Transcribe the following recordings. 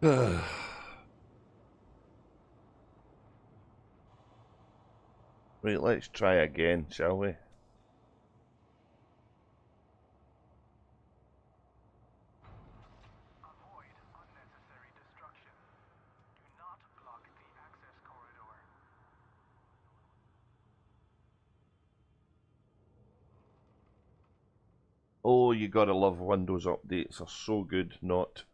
Right, let's try again, shall we? Oh, you gotta love Windows updates, are so good not.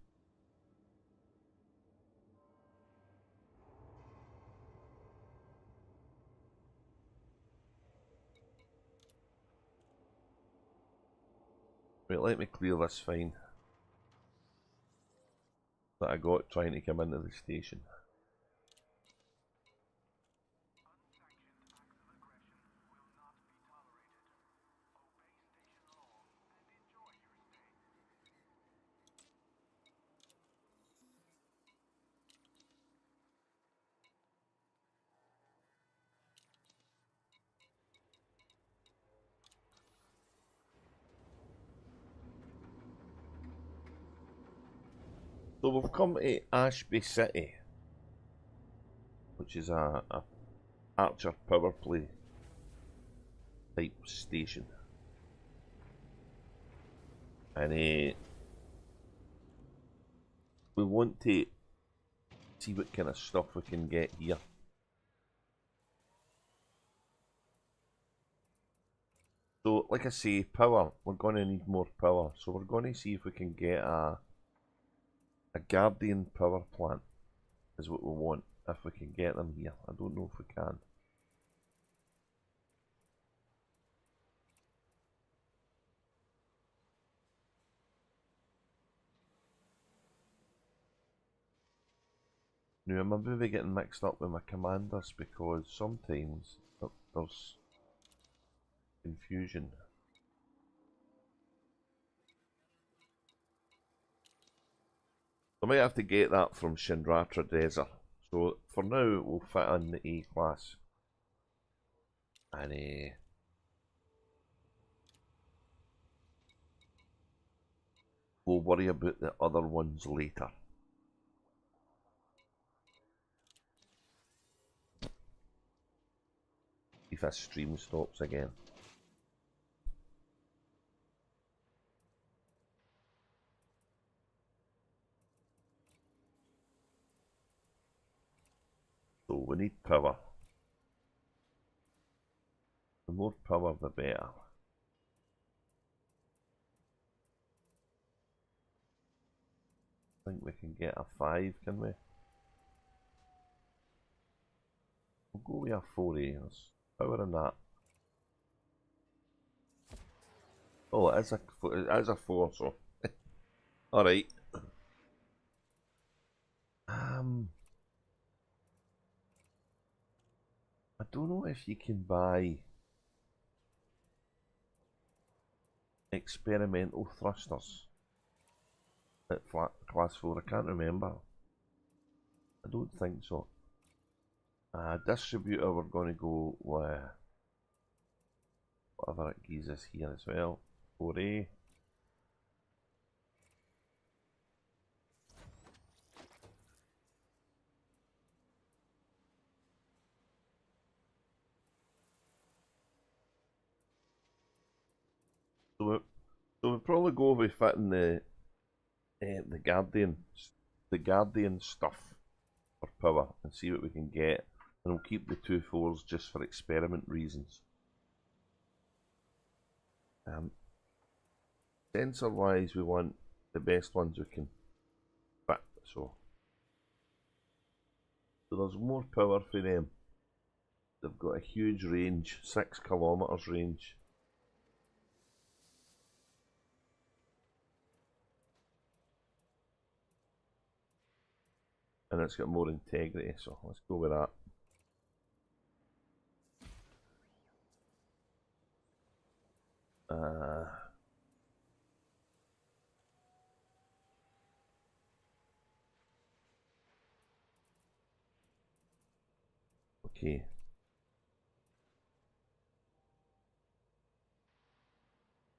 Wait, let me clear this fine that I got trying to come into the station. So we've come to Ashby City, which is a Archer power play type station. And we want to see what kind of stuff we can get here. So, like I say, power, we're going to need more power. So we're going to see if we can get a Guardian power plant, is what we want, if we can get them here. I don't know if we can. Now, I'm maybe getting mixed up with my commanders because sometimes there's confusion. I might have to get that from Shinratra Desert. So for now, we'll fit in the A class. And we'll worry about the other ones later. If this stream stops again. So we need power. The more power, the better. I think we can get a 5, can we? We'll go with a 4A. There's power in that. Oh, it is a 4, so. Alright. I don't know if you can buy experimental thrusters at class 4. I can't remember. I don't think so. Distributor, we're going to go with whatever it gives us here as well. 4A. So we'll probably go with fitting the Guardian stuff for power and see what we can get, and we'll keep the 2 4s just for experiment reasons. Sensor wise, we want the best ones we can fit, so there's more power for them. They've got a huge range, 6 kilometers range. And it's got more integrity, so let's go with that. Okay.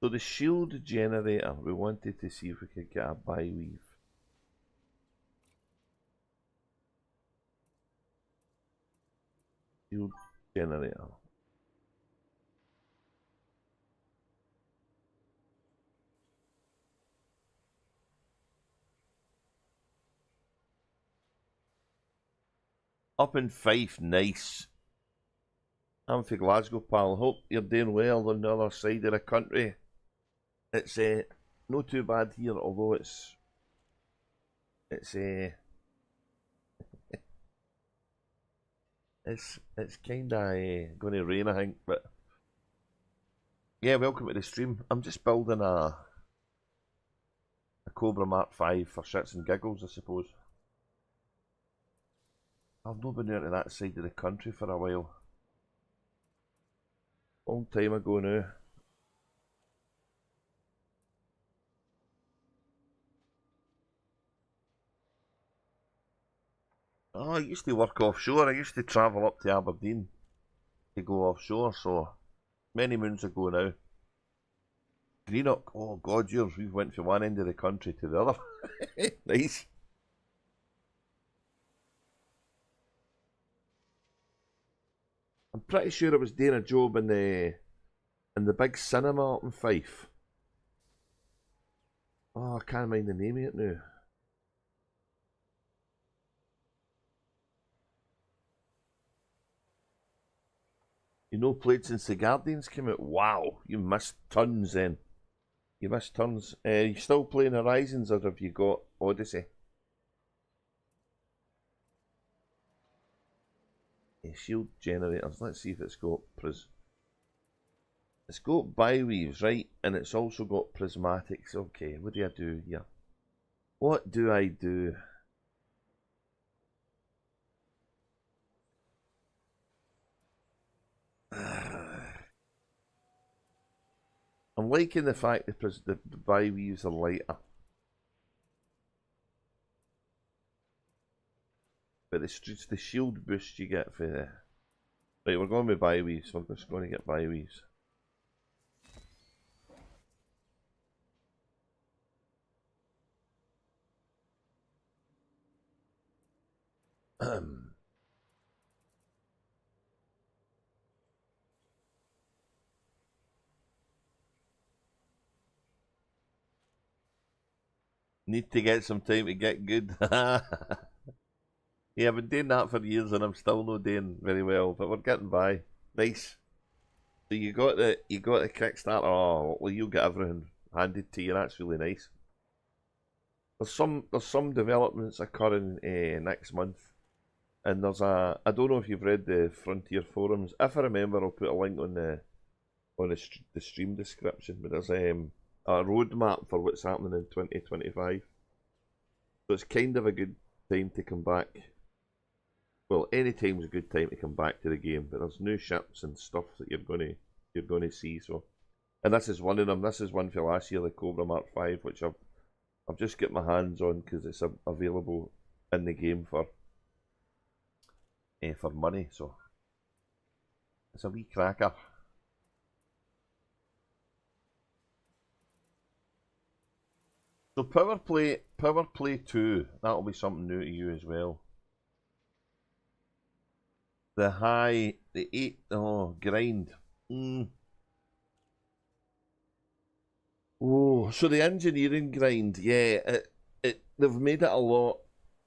So the shield generator, we wanted to see if we could get a bi-weave. Shield generator. Up in Fife, nice. I'm from Glasgow, pal. Hope you're doing well on the other side of the country. It's not too bad here, although it's it's kind of going to rain, I think. But yeah, welcome to the stream. I'm just building a Cobra Mk 5 for shits and giggles, I suppose. I've not been out to that side of the country for a while. Long time ago now. Oh, I used to work offshore. I used to travel up to Aberdeen to go offshore, so many moons ago now. Greenock, oh god, yours, we went from one end of the country to the other. Nice. I'm pretty sure I was doing a job in the big cinema up in Fife. Oh, I can't mind the name of it now. You know, played since the Guardians came out. Wow, you missed tons then. You missed tons. You still playing Horizons, or have you got Odyssey? Shield generators. Let's see if it's got it's got biweaves, right? And it's also got prismatics. Okay, what do I do here? What do I do? I'm liking the fact that the biweaves are lighter. But it's the shield boost you get for the... Right, we're going with biweaves. We're just going to get biweaves. Need to get some time to get good. Yeah, I've been doing that for years and I'm still not doing very well, but we're getting by. Nice. So you got the Kickstarter. Oh, well, you'll get everything handed to you. That's really nice. There's some developments occurring next month, and there's a... I don't know if you've read the Frontier forums. If I remember, I'll put a link on the stream description. But there's a roadmap for what's happening in 2025. So it's kind of a good time to come back. Well, any time's a good time to come back to the game, but there's new ships and stuff that you're gonna see. So, and this is one of them. This is one for last year, the Cobra Mk 5, which I've just got my hands on because it's available in the game for money. So it's a wee cracker. So Power Play 2, that'll be something new to you as well. The 8, grind. Oh, so the engineering grind, yeah, they've made it a lot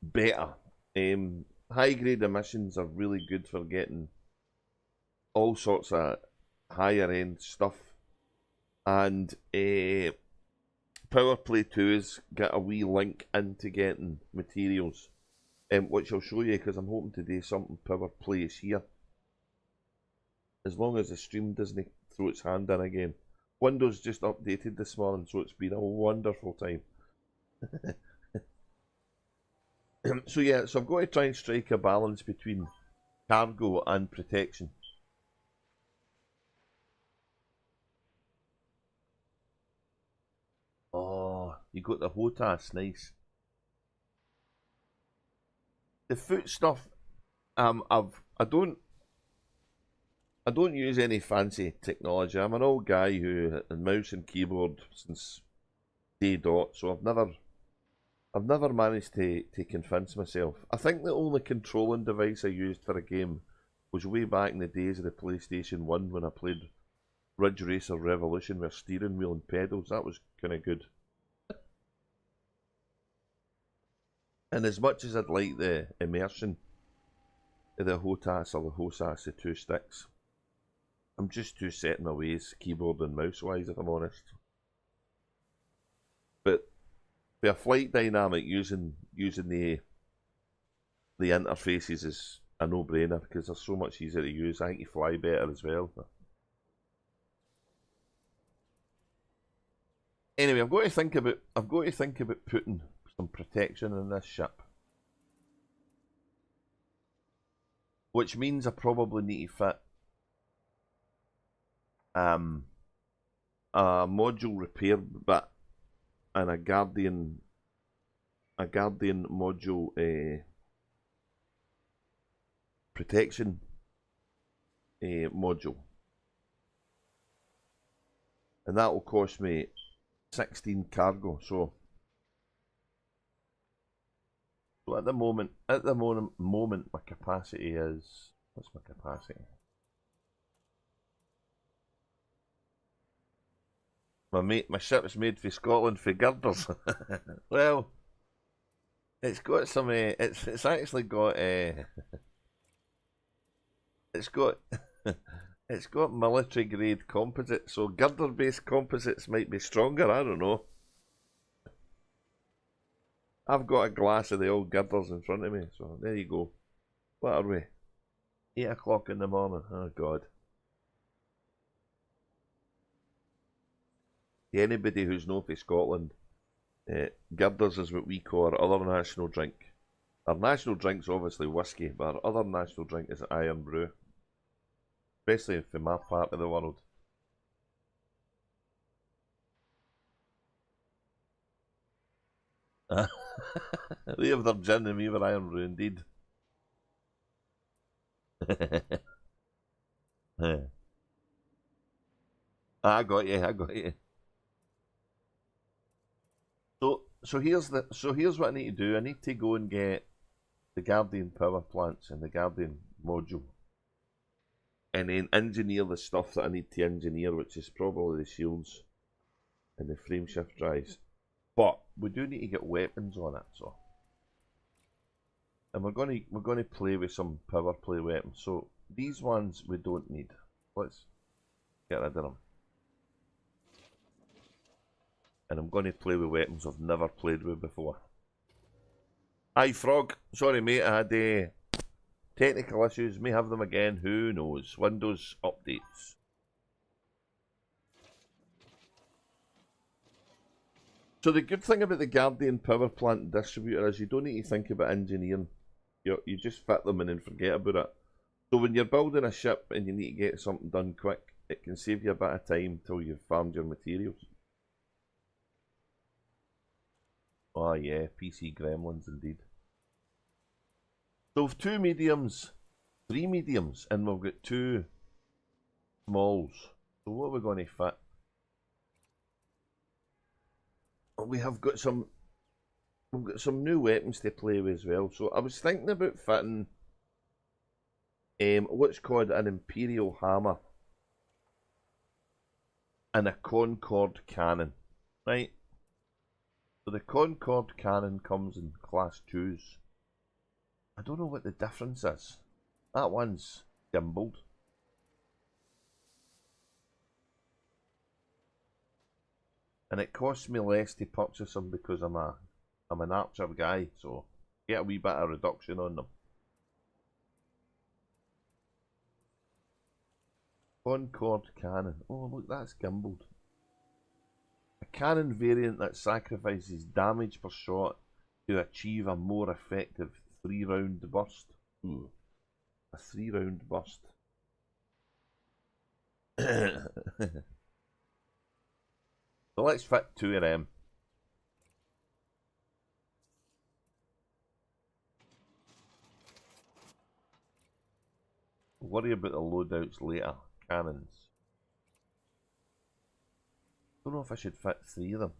better. High grade emissions are really good for getting all sorts of higher end stuff, and Power Play 2 has got a wee link into getting materials, which I'll show you because I'm hoping to do something Power Play is here. As long as the stream doesn't throw its hand in again. Windows just updated this morning, so it's been a wonderful time. So yeah, so I've got to try and strike a balance between cargo and protection. Oh, you got the HOTAS, nice. The foot stuff, I don't use any fancy technology. I'm an old guy who had mouse and keyboard since day dot, so I've never managed to convince myself. I think the only controlling device I used for a game was way back in the days of the PlayStation 1 when I played Ridge Racer Revolution with a steering wheel and pedals. That was kind of good. And as much as I'd like the immersion of the HOTAS or the HOSAS, the two sticks, I'm just too set in my ways, keyboard and mouse wise, if I'm honest. But for a flight dynamic, using the interfaces is a no-brainer because they're so much easier to use. I think you fly better as well. Anyway, I've got to think about putting some protection in this ship, which means I probably need to fit a module repair bit and a Guardian module protection module, and that will cost me 16 cargo. So at the moment, my capacity is, what's my capacity? My ship's made for Scotland for girders. Well, it's got some. It's actually got. It's got. It's got military grade composites, so girder based composites might be stronger. I don't know. I've got a glass of the old girders in front of me, so there you go. What are we? 8 o'clock in the morning. Oh God. Anybody who's known for Scotland, girders is what we call our other national drink. Our national drink's obviously whiskey, but our other national drink is iron brew. Especially for my part of the world. They have their gin and we have iron brew, indeed. I got you. So here's what I need to do. I need to go and get the Guardian power plants and the Guardian module, and then engineer the stuff that I need to engineer, which is probably the shields and the frameshift drives. But we do need to get weapons on it, so. And we're gonna play with some power play weapons. So these ones we don't need. Let's get rid of them. And I'm going to play with weapons I've never played with before. Aye, Frog. Sorry, mate. I had technical issues. May have them again. Who knows? Windows updates. So the good thing about the Guardian power plant distributor is you don't need to think about engineering. You just fit them in and forget about it. So when you're building a ship and you need to get something done quick, it can save you a bit of time till you've farmed your materials. Oh yeah, PC gremlins indeed. So we've 2 mediums, 3 mediums, and we've got 2 smalls. So what are we going to fit? We have got some. We've got some new weapons to play with as well. So I was thinking about fitting what's called an Imperial hammer and a Concorde cannon, right? So the Concorde cannon comes in class 2s. I don't know what the difference is. That one's gimbaled. And it costs me less to purchase them because I'm an archer guy, so get a wee bit of reduction on them. Concorde cannon. Oh look, that's gimbaled. A cannon variant that sacrifices damage per shot to achieve a more effective 3-round burst. Ooh, a 3-round burst. So let's fit 2 of them. Worry about the loadouts later. Cannons. Don't know if I should fit 3 of them.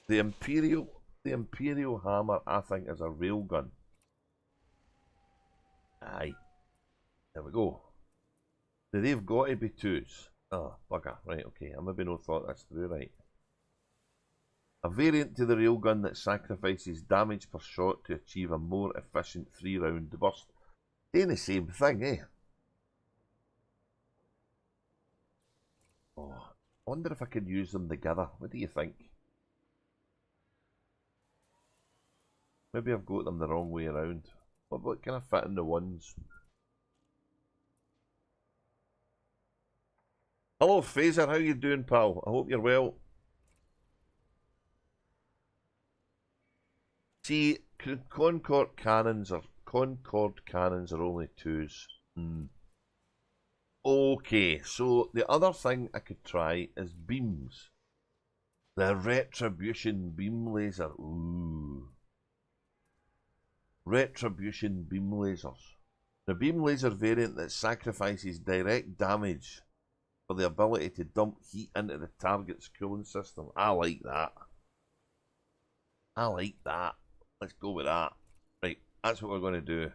The Imperial The Imperial Hammer, I think, is a railgun. Aye. There we go. Now they've got to be twos. Oh, bugger. Right, okay. I maybe not thought this through right. A variant to the railgun that sacrifices damage per shot to achieve a more efficient 3-round burst. Doing the same thing, eh? Oh, I wonder if I could use them together. What do you think? Maybe I've got them the wrong way around. What can I fit in the ones? Hello, Fraser. How you doing, pal? I hope you're well. See, Concorde cannons are only twos. Okay, so the other thing I could try is beams. The retribution-beam-laser. Ooh. Retribution-beam-lasers. The beam laser variant that sacrifices direct damage for the ability to dump heat into the target's cooling system. I like that. I like that. Let's go with that. Right, that's what we're going to do.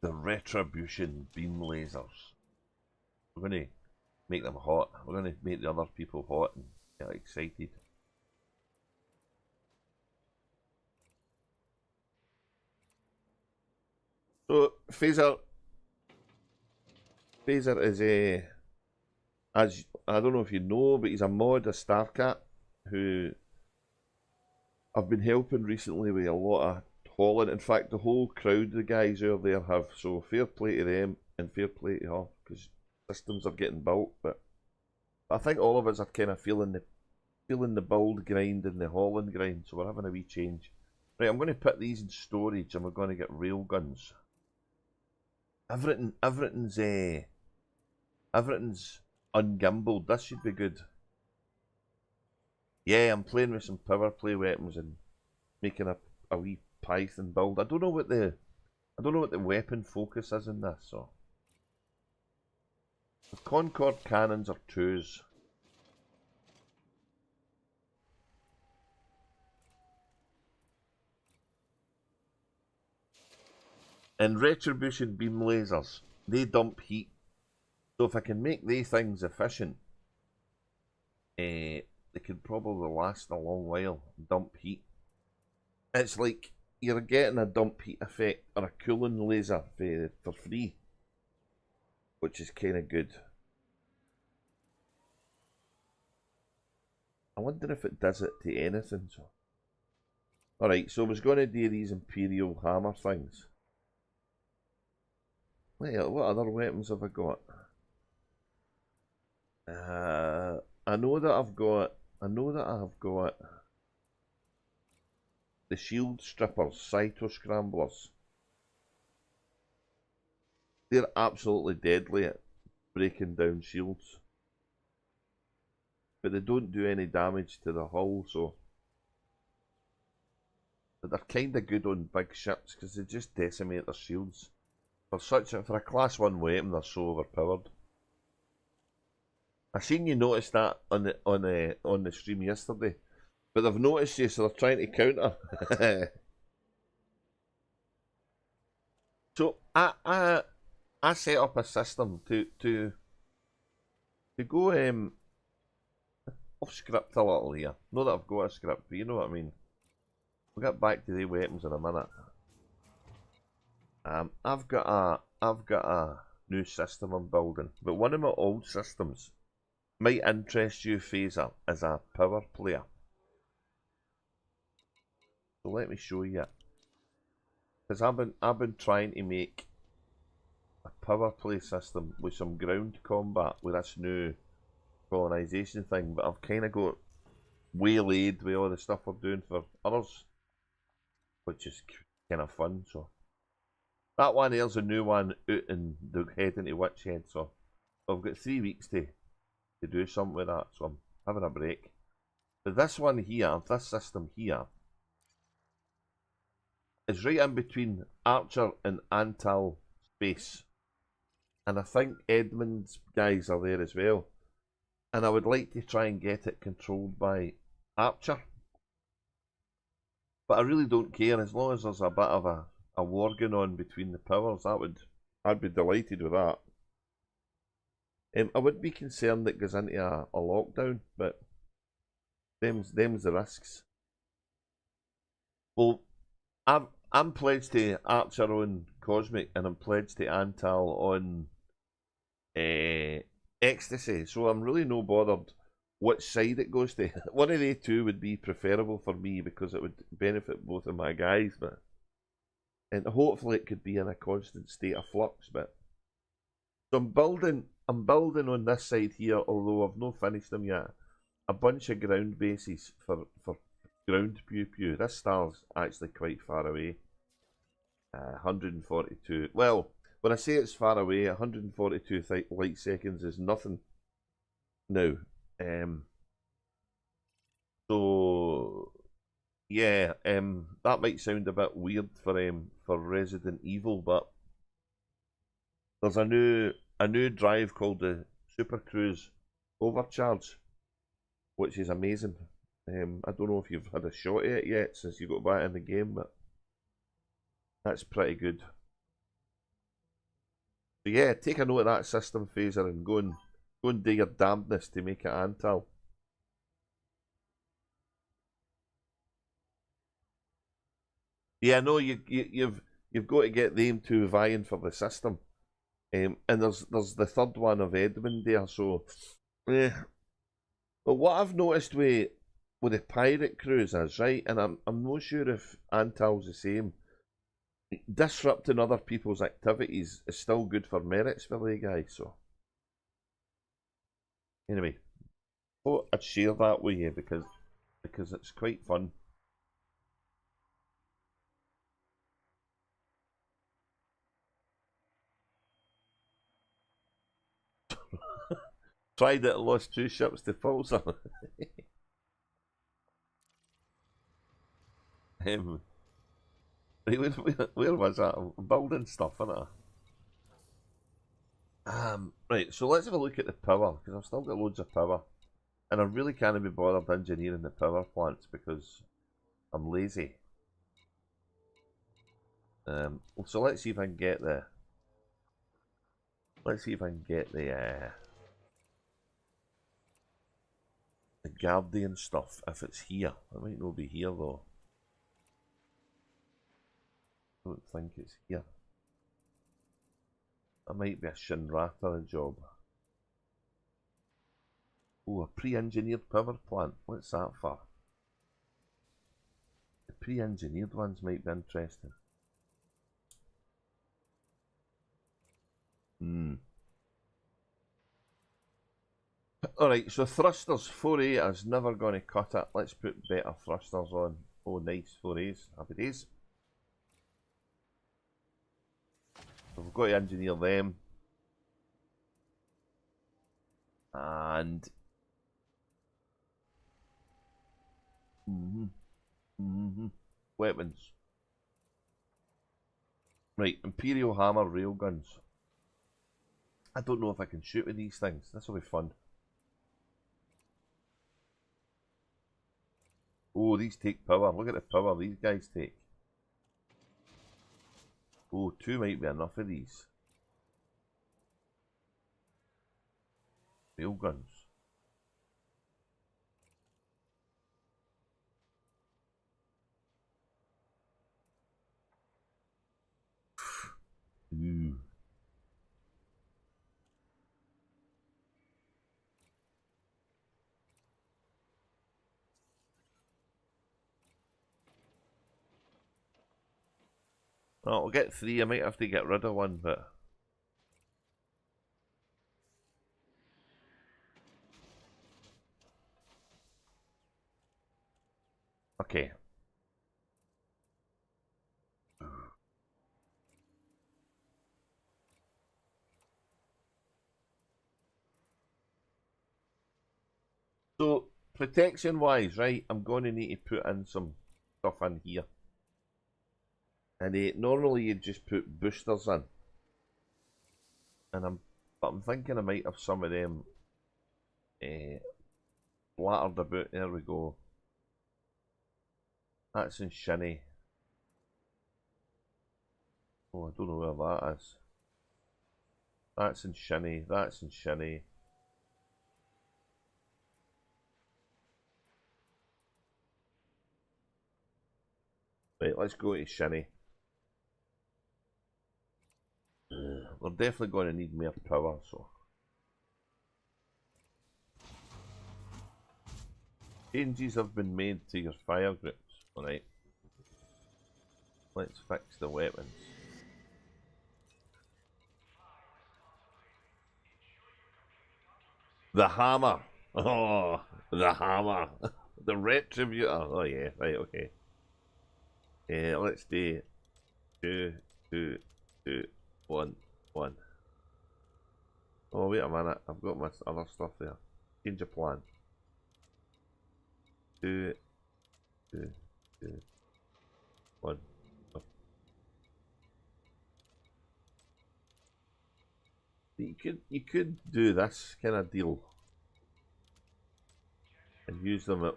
The retribution beam lasers. We're going to make them hot. We're going to make the other people hot and get excited. So Phaser is as I don't know if you know, but he's a mod of Starcat who I've been helping recently with a lot of hauling. In fact, the whole crowd, the guys over there have, so fair play to them and fair play to her, because systems are getting built. But I think all of us are kind of feeling the build grind and the hauling grind, so we're having a wee change. Right, I'm going to put these in storage and we're going to get railguns. Everything's ungimbaled. This should be good. Yeah, I'm playing with some power play weapons and making a wee Python build. I don't know what the weapon focus is in this. So the Concorde cannons are twos. And retribution beam lasers, they dump heat. So if I can make these things efficient, they could probably last a long while. Dump heat. It's like you're getting a dump heat effect or a cooling laser for free, which is kind of good. I wonder if it does it to anything. So, all right. So I was going to do these Imperial Hammer things. Wait, what other weapons have I got? I know that I've got the shield strippers, cyto scramblers. They're absolutely deadly at breaking down shields, but they don't do any damage to the hull. So, but they're kind of good on big ships because they just decimate their shields. For a class 1 weapon, they're so overpowered. I seen you notice that on the stream yesterday, but they've noticed you, so they're trying to counter. So I set up a system to go off script a little here. Not that I've got a script, but you know what I mean. We'll get back to the weapons in a minute. I've got a new system I'm building, but one of my old systems might interest you, Phaser, as a power player. So let me show you. Because I've been trying to make a power play system with some ground combat with this new colonization thing, but I've kind of got waylaid with all the stuff we're doing for others, which is kind of fun. So that one there's a new one out in the head into Witch Head, so I've got 3 weeks to do something with that, so I'm having a break. But this one here, this system here, is right in between Archer and Antal space. And I think Edmund's guys are there as well. And I would like to try and get it controlled by Archer. But I really don't care as long as there's a bit of a war going on between the powers. I'd be delighted with that. I would be concerned that it goes into a lockdown, but them's the risks. Well, I'm pledged to Archer on Cosmic, and I'm pledged to Antal on Ecstasy, so I'm really no bothered which side it goes to. One of the two would be preferable for me because it would benefit both of my guys, but and hopefully it could be in a constant state of flux. But so I'm building on this side here, although I've not finished them yet. A bunch of ground bases for ground pew pew. This star's actually quite far away. 142. Well, when I say it's far away, 142 light seconds is nothing now. So yeah, that might sound a bit weird for Resident Evil, but there's a new drive called the Super Cruise Overcharge, which is amazing. I don't know if you've had a shot at it yet since you got back in the game, but that's pretty good. So yeah, take a note of that system, Phaser, and go and do your damnedest to make it Antal. Yeah, no, you've got to get them two vying for the system. And there's the third one of Edmund there, so but what I've noticed with the pirate cruise is, right, and I'm not sure if Antal's the same. Disrupting other people's activities is still good for merits for the guys, so anyway, thought I'd share that with you because it's quite fun. Tried it, lost 2 ships to Pulsar. Where was that? I'm building stuff, innit? Right, so let's have a look at the power, because I've still got loads of power. And I really can't be bothered engineering the power plants because I'm lazy. So let's see if I can get the... Let's see if I can get the Guardian stuff, if it's here. It might not be here though. I don't think it's here. That might be a Shinrata job. Oh, a pre-engineered power plant. What's that for? The pre-engineered ones might be interesting. Alright, so thrusters, 4A is never going to cut it. Let's put better thrusters on. Oh, nice, 4As. Happy days. So we've got to engineer them. And... weapons. Right, Imperial Hammer railguns. I don't know if I can shoot with these things. This will be fun. Oh, these take power. Look at the power these guys take. Oh, 2 might be enough of these. Railguns. Ooh. Well, we'll get 3. I might have to get rid of one, but... Okay. So, protection-wise, right, I'm going to need to put in some stuff in here. And normally you just put boosters in. And I'm thinking I might have some of them splattered about. There we go. That's in Shinny. Oh, I don't know where that is. That's in Shinny. That's in Shinny. Right, let's go to Shinny. We're definitely going to need more power, so. Changes have been made to your fire groups. Alright. Let's fix the weapons. The hammer! Oh, the hammer! The retributor! Oh yeah, right, okay. Let's do 2, 2, 2, 1, 1. Oh, wait a minute. I've got my other stuff there. Change of plan. 2, 2, 2, 1. You could do this kind of deal and use them at,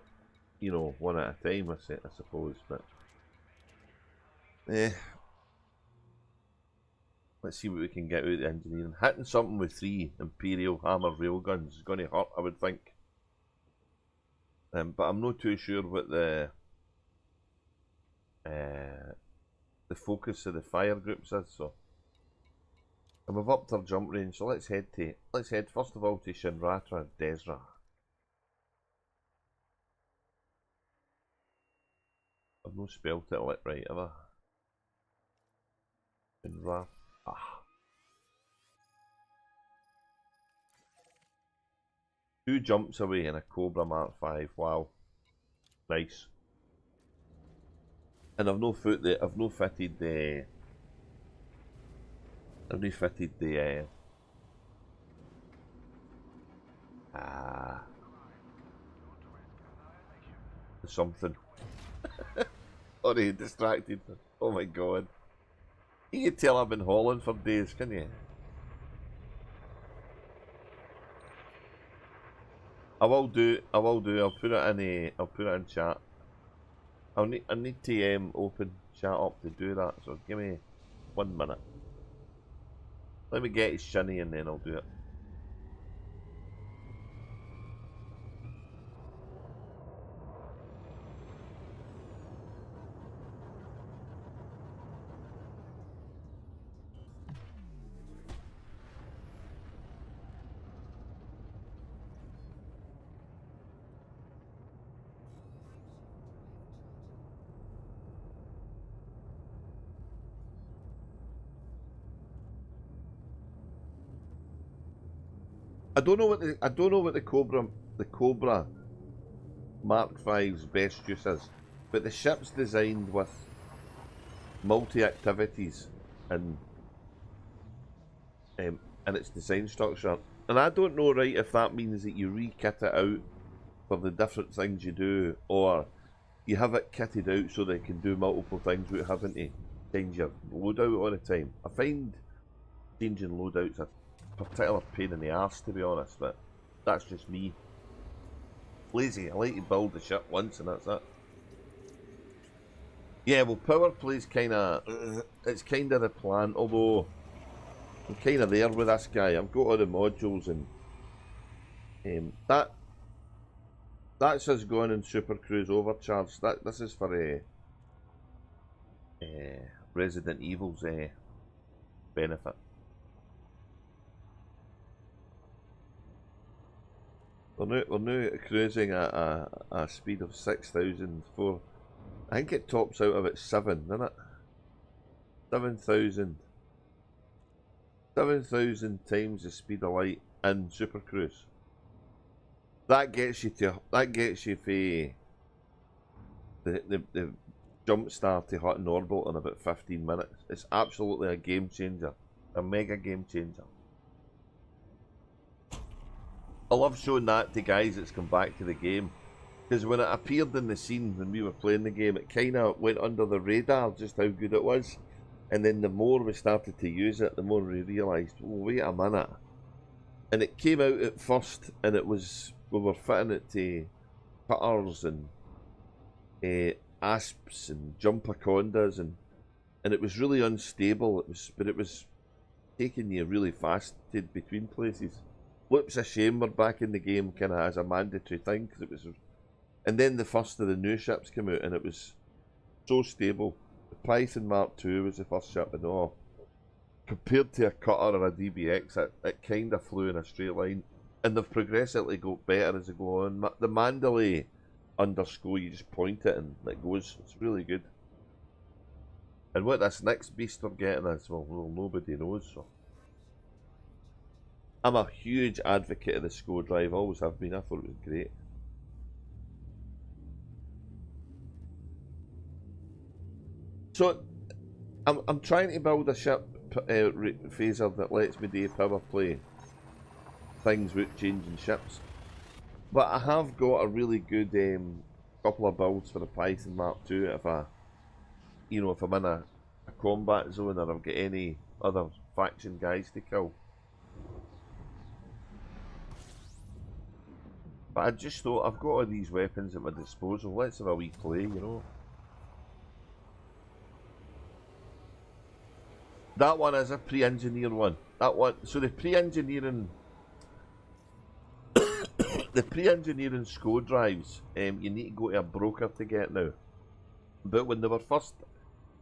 you know, one at a time, I suppose, but let's see what we can get out of the engineering. Hitting something with 3 Imperial Hammer railguns is going to hurt, I would think. But I'm not too sure what the focus of the fire groups is, so. And we've upped our jump range, so let's head first of all to Shinratra Desra. I've no spelled it right, have I? Shinratra. Ah. 2 jumps away in a Cobra Mk 5. Wow. Nice. And I've no fitted the Somethin. Sorry, distracted. Oh my god. You can tell I've been hauling for days, can you? I will do. I'll put it in chat. I need to open chat up to do that, so give me 1 minute. Let me get his Shinny and then I'll do it. I don't know what the Cobra Mark V's best use is, but the ship's designed with multi-activities and its design structure, and I don't know right if that means that you re-kit it out for the different things you do, or you have it kitted out so that it can do multiple things without having to change your loadout all the time. I find changing loadouts a particular pain in the arse, to be honest, but that's just me. Lazy. I like to build the ship once and that's it. Yeah, well, power play's it's kind of the plan, although I'm kind of there with this guy. I've got all the modules and that's us going in Super Cruise overcharged. This is for Resident Evil's benefit. We're now cruising at a speed of 6,000 for, I think it tops out about 7, doesn't it? 7,000. 7,000 times the speed of light in Super Cruise. That gets you for the jump star to hot and orbit in about 15 minutes. It's absolutely a game changer. A mega game changer. I love showing that to guys that's come back to the game, because when it appeared in the scene when we were playing the game, it kind of went under the radar just how good it was, and then the more we started to use it, the more we realised, oh, wait a minute. And it came out at first, and we were fitting it to cutters and asps and jumpacondas, and it was really unstable. But it was taking you really fast between places. Looks a shame we're back in the game kind of as a mandatory thing, because it was. And then the first of the new ships came out, and it was so stable. The Python Mark II was the first ship, and oh, compared to a Cutter or a DBX, it kind of flew in a straight line. And they've progressively got better as they go on. The Mandalay underscore, you just point it and it goes. It's really good. And what this next beast we're getting is, well, nobody knows. So I'm a huge advocate of the SCO drive, always have been. I thought it was great. So I'm trying to build a ship phaser that lets me do power play things with changing ships. But I have got a really good couple of builds for the Python Mark II if I'm in a combat zone or I've got any other faction guys to kill. But I just thought, I've got all these weapons at my disposal, let's have a wee play, you know. That one is a pre-engineered one. That one, so the pre-engineering SCO drives, you need to go to a broker to get now. But when they were first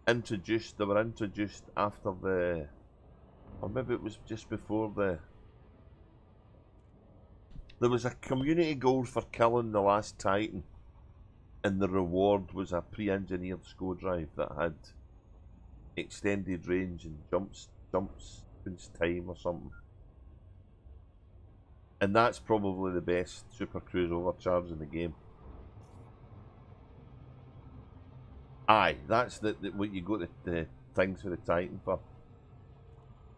introduced, they were introduced after the, or maybe it was just before the, there was a community goal for killing the last Titan, and the reward was a pre-engineered SCO drive that had extended range and jumps since time or something. And that's probably the best Super Cruise overcharge in the game. Aye, that's what you got the things for the Titan for.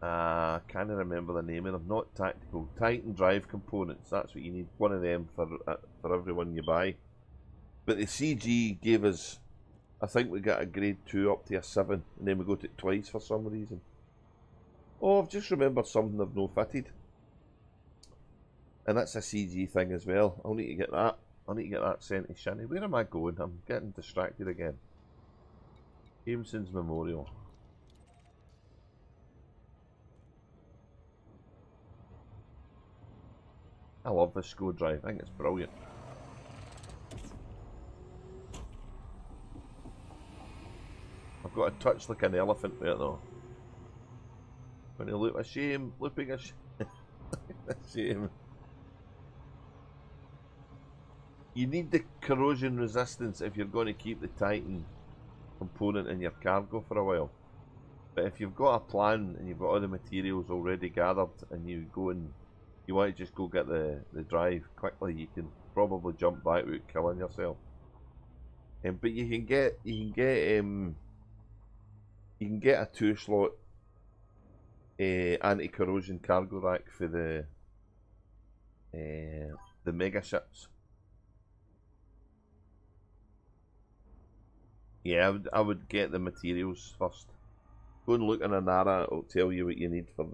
I can't remember the name of them. Not tactical. Titan drive components. That's what you need. One of them for everyone you buy. But the CG gave us, I think we got a grade 2 up to a 7, and then we got it twice for some reason. Oh, I've just remembered something I've no fitted. And that's a CG thing as well. I'll need to get that. I need to get that sent to Shinny. Where am I going? I'm getting distracted again. Jameson's Memorial. I love this SCO drive. I think it's brilliant. I've got a touch like an elephant there though. When you look a shame, looping a shame. You need the corrosion resistance if you're going to keep the Titan component in your cargo for a while. But if you've got a plan and you've got all the materials already gathered and you go and you want to just go get the drive quickly, you can probably jump back without killing yourself. But you can get a 2-slot anti-corrosion cargo rack for the mega ships. Yeah, I would get the materials first. Go and look in a Nara, it'll tell you what you need for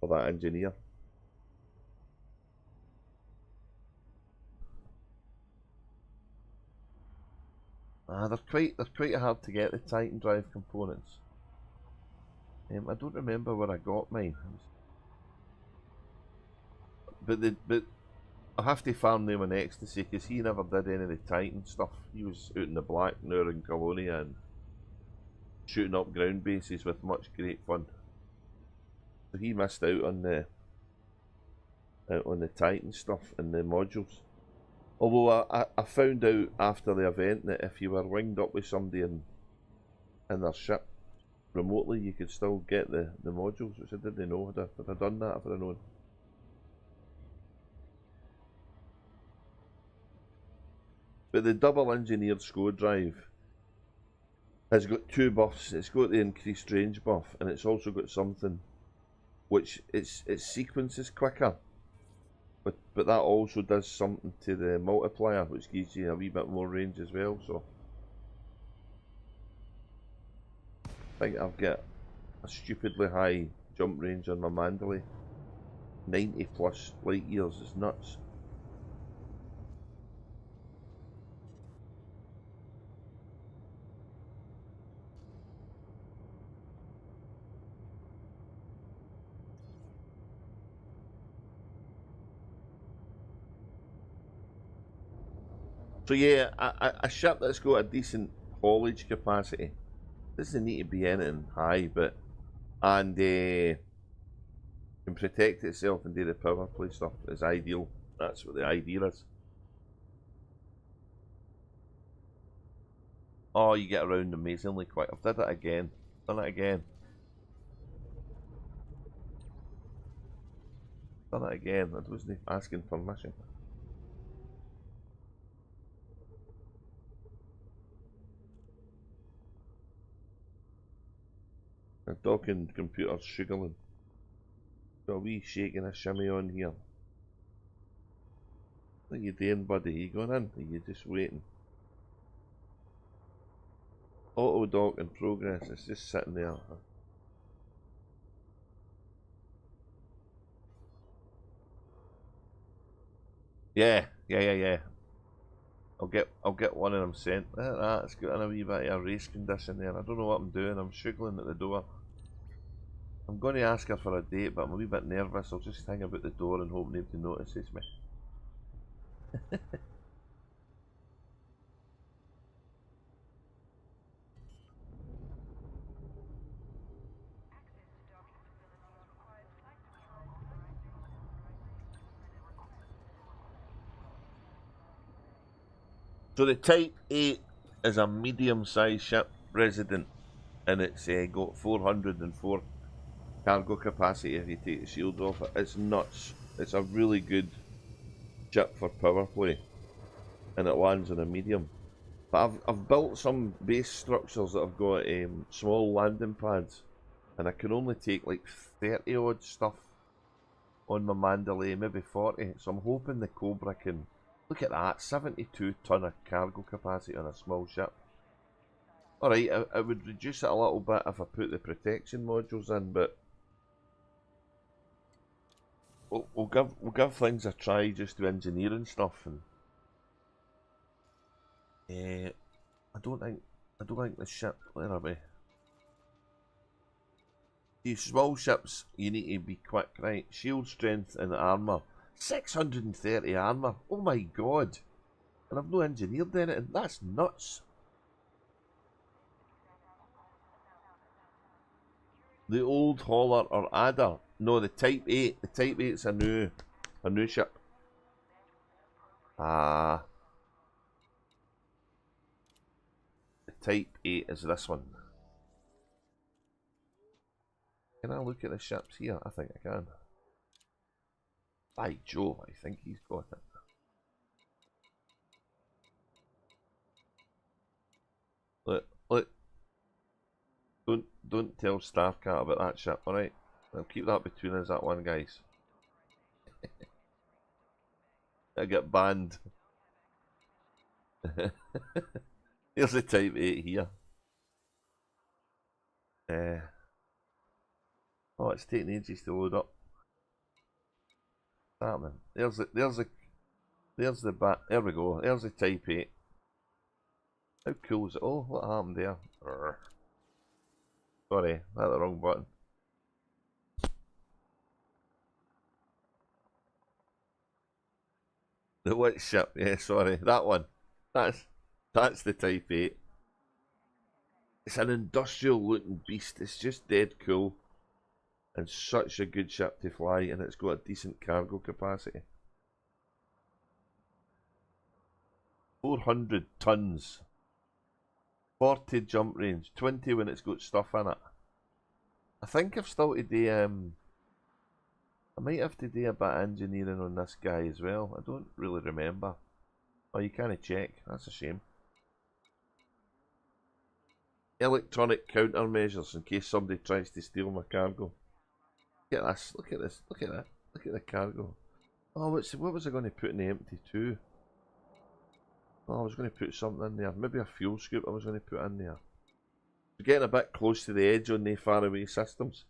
that engineer. They're quite hard to get, the Titan drive components. I don't remember where I got mine. But I have to farm them on Ecstasy because he never did any of the Titan stuff. He was out in the black now in Colonia and shooting up ground bases with much great fun. So he missed out on the Titan stuff and the modules. Although I found out after the event that if you were winged up with somebody in their ship remotely, you could still get the modules, which I didn't know. Had I done that, if I'd known. But the double engineered SCO drive has got 2 buffs. It's got the increased range buff, and it's also got something which its sequence is quicker. But that also does something to the multiplier, which gives you a wee bit more range as well. So I think I've got a stupidly high jump range on my Mandalay. 90 plus light years is nuts. So yeah, a ship that's got a decent haulage capacity doesn't need to be anything high, but and can protect itself and do the power play stuff is ideal. That's what the idea is. Oh, you get around amazingly quick. I've did it again. Done it again. Done it again. I wasn't asking permission. The docking computer's sugarling. Got a wee shaking a shimmy on here. What are you doing, buddy? Are you going in? Are you just waiting? Auto dock in progress. It's just sitting there. Yeah. I'll get one of them sent. It's got a wee bit of a race condition there. I don't know what I'm doing. I'm shuggling at the door. I'm going to ask her for a date, but I'm a wee bit nervous. I'll just hang about the door and hope nobody notices me. So the Type 8 is a medium-sized ship resident, and it's got 404 cargo capacity if you take the shield off it. It's nuts. It's a really good ship for power play, and it lands on a medium. But I've built some base structures that have got small landing pads, and I can only take like 30 odd stuff on my Mandalay, maybe 40. So I'm hoping the Cobra can. Look at that, 72 ton of cargo capacity on a small ship. Alright, I would reduce it a little bit if I put the protection modules in, but we'll give things a try, just do engineering stuff. And I don't think the ship. Where are we? These small ships, you need to be quick, right? Shield strength and armour. 630 armour. Oh my god! And I've no engineered anything. That's nuts. The old hauler or adder. No, the Type 8. The Type 8's a new ship. The Type 8 is this one. Can I look at the ships here? I think I can. By Jove, I think he's got it. Look. Don't tell Starcat about that ship, alright? I'll keep that between us, that one, guys. I get banned. Here's the Type 8 here. Oh, it's taking ages to load up. Happening. There's the bat. There we go. There's the Type 8. How cool is it? Oh, what happened there? Urgh. Sorry, I hit the wrong button. The white ship, yeah, sorry. That one. That's the Type 8. It's an industrial looking beast. It's just dead cool. And such a good ship to fly, and it's got a decent cargo capacity. 400 tons. 40 jump range. 20 when it's got stuff in it. I think I've still to do, I might have to do a bit of engineering on this guy as well. I don't really remember. Oh, you can't check. That's a shame. Electronic countermeasures in case somebody tries to steal my cargo. Look at this. Look at this. Look at that. Look at the cargo. Oh, what was I going to put in the empty too? Oh, I was going to put something in there. Maybe a fuel scoop I was going to put in there. We're getting a bit close to the edge on the faraway systems.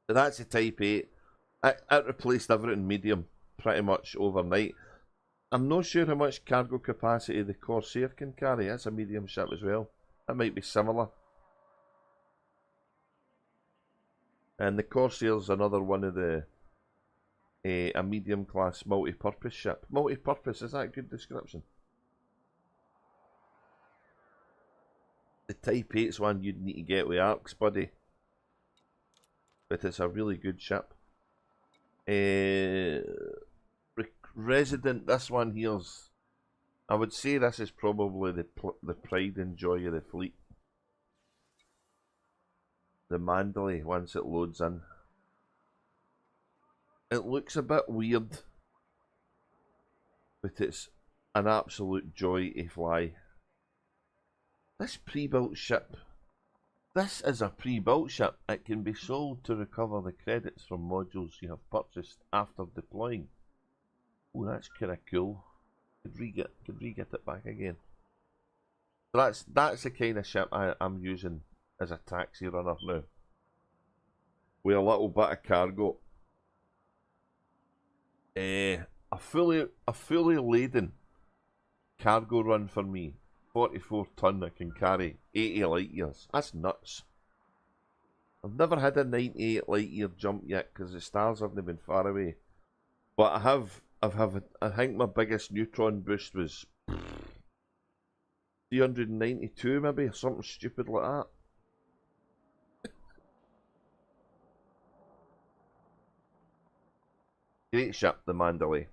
But that's the Type 8. It replaced everything medium pretty much overnight. I'm not sure how much cargo capacity the Corsair can carry. It's a medium ship as well. That might be similar. And the Corsair's another one of the a medium class multi-purpose ship. Multi-purpose, is that a good description? The Type 8's one you'd need to get with Arcs, buddy. But it's a really good ship. Resident, this one here's, I would say this is probably the pride and joy of the fleet. The Mandalay, once it loads in. It looks a bit weird, but it's an absolute joy to fly. This pre-built ship, this is a pre-built ship. It can be sold to recover the credits from modules you have purchased after deploying. Oh, that's kind of cool. Could re-get it back again. So that's the kind of ship I'm using as a taxi runner now, with a little bit of cargo. A fully laden cargo run for me, 44 ton. I can carry 80 light years. That's nuts. I've never had a 98 light year jump yet because the stars haven't been far away. But I think my biggest neutron boost was 392 maybe, or something stupid like that. Great ship, the Mandalay.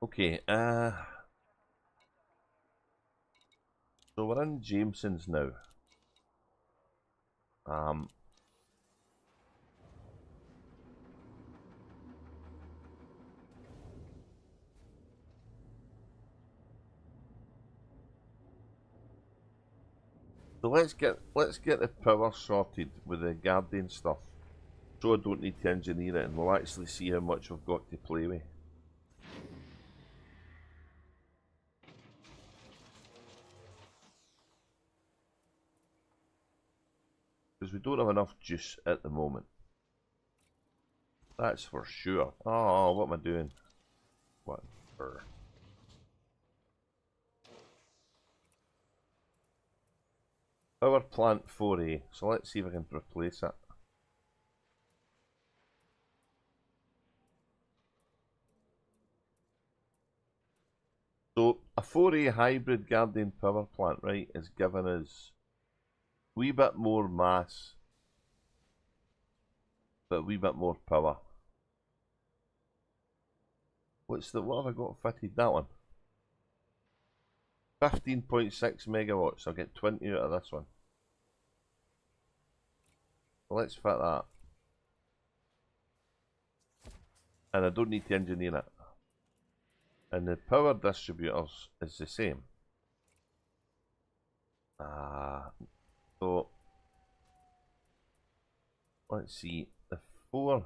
Okay, so we're in Jameson's now. So let's get the power sorted with the Guardian stuff, so I don't need to engineer it, and we'll actually see how much we've got to play with. Because we don't have enough juice at the moment. That's for sure. Oh, what am I doing? Whatever. Power plant 4A, so let's see if I can replace it. So a 4A hybrid Guardian power plant, right, is giving us a wee bit more mass, but a wee bit more power. What have I got fitted? That one. 15.6 megawatts. I'll get 20 out of this one. So let's fit that. And I don't need to engineer it. And the power distributors is the same. So let's see. The 4.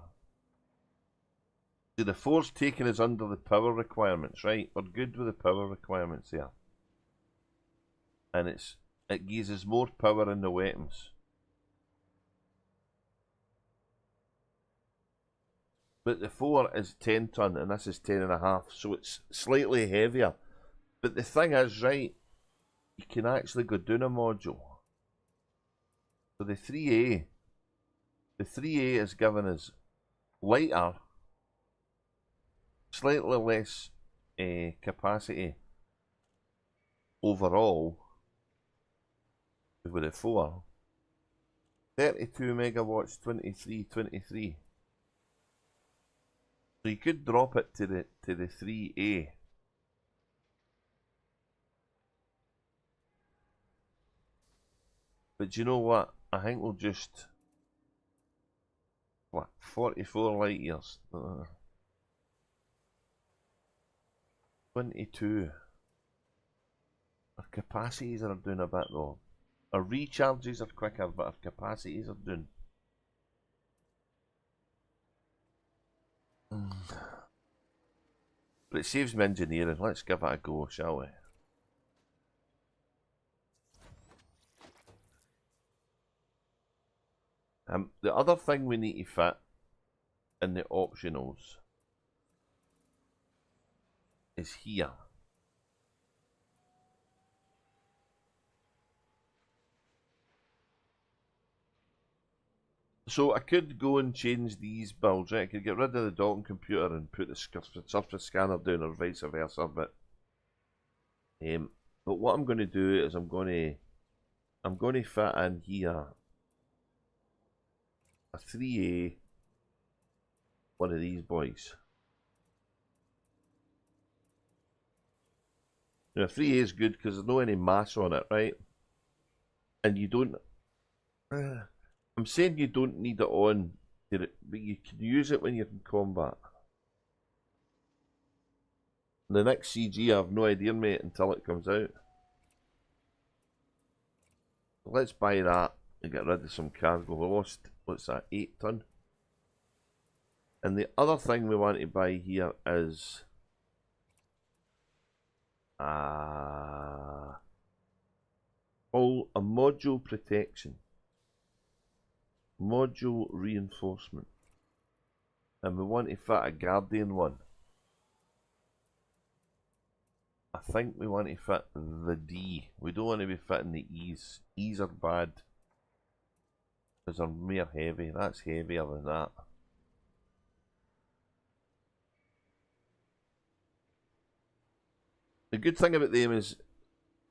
See, the 4's taking us under the power requirements, right? We're good with the power requirements there. And it gives us more power in the weapons. But the 4 is 10 ton and this is 10.5, so it's slightly heavier. But the thing is, right, you can actually go down a module. So the 3A is giving us lighter, slightly less capacity overall with the 4. 32 megawatts, 23. So you could drop it to the 3A. But you know what? I think we'll just 44 light years. 22. Our capacities are doing a bit though. Our recharges are quicker, but our capacities are doing. But it saves me engineering. Let's give it a go, shall we? The other thing we need to fit in the optionals is here. So I could go and change these builds, right? I could get rid of the docking computer and put the surface scanner down, or vice versa. But what I'm going to do is I'm going to fit in here a 3A, one of these boys. Now 3A is good because there's no any mass on it, right? And you don't. I'm saying you don't need it on, but you can use it when you're in combat. The next CG, I have no idea, mate, until it comes out. Let's buy that and get rid of some cargo. We lost, what's that, 8 ton? And the other thing we want to buy here is a module protection. Module reinforcement. And we want to fit a Guardian one. I think we want to fit the D. We don't want to be fitting the E's. E's are bad because they're mere heavy. That's heavier than that. The good thing about them is,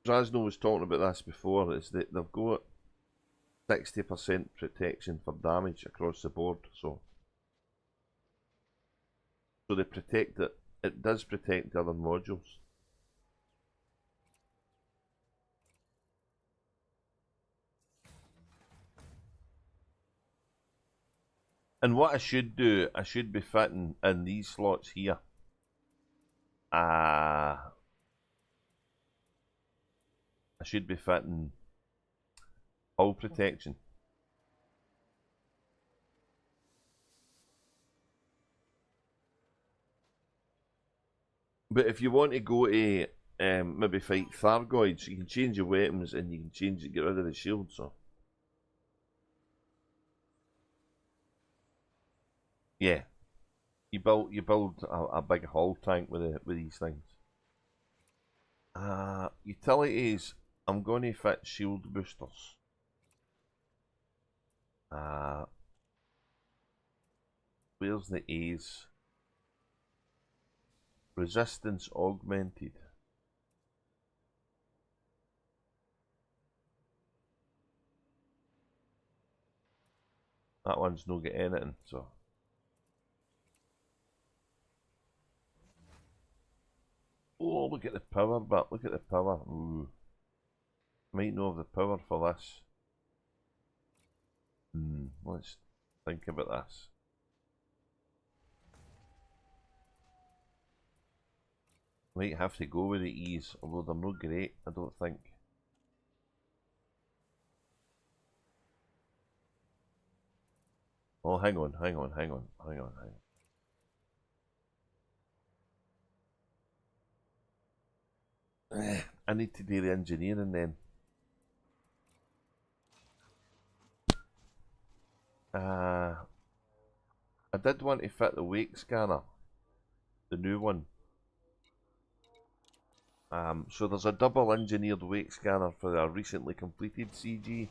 Drasno was talking about this before, is that they've got 60% protection for damage across the board. So they protect it. It does protect the other modules. And what I should do, I should be fitting in these slots here. I should be fitting hull protection. But if you want to go to maybe fight Thargoids, you can change your weapons and you can change it, get rid of the shield. So yeah, you build a big hull tank with these things. Utilities. I'm going to fit shield boosters. Where's the A's? Resistance augmented. That one's no get anything, so. Oh, look at the power, but look at the power. Ooh. Might know of the power for this. Let's think about this. Might have to go with the E's, although they're not great, I don't think. Oh, hang on. I need to do the engineering then. I did want to fit the wake scanner, the new one. So there's a double engineered wake scanner for a recently completed CG.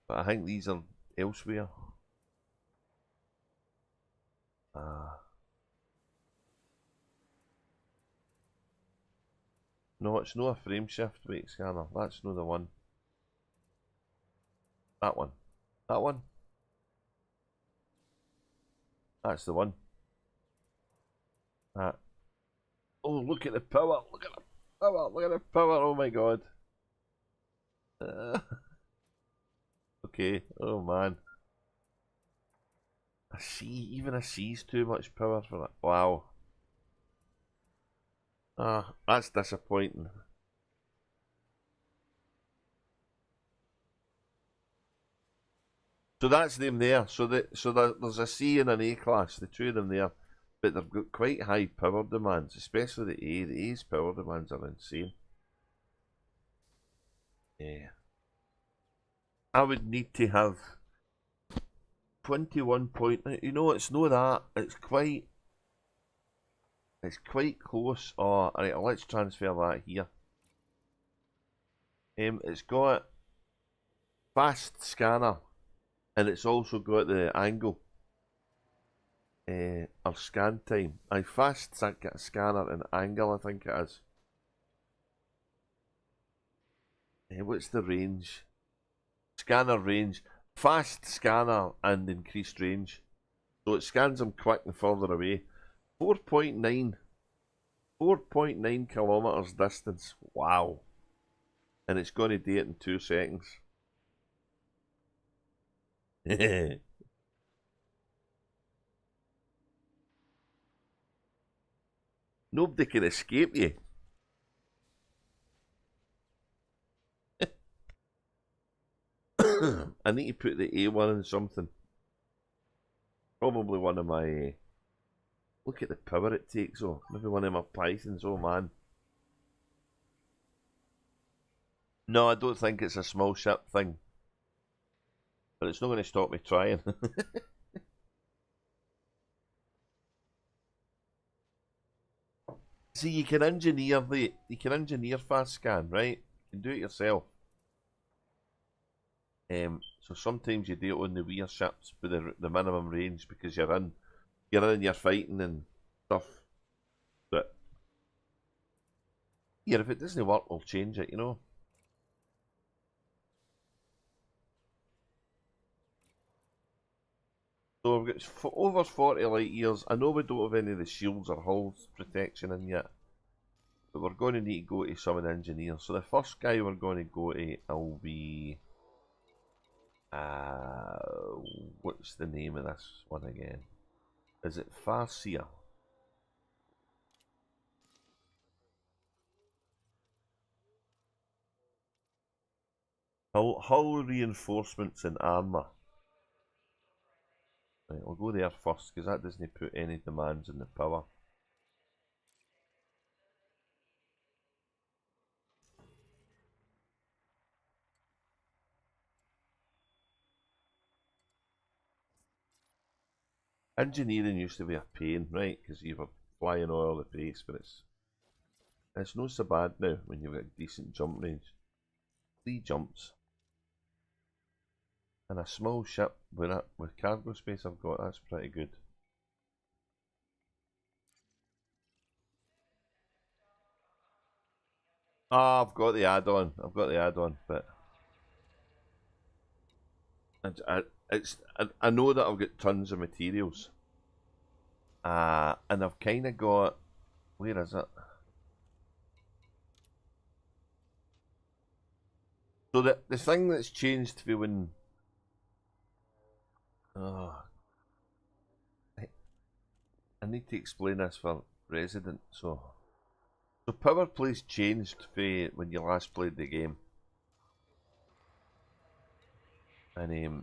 But I think these are elsewhere. No, it's not a frame shift wake scanner. That's not the one. That one. That one. That's the one. Oh, look at the power. Look at the power. Look at the power. Oh my god. Okay. Oh man. A C. Even a C's too much power for that. Wow. That's disappointing. So that's them there. So there's a C and an A class, the two of them there, but they've got quite high power demands, especially the A. The A's power demands are insane. I would need to have 21 point. You know, it's no that. It's quite close. Oh, alright, let's transfer that here. It's got fast scanner, and it's also got the angle. Or scan time. Fast scanner and angle, I think it is. What's the range? Scanner range. Fast scanner and increased range. So it scans them quick and further away. 4.9 kilometers distance. Wow. And it's going to do it in 2 seconds. Nobody can escape you. I need to put the A1 in something. Probably one of my... look at the power it takes, oh. Maybe one of my Pythons, oh man. No, I don't think it's a small ship thing. But it's not going to stop me trying. See, you can engineer fast scan, right? You can do it yourself. So sometimes you do it on the weird ships with the minimum range because you're fighting and stuff. But yeah, if it doesn't work, we'll change it, you know. So we've got over 40 light years. I know we don't have any of the shields or hull protection in yet, but we're going to need to go to some of the engineers. So the first guy we're going to go to will be... what's the name of this one again? Is it Farseer? Hull reinforcements and armour. Right, we'll go there first because that doesn't put any demands on the power. Engineering used to be a pain, right? Because you were flying all over the place, but it's not so bad now when you've got decent jump range. 3 jumps. And a small ship with cargo space I've got, that's pretty good. Ah, I've got the add-on. But I know that I've got tons of materials. And I've kind of got... where is it? So the thing that's changed for when... oh, I need to explain this for resident. So power plays changed for when you last played the game. And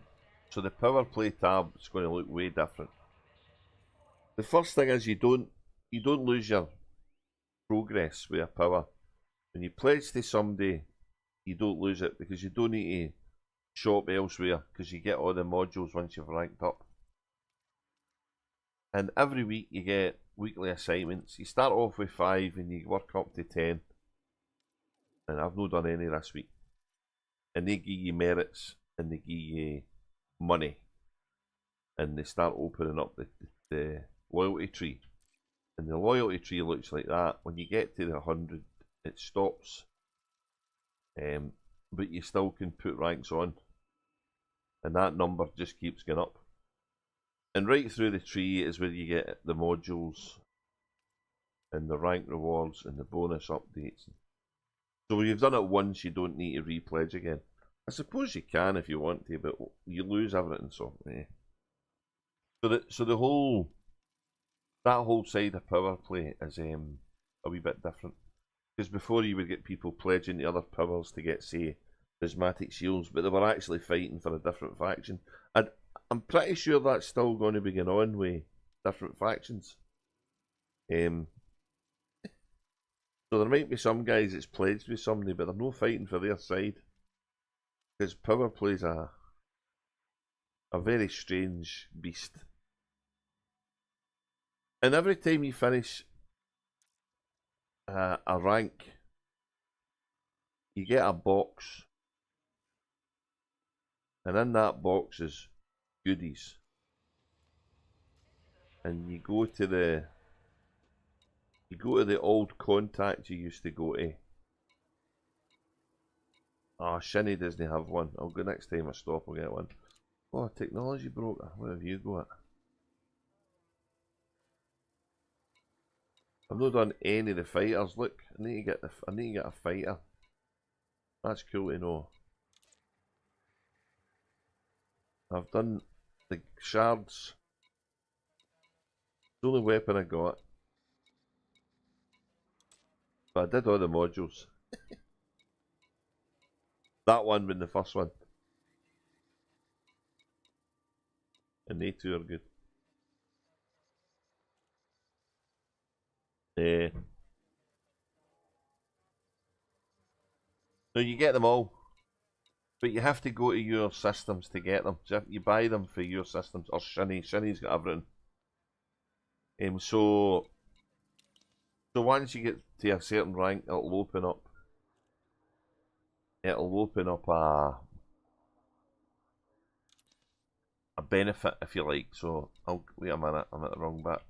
so the power play tab is going to look way different. The first thing is you don't lose your progress with your power. When you pledge to somebody, you don't lose it because you don't need to shop elsewhere because you get all the modules once you've ranked up. And every week you get weekly assignments. You start off with 5 and you work up to 10. And I've not done any this week. And they give you merits and they give you money. And they start opening up the loyalty tree. And the loyalty tree looks like that. When you get to the 100, it stops. But you still can put ranks on. And that number just keeps going up. And right through the tree is where you get the modules and the rank rewards and the bonus updates. So when you've done it once, you don't need to repledge again. I suppose you can if you want to, but you lose everything, so eh. So the whole... that whole side of power play is a wee bit different. Because before you would get people pledging to other powers to get, say, prismatic shields, but they were actually fighting for a different faction. And I'm pretty sure that's still going to be going on with different factions. So there might be some guys that's pledged with somebody, but they're not fighting for their side. Because power play's a very strange beast. And every time you finish a rank, you get a box, and in that box is goodies. And you go to the old contact you used to go to. Oh, Shinny doesn't have one. I'll go next time I stop, I'll get one. Oh, technology broker, where have you got? I've not done any of the fighters. Look, I need to get a fighter. That's cool to know. I've done the shards. It's the only weapon I got. But I did all the modules. That one been the first one. And they two are good. No, you get them all. But you have to go to your systems to get them. So you buy them for your systems. Or Shinny. Shinny's got everything. So once you get to a certain rank, it'll open up. It'll open up a benefit, if you like. So wait a minute. I'm at the wrong bit.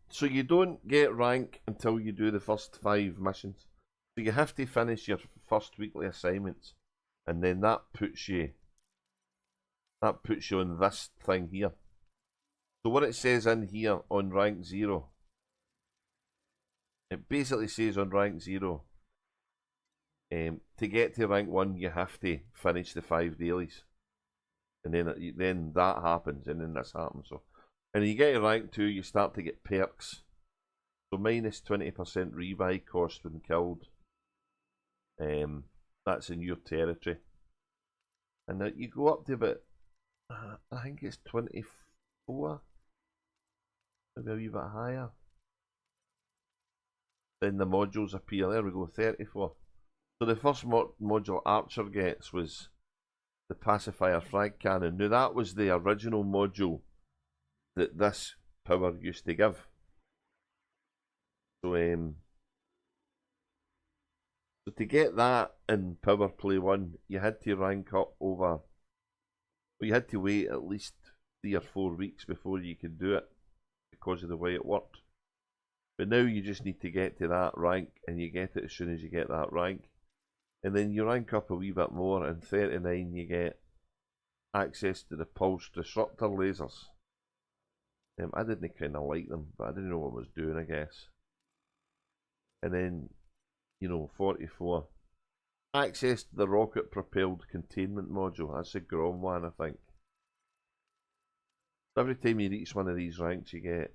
So you don't get rank until you do the first 5 missions. So you have to finish your first weekly assignments, and then that puts you on this thing here. So what it says in here on rank 0, it basically says on rank 0, to get to rank 1 you have to finish the 5 dailies, and then that happens, and then this happens. So, and you get to rank 2, you start to get perks. So minus 20% rebuy cost when killed. That's in your territory. And now you go up to about, I think it's 24, maybe a wee bit higher. Then the modules appear. There we go, 34. So the first module Archer gets was the pacifier frag cannon. Now that was the original module that this power used to give. So to get that in Power Play 1, you had to rank up over, well, you had to wait at least 3 or 4 weeks before you could do it, because of the way it worked. But now you just need to get to that rank, and you get it as soon as you get that rank. And then you rank up a wee bit more, and 39 you get access to the pulse disruptor lasers. I didn't kind of like them, but I didn't know what I was doing, I guess. And then, 44. Access to the rocket-propelled containment module. That's a Grom one, I think. Every time you reach one of these ranks, you get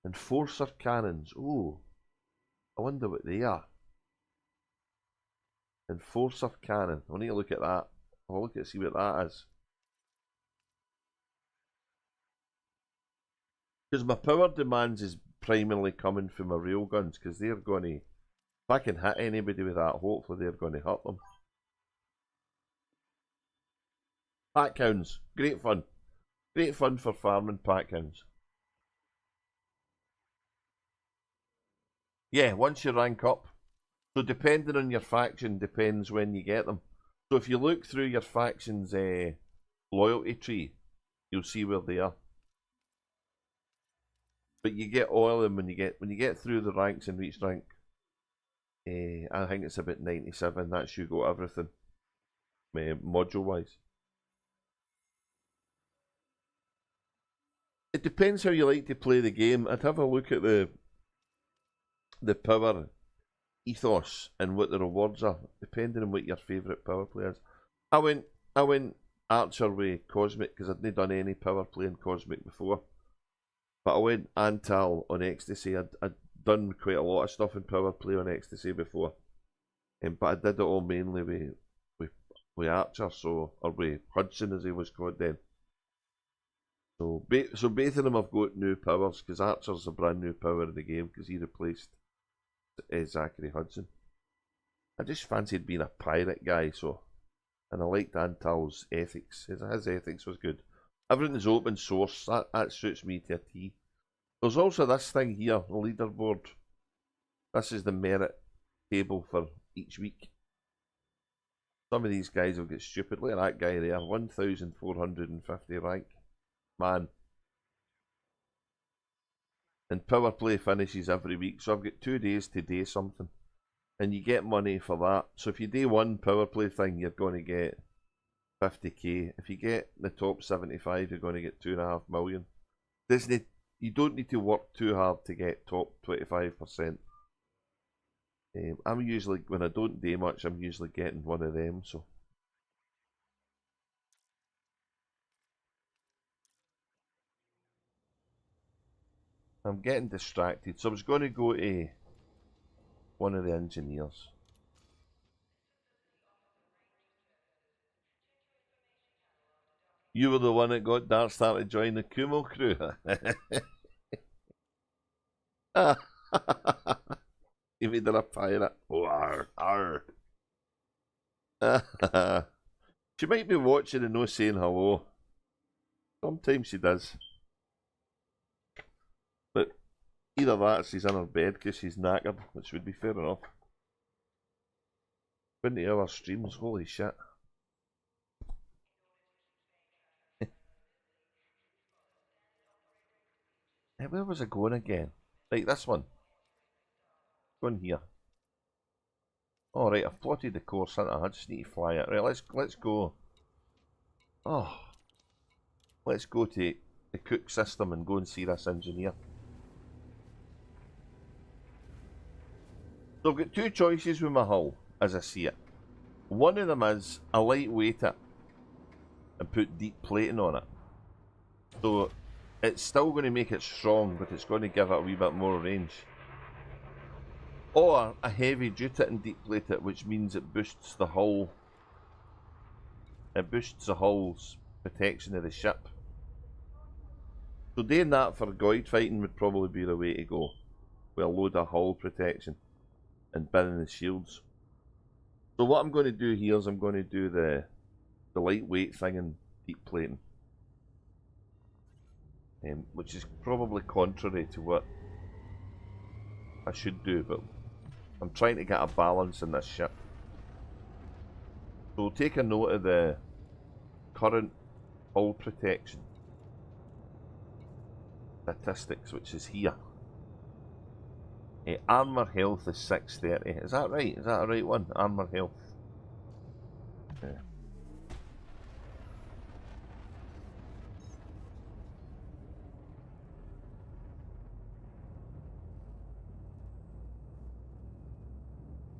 enforcer cannons. Ooh, I wonder what they are. Enforcer cannon. I need to look at that. I'll look at see what that is. Because my power demands is primarily coming from my railguns, because they're going to, if I can hit anybody with that, hopefully they're going to hurt them. Pack hounds, great fun. Great fun for farming pack hounds. Yeah, once you rank up. So depending on your faction, depends when you get them. So if you look through your faction's loyalty tree, you'll see where they are. But you get all of them when you get through the ranks and reach rank. I think it's about 97. That's you got everything, module wise. It depends how you like to play the game. I'd have a look at the power ethos and what the rewards are, depending on what your favourite power play is. I went Archer with Cosmic because I'd not done any power play in Cosmic before. But I went Antal on Ecstasy. I'd done quite a lot of stuff in power play on Ecstasy before. But I did it all mainly with with Archer, so, or with Hudson as he was called then. So both of them have got new powers, because Archer's a brand new power in the game, because he replaced Zachary Hudson. I just fancied being a pirate guy, so, and I liked Antal's ethics. His ethics was good. Everything's open source, that suits me to a T. There's also this thing here, the leaderboard. This is the merit table for each week. Some of these guys will get stupid. Look at that guy there, 1,450 rank. Man. And power play finishes every week, so I've got 2 days to do something. And you get money for that. So if you do one power play thing, you're going to get 50k. If you get the top 75, you're going to get 2.5 million. You don't need to work too hard to get top 25%. I'm usually, when I don't do much, I'm usually getting one of them, so. I'm getting distracted, so I was going to go to one of the engineers. You were the one that got Darkstar to join the Kumo crew. You made her a pirate. Oh, arr, arr. She might be watching and not saying hello. Sometimes she does. But either that or she's in her bed because she's knackered, which would be fair enough. 20-hour streams, holy shit. Where was I going again? Right, this one. Go in here. Alright, I've plotted the course, haven't I? I just need to fly it. Right, let's go. Oh. Let's go to the Cook system and go and see this engineer. So I've got 2 choices with my hull, as I see it. One of them is I lightweight it and put deep plating on it. So it's still going to make it strong, but it's going to give it a wee bit more range. Or a heavy duty it and deep plate it, which means it boosts the hull. It boosts the hull's protection of the ship. So doing that for Goid fighting would probably be the way to go. With a load of hull protection and binning the shields. So what I'm going to do here is I'm going to do the lightweight thing and deep plating. Which is probably contrary to what I should do, but I'm trying to get a balance in this ship. So we'll take a note of the current hull protection statistics, which is here. Armour health is 630. Is that right? Is that a right one? Armour health. Yeah.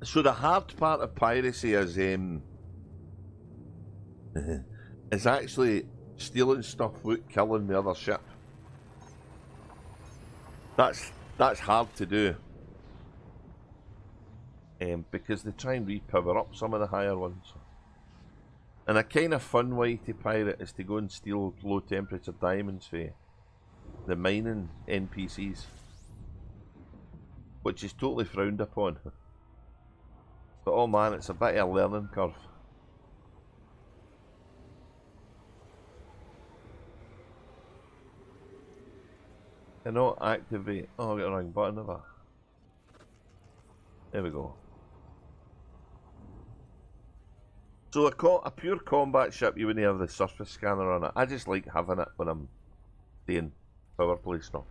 So the hard part of piracy is is actually stealing stuff without killing the other ship. That's hard to do. Because they try and repower up some of the higher ones. And a kind of fun way to pirate is to go and steal low temperature diamonds for the mining NPCs. Which is totally frowned upon. But oh man, it's a bit of a learning curve. Cannot activate. Oh, I got the wrong button of that. There we go. So a pure combat ship, you wouldn't have the surface scanner on it. I just like having it when I'm doing power play stuff.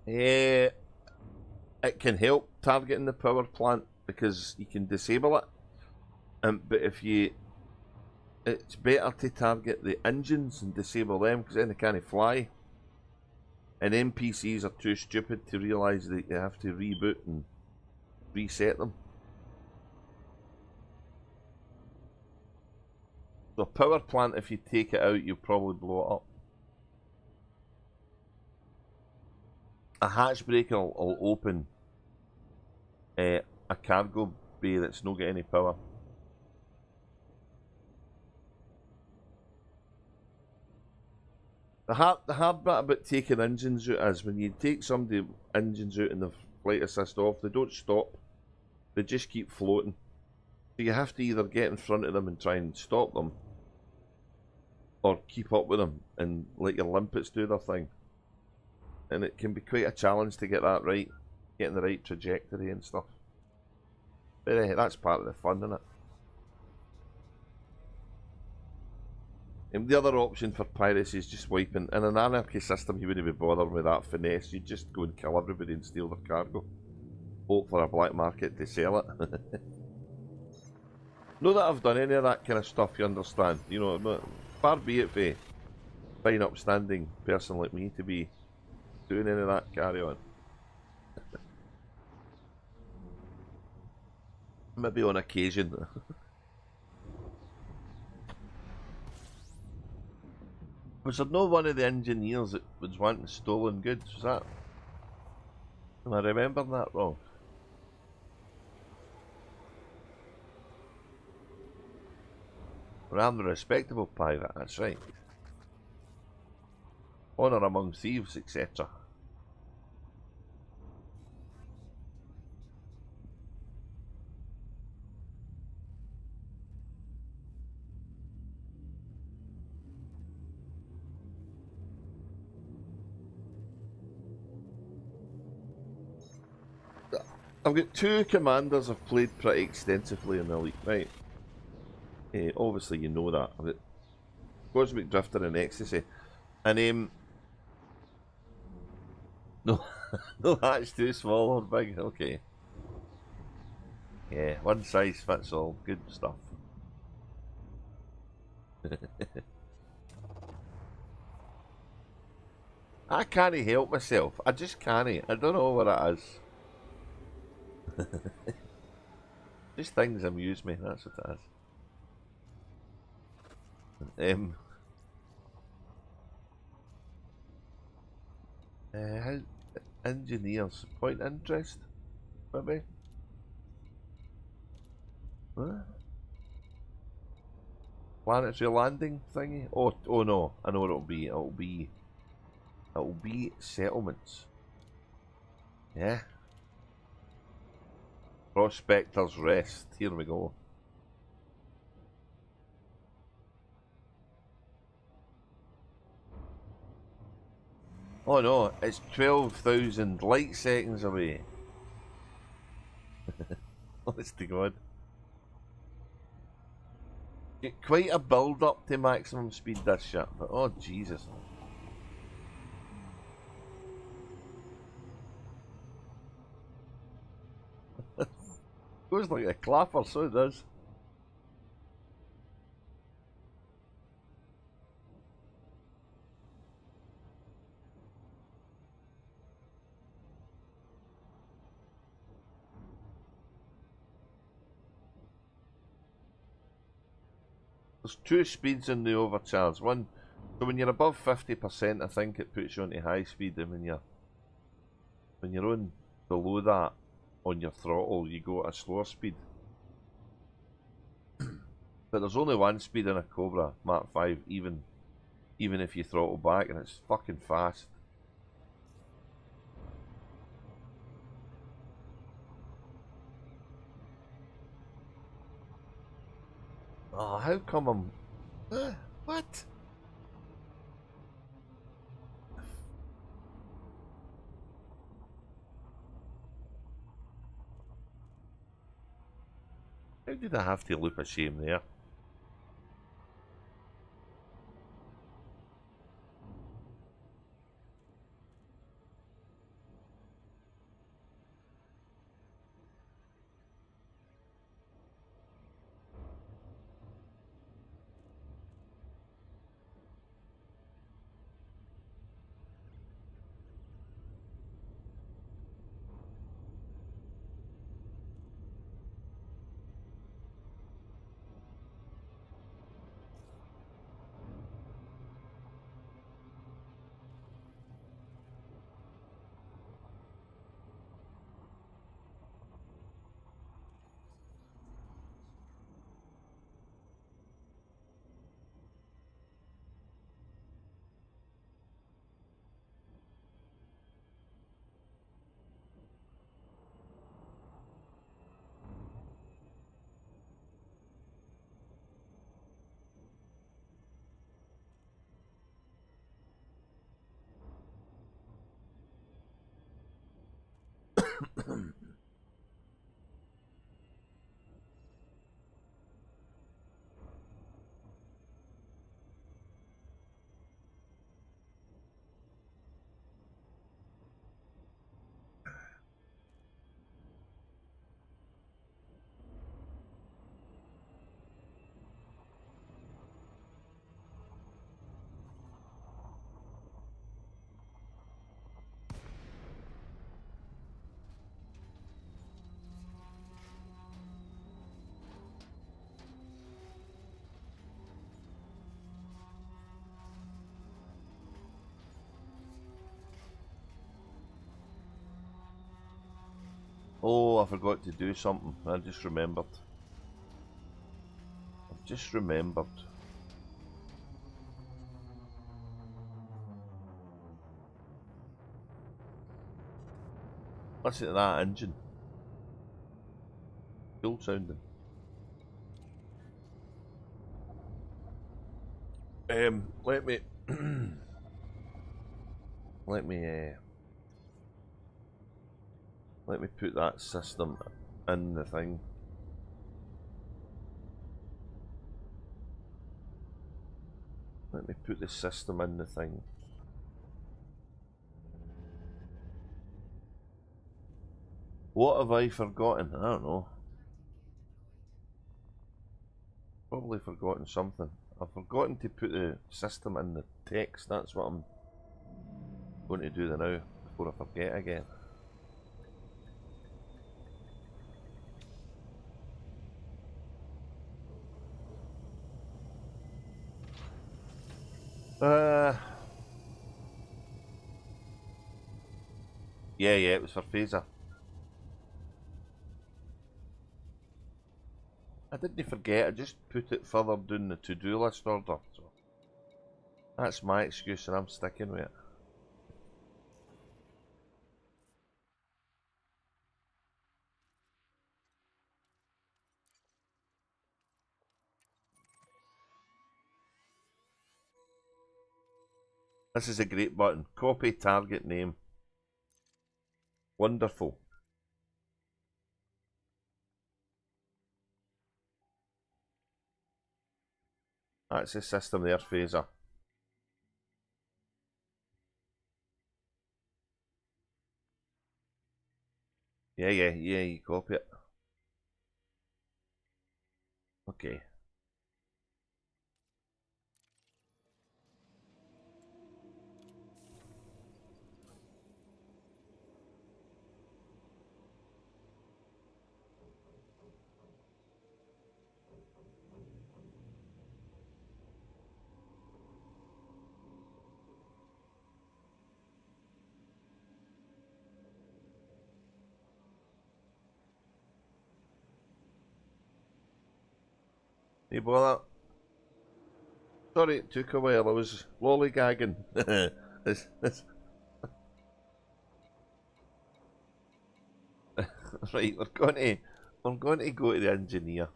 It can help targeting the power plant because you can disable it. But it's better to target the engines and disable them because then they can't fly. And NPCs are too stupid to realise that you have to reboot and reset them. The power plant, if you take it out, you'll probably blow it up. A hatch breaker will open a cargo bay that's not got any power. The hard bit about taking engines out is when you take somebody engines out and the flight assist off, they don't stop. They just keep floating. So you have to either get in front of them and try and stop them, or keep up with them and let your limpets do their thing. And it can be quite a challenge to get that right, getting the right trajectory and stuff. But that's part of the fun, isn't it? And the other option for piracy is just wiping. In an anarchy system, you wouldn't be bothered with that finesse. You'd just go and kill everybody and steal their cargo. Hope for a black market to sell it. Not that I've done any of that kind of stuff, you understand. You know, far be it for a fine upstanding person like me to be doing any of that carry on. Maybe on occasion. Was there no one of the engineers that was wanting stolen goods? Was that? Am I remembering that wrong? Well, I'm a respectable pirate, that's right. Honour among thieves, etc. I've got two commanders I've played pretty extensively in the Elite, right? Obviously you know that. I've got Cosmic Drifter and Ecstasy. And no, no, that's too small or big, okay. Yeah, one size fits all, good stuff. I can't help myself, I just can't. I don't know what it is. Just things amuse me, that's what it is. How engineers point interest, maybe? What? Planetary landing thingy? Oh no, I know what it'll be. It'll be settlements. Yeah. Prospector's Rest. Here we go. Oh no, it's 12,000 light seconds away. Honest to God. Get quite a build up to maximum speed this shit, but oh Jesus. Goes like a clapper, so it does. There's two speeds in the overcharge. One, so when you're above 50%, I think it puts you onto high speed, and when you're on below that on your throttle, you go at a slower speed. But there's only one speed in a Cobra Mark 5, even if you throttle back, and it's fucking fast. Oh, how come I'm... what? How did I have to loop a shame there? Oh, I forgot to do something. I just remembered. I've just remembered. Listen to that engine. Cool sounding. Let me let me put that system in the thing. Let me put the system in the thing. What have I forgotten? I don't know. Probably forgotten something. I've forgotten to put the system in the text. That's what I'm going to do now before I forget again. Yeah, it was for phaser. I didn't forget, I just put it further down the to-do list order. So that's my excuse and I'm sticking with it. This is a great button. Copy target name. Wonderful. That's the system there, phaser. Yeah, you copy it. Okay. Hey, bother. Sorry it took a while, I was lollygagging. Right, I'm going to go to the engineer.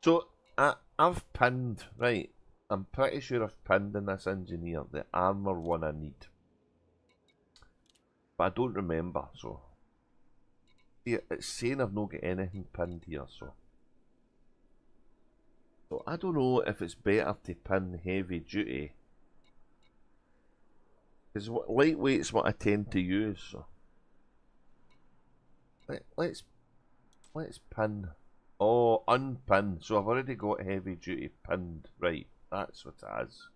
So I've pinned, right. I'm pretty sure I've pinned in this engineer the armor one I need. But I don't remember, so. Yeah, it's saying I've not got anything pinned here, so. So I don't know if it's better to pin heavy duty. Because lightweight's what I tend to use, so. Let's pin. Oh, unpin. So I've already got heavy duty pinned. Right, that's what it is.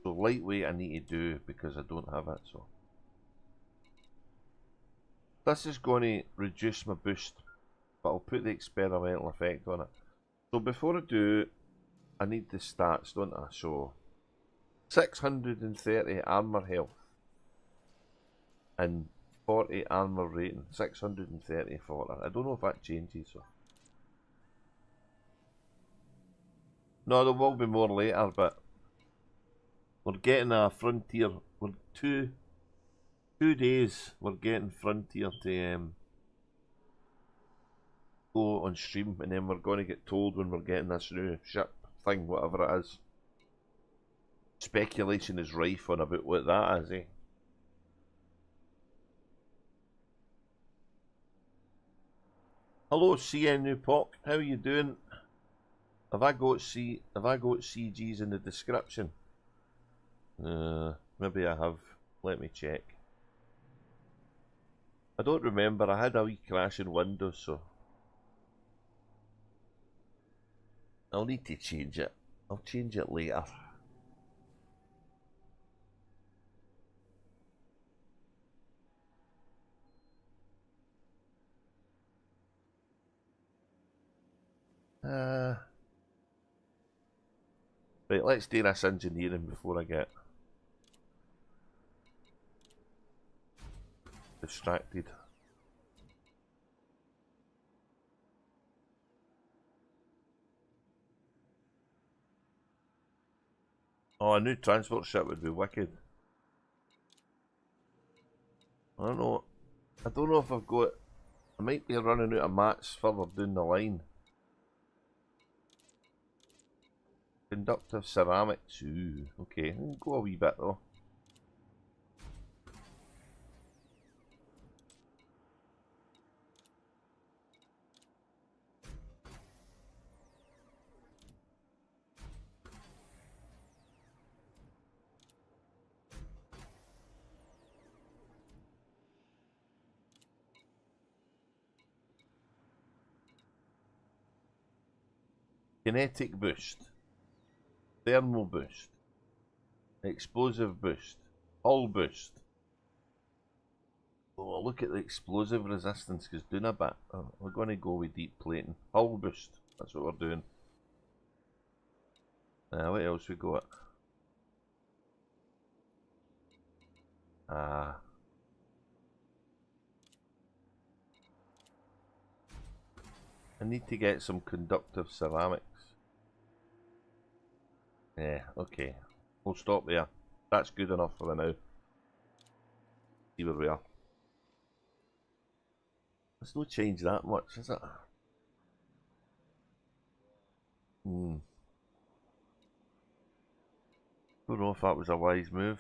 So lightweight I need to do because I don't have it, so. This is going to reduce my boost, but I'll put the experimental effect on it. So before I do, I need the stats, don't I? So 630 armor health and 40 armor rating. 630 for it. I don't know if that changes. So. No, there will be more later, but we're getting a frontier. We're two days. We're getting frontier to go on stream, and then we're going to get told when we're getting this new ship thing, whatever it is. Speculation is rife on about what that is, eh? Hello, CNU POC. How you doing? Have I got CGs in the description? Maybe I have. Let me check. I don't remember. I had a wee crash in Windows, so I'll need to change it. I'll change it later. Right, let's do this engineering before I get. distracted. Oh, a new transport ship would be wicked. I don't know. I don't know if I've got... I might be running out of mats further down the line. Conductive ceramics. Ooh, okay. We'll go a wee bit though. Kinetic boost. Thermal boost. Explosive boost. Hull boost. Oh, look at the explosive resistance, because doing a bit. Oh, we're going to go with deep plating. Hull boost. That's what we're doing. What else we got? I need to get some conductive ceramics. Yeah, okay. We'll stop there. That's good enough for the now. See where we are. It's not changed that much, is it? Don't know if that was a wise move.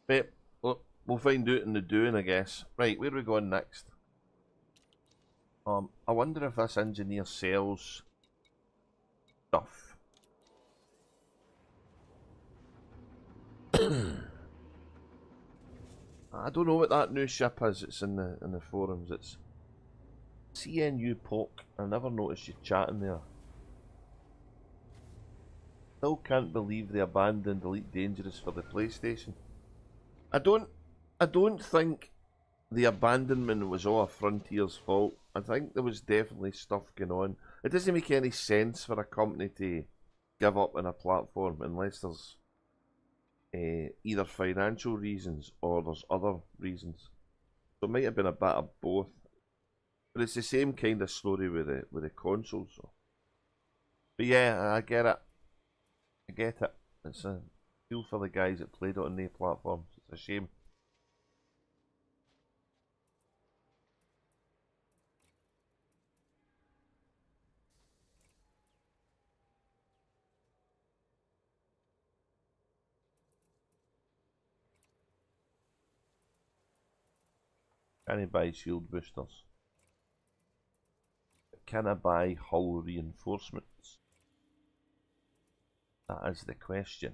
But we'll find out in the doing, I guess. Right, where are we going next? I wonder if this engineer sells stuff. I don't know what that new ship is. It's in the forums. It's CNU Pork. I never noticed you chatting there. Still can't believe they abandoned Elite Dangerous for the PlayStation. I don't think the abandonment was all a Frontier's fault. I think there was definitely stuff going on. It doesn't make any sense for a company to give up on a platform unless there's either financial reasons or there's other reasons. So it might have been a bit of both. But it's the same kind of story with the consoles. So. But yeah, I get it. I get it. It's a feel for the guys that played it on their platforms. It's a shame. Can I buy shield boosters? Can I buy hull reinforcements? That is the question.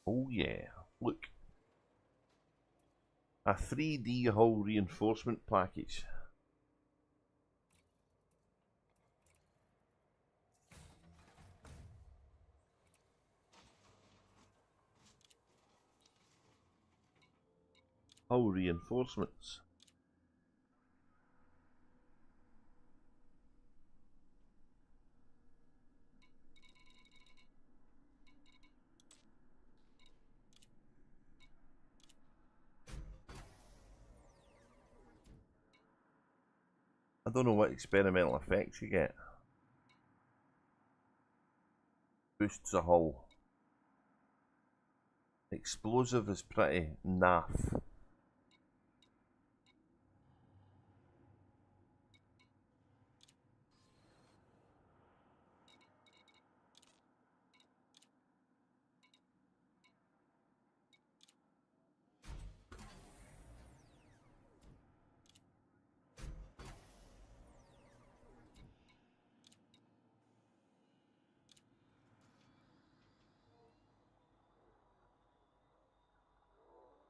Oh yeah, look. A 3D hull reinforcement package. Hull reinforcements. I don't know what experimental effects you get. Boosts a hull. Explosive is pretty naff.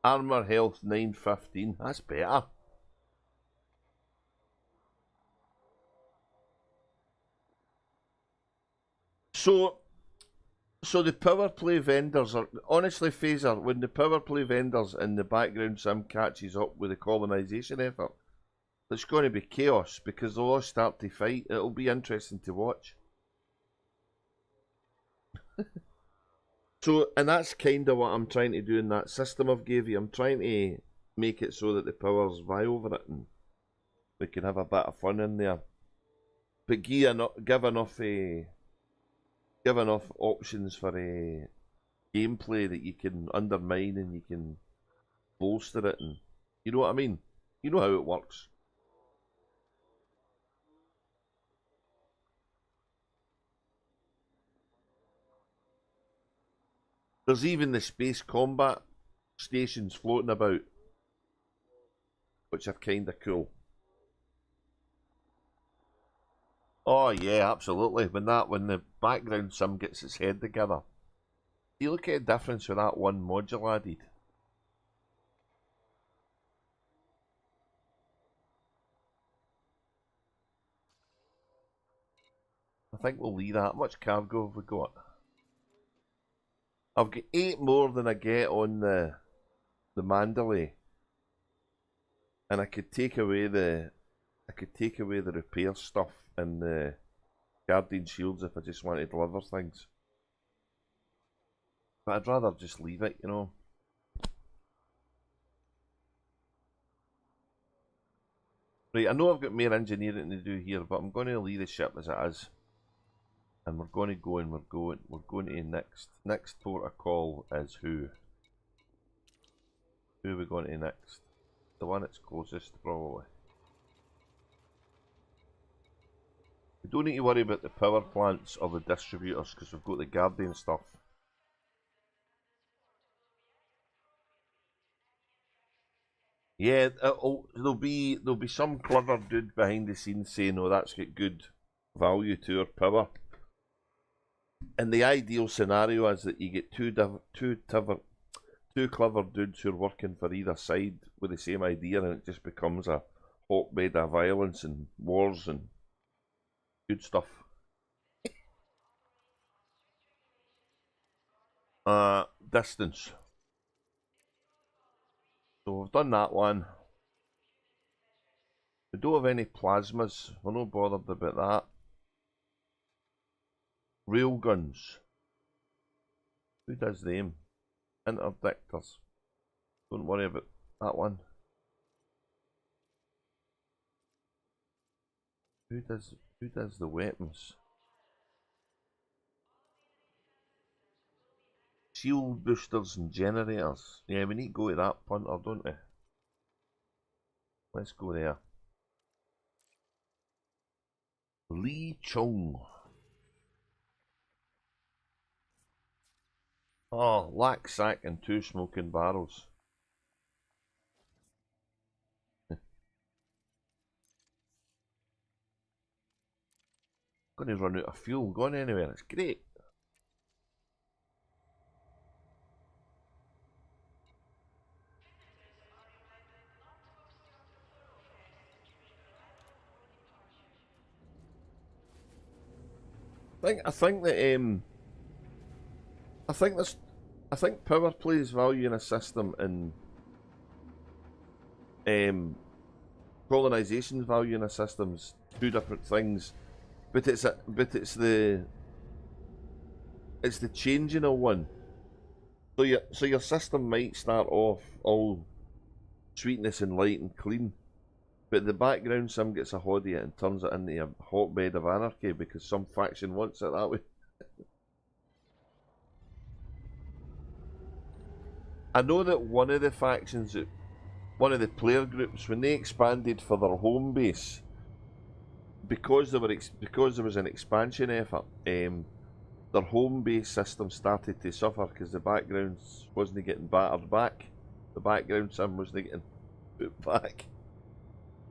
Armor health 915. That's better. So the power play vendors are honestly, Phaser, when the power play vendors in the background sim catches up with the colonisation effort, there's going to be chaos because they'll all start to fight. It'll be interesting to watch. So, and that's kind of what I'm trying to do in that system I've gave you. I'm trying to make it so that the powers vie over it and we can have a bit of fun in there. But give enough options for gameplay that you can undermine and you can bolster it, and you know what I mean? You know how it works. There's even the space combat stations floating about, which are kind of cool. Oh yeah, absolutely. When the background sim gets its head together, you look at the difference with that one module added. I think we'll leave that. How much cargo have we got? I've got 8 more than I get on the Mandalay, and I could take away the repair stuff and the Guardian shields if I just want to deliver things. But I'd rather just leave it, you know. Right, I know I've got more engineering to do here, but I'm going to leave the ship as it is. And we're going to go and we're going to next port of call is who? Who are we going to next? The one that's closest, probably. We don't need to worry about the power plants or the distributors because we've got the Guardian stuff. Yeah, there'll be some clever dude behind the scenes saying, "Oh, that's got good value to our power." And the ideal scenario is that you get two clever dudes who are working for either side with the same idea, and it just becomes a hotbed of violence and wars and good stuff. Distance. So we've done that one. We don't have any plasmas. We're not bothered about that. Railguns. Who does them? Interdictors. Don't worry about that one. Who does the weapons? Shield boosters and generators. Yeah, we need to go to that punter, don't we? Let's go there. Lee Chung. Oh, lack sack and 2 smoking barrels. Going to run out of fuel going anywhere. It's great. I think power plays value in a system and colonization's value in a system's 2 different things. But it's the changing of one. So your system might start off all sweetness and light and clean, but the background sim gets a hold of it and turns it into a hotbed of anarchy because some faction wants it that way. I know that one of the factions, one of the player groups, when they expanded for their home base, because there was an expansion effort, their home base system started to suffer because the background wasn't getting battered back. The background sim wasn't getting put back.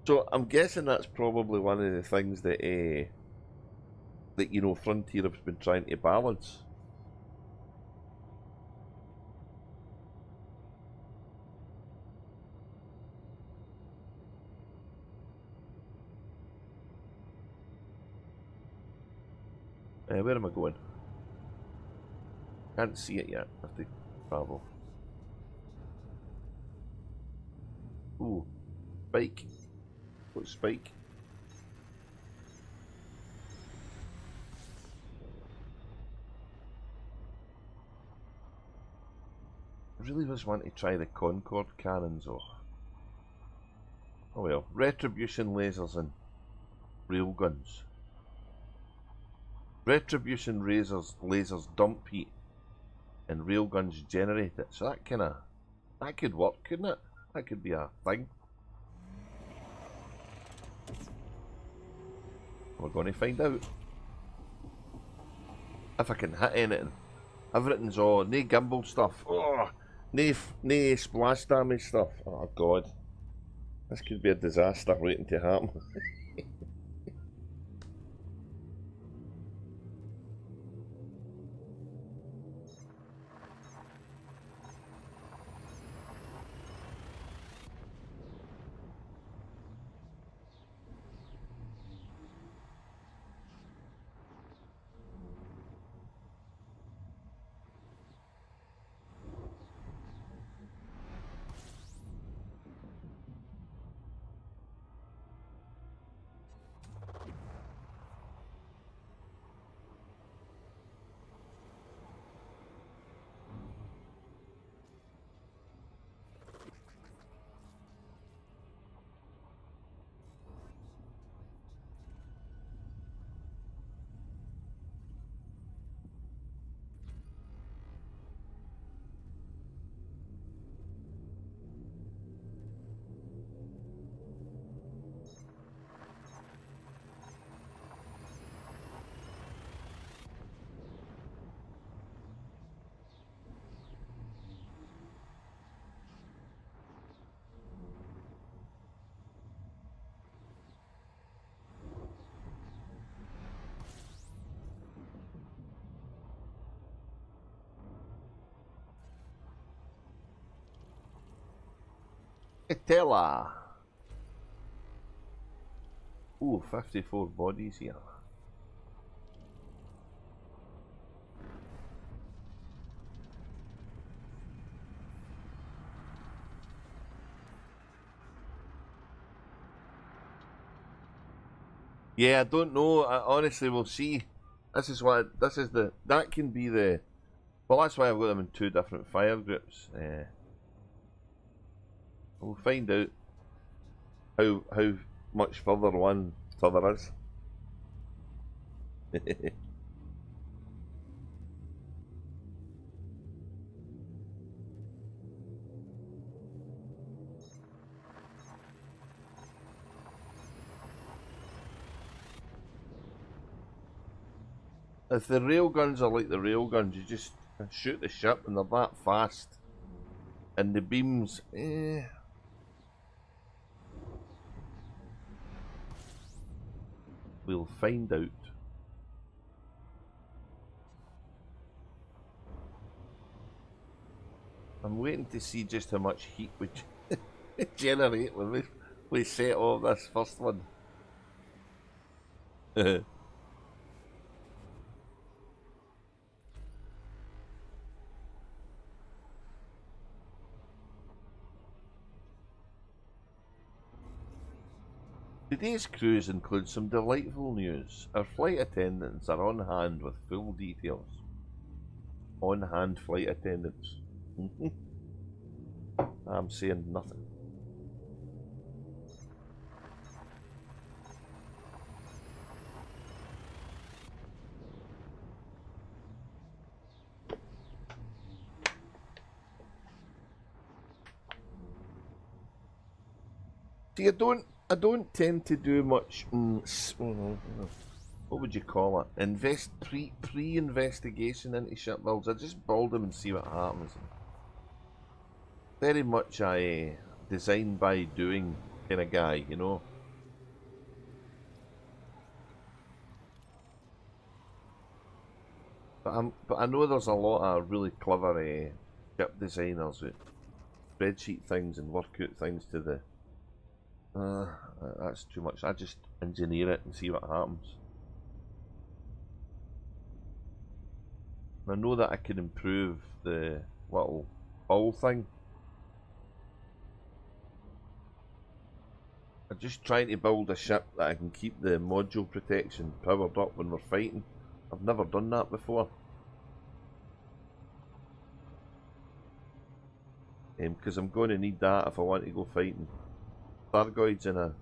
So I'm guessing that's probably one of the things that Frontier has been trying to balance. Where am I going? Can't see it yet. I have to travel. Ooh, spike. What's spike? really was wanting to try the Concorde cannons off. Oh well, retribution lasers and railguns. Retribution lasers dump heat and railguns generate it. So that could work, couldn't it? That could be a thing. We're going to find out. If I can hit anything. Everything's all, no gimbal stuff. Oh, no splash damage stuff. Oh god. This could be a disaster waiting to happen. Tella. Ooh, 54 bodies here. Yeah, I don't know. Honestly, we'll see. That can be the, well, that's why I've got them in two different fire groups. We'll find out how much further one t'other is. If the railguns are like the railguns, you just shoot the ship and they're that fast. And the beams, we'll find out. I'm waiting to see just how much heat we generate when we set off this first one. Today's cruise includes some delightful news. Our flight attendants are on hand with full details. On hand flight attendants. I'm saying nothing. See, I don't tend to do much. What would you call it? Pre-investigation into ship builds. I just build them and see what happens. Very much a design by doing kind of guy, you know. But I know there's a lot of really clever ship designers who spreadsheet things and work out things to the. That's too much. I just engineer it and see what happens. I know that I can improve the little hull thing. I'm just trying to build a ship that I can keep the module protection powered up when we're fighting. I've never done that before. because I'm going to need that if I want to go fighting Thargoids in a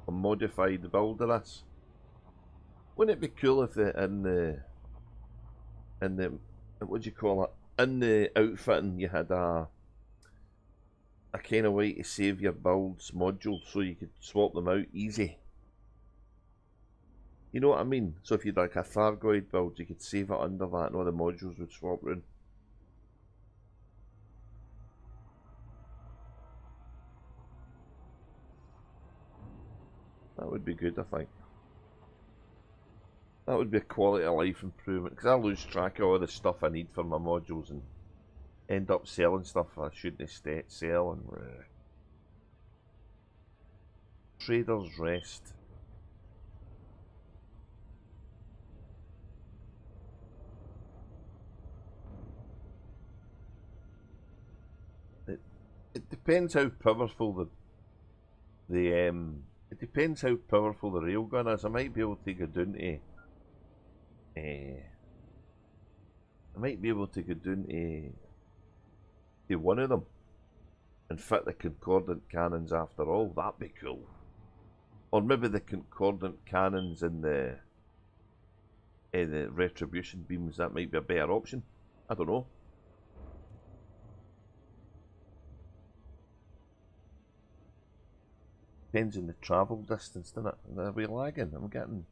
modified build of this. Wouldn't it be cool if in the what do you call it, in the outfitting you had a kind of way to save your builds module so you could swap them out easy? You know what I mean? So if you'd like a Thargoid build, you could save it under that and all the modules would swap round. That would be good, I think. That would be a quality of life improvement, because I lose track of all the stuff I need for my modules and end up selling stuff I shouldn't sell. And Trader's Rest. It depends how powerful it depends how powerful the railgun is. I might be able to go down to to one of them and fit the concordant cannons after all. That'd be cool. Or maybe the concordant cannons in the retribution beams. That might be a better option. I don't know. Depends on the travel distance, doesn't it? Are we lagging? I'm getting...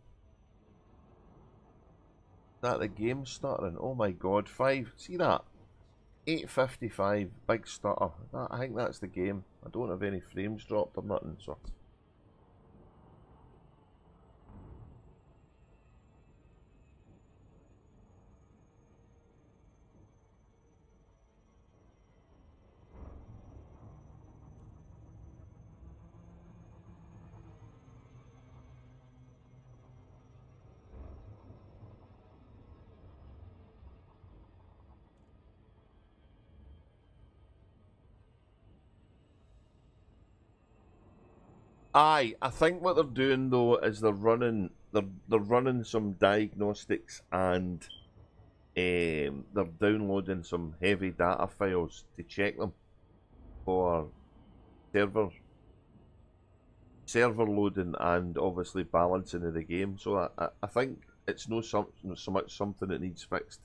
Is that the game stuttering? Oh my god, 5, see that? 855, big stutter. I think that's the game. I don't have any frames dropped or nothing, so... Aye, I think what they're doing though is they're running some diagnostics and they're downloading some heavy data files to check them for server loading and obviously balancing of the game. So I think it's not so much something that needs fixed.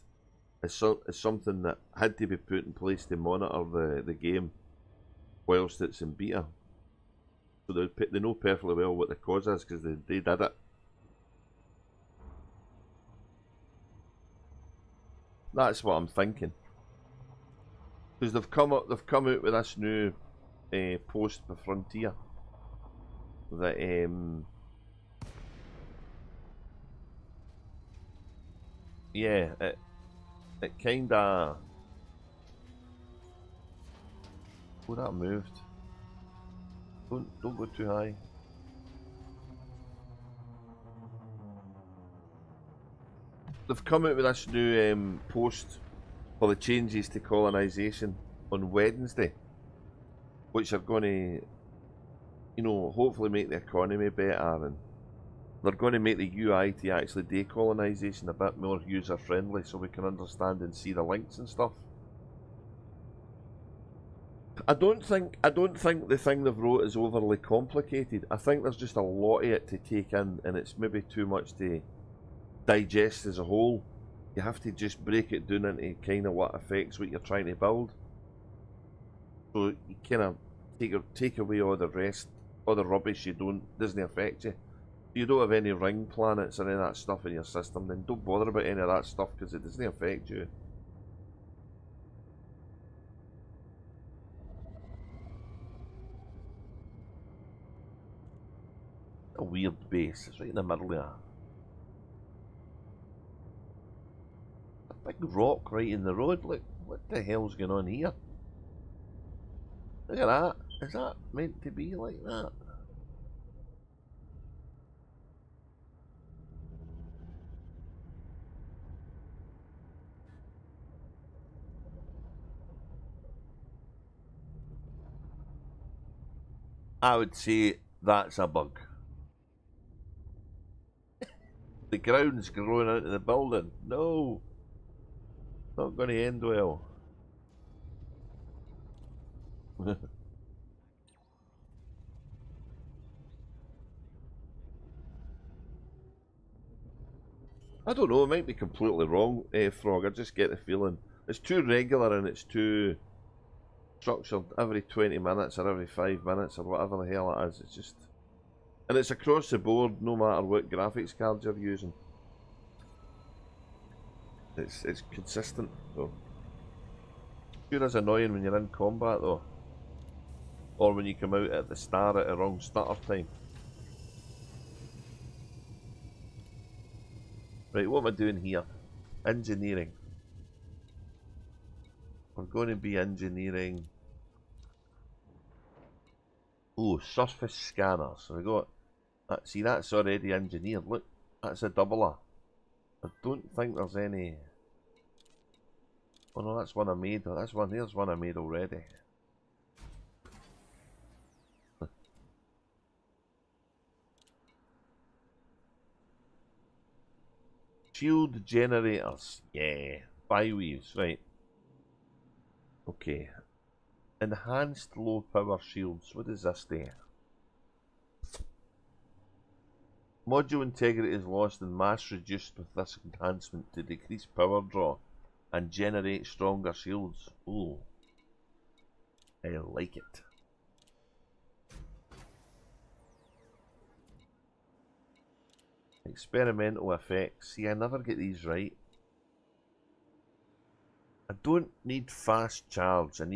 It's something that had to be put in place to monitor the game whilst it's in beta. So they know perfectly well what the cause is because they did it. That's what I'm thinking. Because they've come out with this new post by Frontier that yeah, it kinda... Oh, that moved. Don't go too high. They've come out with this new post for the changes to colonisation on Wednesday, which are going to, you know, hopefully make the economy better, and they're going to make the UI to actually decolonisation a bit more user friendly, so we can understand and see the links and stuff. I don't think the thing they've wrote is overly complicated. I think there's just a lot of it to take in, and it's maybe too much to digest as a whole. You have to just break it down into kind of what affects what you're trying to build. So you kind of take away all the rest, all the rubbish doesn't affect you. If you don't have any ring planets or any of that stuff in your system, then don't bother about any of that stuff because it doesn't affect you. A weird base. It's right in the middle there. A big rock right in the road. Look, what the hell's going on here? Look at that. Is that meant to be like that? I would say that's a bug. The ground's growing out of the building. No. Not going to end well. I don't know, it might be completely wrong, Frog. I just get the feeling. It's too regular and it's too structured every 20 minutes or every 5 minutes or whatever the hell it is. It's just... And it's across the board, no matter what graphics card you're using. It's consistent, though. Sure is annoying when you're in combat, though. Or when you come out at the start at the wrong stutter time. Right, what am I doing here? Engineering. We're going to be engineering... Oh, surface scanner. So we got... see, that's already engineered. Look, that's a doubler. I don't think there's any... Oh no, that's one I made. There's one I made already. Shield generators. Yeah. Bi-weaves, right. Okay. Enhanced low power shields. What does this do? Module integrity is lost and mass reduced with this enhancement to decrease power draw and generate stronger shields. Ooh. I like it. Experimental effects. See, I never get these right. I don't need fast charge. I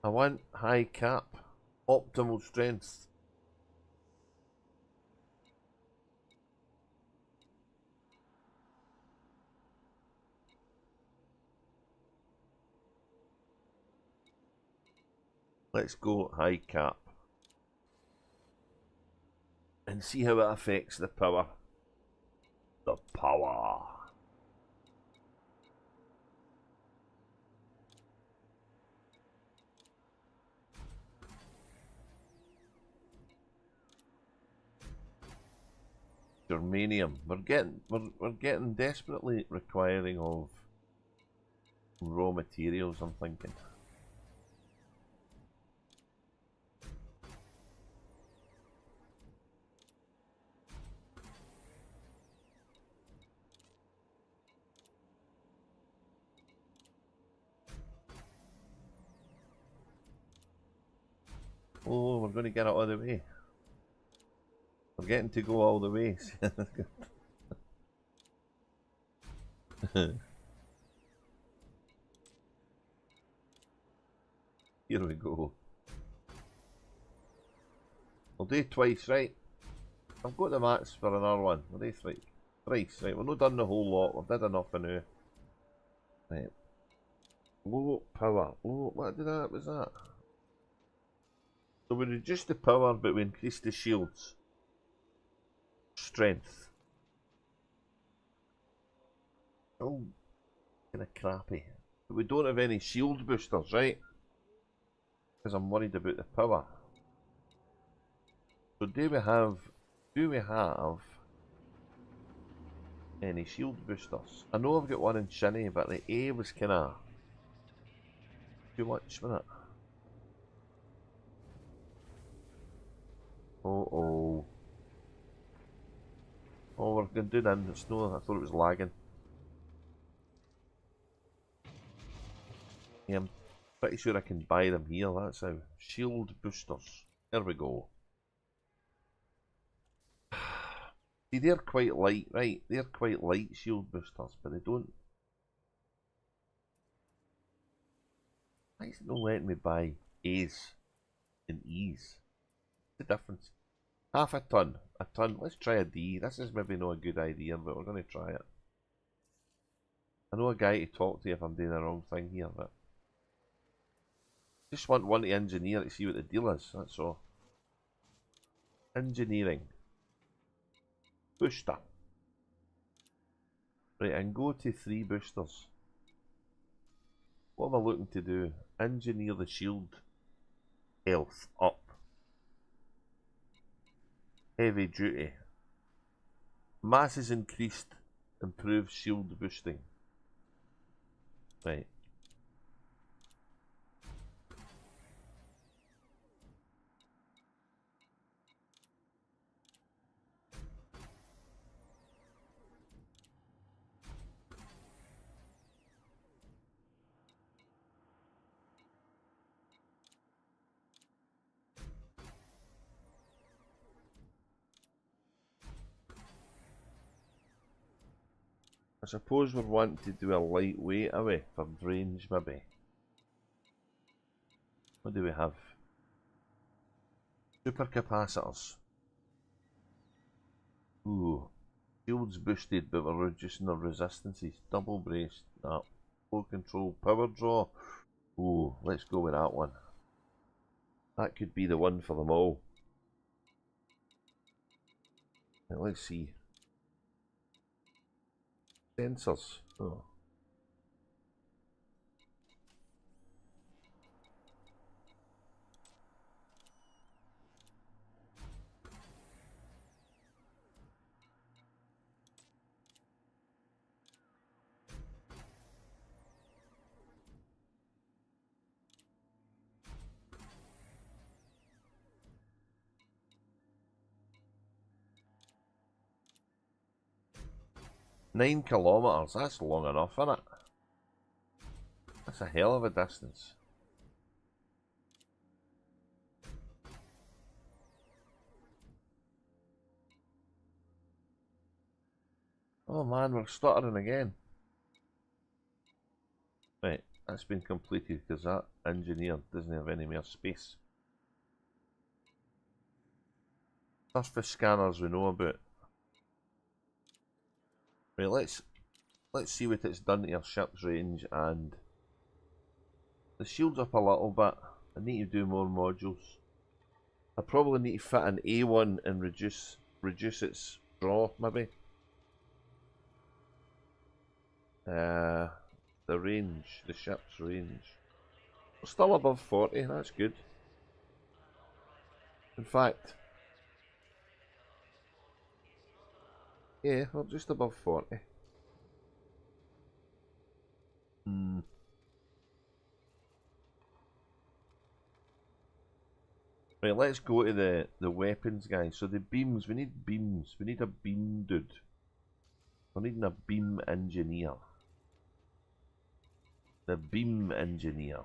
want high cap. Optimal strength. Let's go high cap. And see how it affects the power. The power. Germanium. We're getting desperately requiring of raw materials, I'm thinking. Oh, we're going to get it all the way. We're getting to go all the way. Here we go. We'll do twice, right? I've got the mats for another one. We'll do thrice, right? We're not done the whole lot. We've did enough for now. Right. Low power. Oh, what was that? So we reduce the power, but we increase the shields. Strength. Oh, kind of crappy. But we don't have any shield boosters, right? Because I'm worried about the power. So do we have any shield boosters? I know I've got one in Shinny, but the A was kind of too much, wasn't it? Oh, we're going to do that in the snow. I thought it was lagging. Yeah, I'm pretty sure I can buy them here. That's how. Shield boosters. There we go. See, they're quite light, right? They're quite light shield boosters, but they don't... Why is it not letting me buy A's and E's? What's the difference? Half a ton. A ton. Let's try a D. This is maybe not a good idea, but we're going to try it. I know a guy to talk to if I'm doing the wrong thing here, but... Just want one to engineer to see what the deal is, that's all. Engineering. Booster. Right, and go to 3 boosters. What am I looking to do? Engineer the shield health up. Heavy duty. Mass is increased. Improves shield boosting. Right. suppose we're wanting to do a lightweight away for range, maybe. What do we have? Supercapacitors. Ooh. Shields boosted, but we're reducing their resistances. Double braced. Nah. Flow control. Power draw. Ooh, let's go with that one. That could be the one for them all. Now, let's see. Sensors. Oh. Nine kilometers, that's long enough, isn't it? That's a hell of a distance. Oh man, we're stuttering again. Right, that's been completed because that engineer doesn't have any more space. Surface scanners we know about. Right, let's see what it's done to our ship's range, and the shield's up a little bit. I need to do more modules. I probably need to fit an A1 and reduce its draw, maybe. The range, the ship's range. We're still above 40, that's good. In fact, yeah, we're just above 40. Right, let's go to the weapons, guys. So the beams, we need beams. We need a beam dude. We're needing a beam engineer. The beam engineer.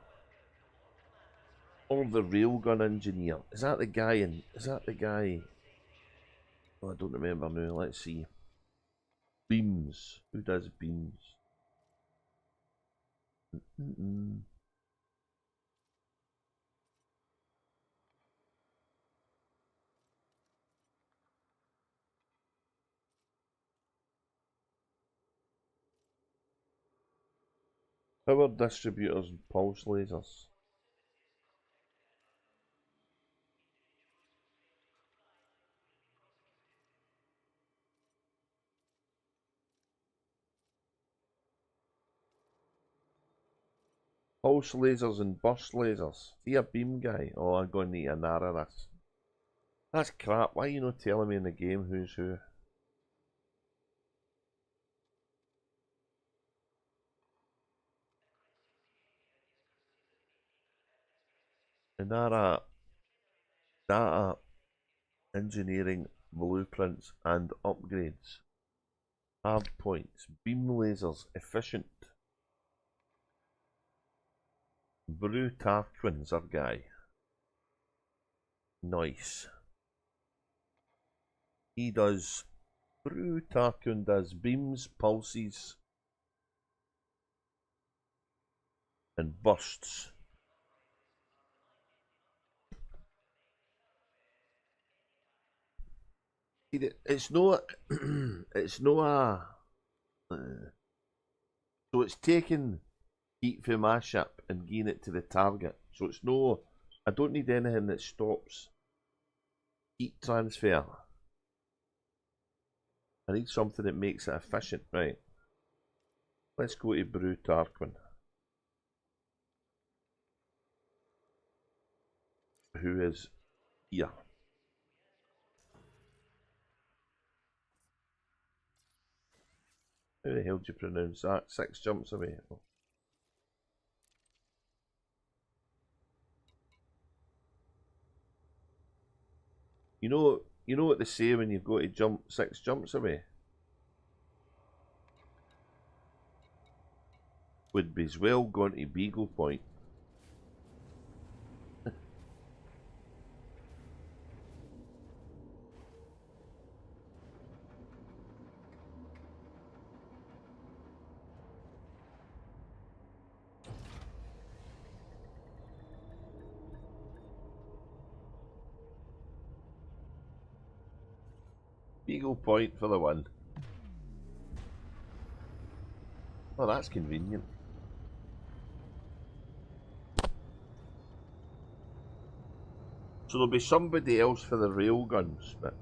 Or the railgun engineer. Is that the guy in... Is that the guy... Oh, I don't remember now. Let's see. Beams. Who does beams? Power distributors and pulse lasers. Pulse lasers and burst lasers. See a beam guy? Oh, I'm going to need a narrow this. That's crap. Why are you not telling me in the game who's who? Inara data engineering blueprints and upgrades. Hard points. Beam lasers efficient. Brew Tarquin's our guy. Nice. He does... Brew Tarquin does beams, pulses, and bursts. It's no... it's no a... so it's taking heat from my ship and giving it to the target. So it's no... I don't need anything that stops heat transfer. I need something that makes it efficient, right? Let's go to Brew Tarquin. Who is here? How the hell do you pronounce that? 6 jumps away. You know what they say when you've got to jump 6 jumps away? Would be as well gone to Beagle Point. Eagle Point for the win. Oh, that's convenient. So there'll be somebody else for the rail guns, but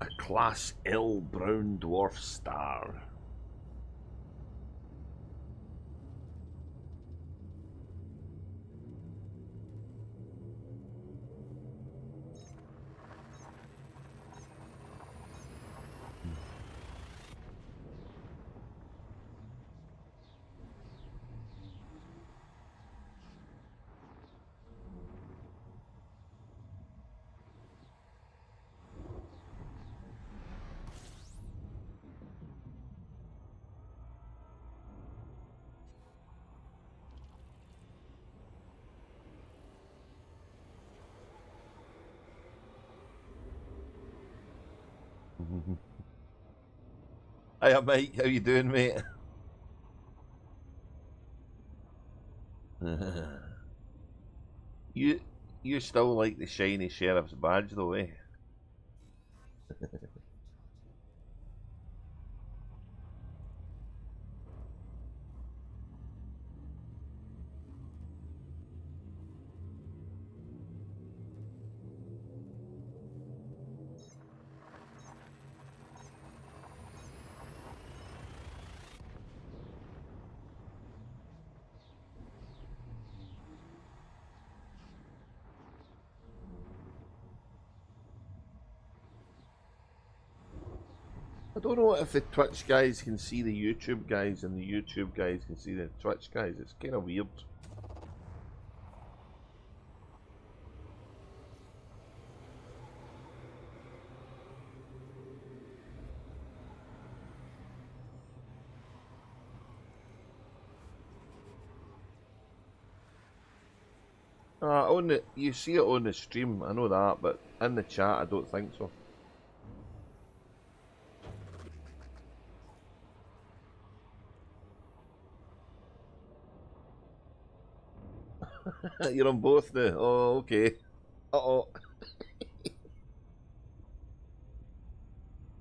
a Class L brown dwarf star. Hiya Mike, how you doing, mate? you still like the shiny sheriff's badge though, eh? I don't know if the Twitch guys can see the YouTube guys and the YouTube guys can see the Twitch guys. It's kind of weird. You see it on the stream, I know that, but in the chat I don't think so. You're on both now. Oh, okay. Uh-oh.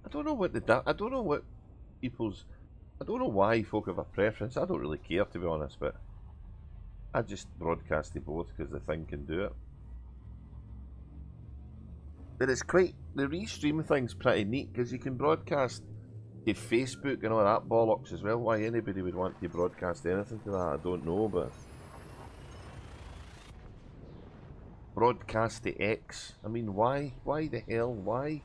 I don't know what I don't know what people's... I don't know why folk have a preference. I don't really care, to be honest, but I just broadcast to both because the thing can do it. But it's quite... The restream thing's pretty neat because you can broadcast to Facebook and all that bollocks as well. Why anybody would want to broadcast anything to that, I don't know, but... Broadcast to X. I mean, why? Why the hell? Why?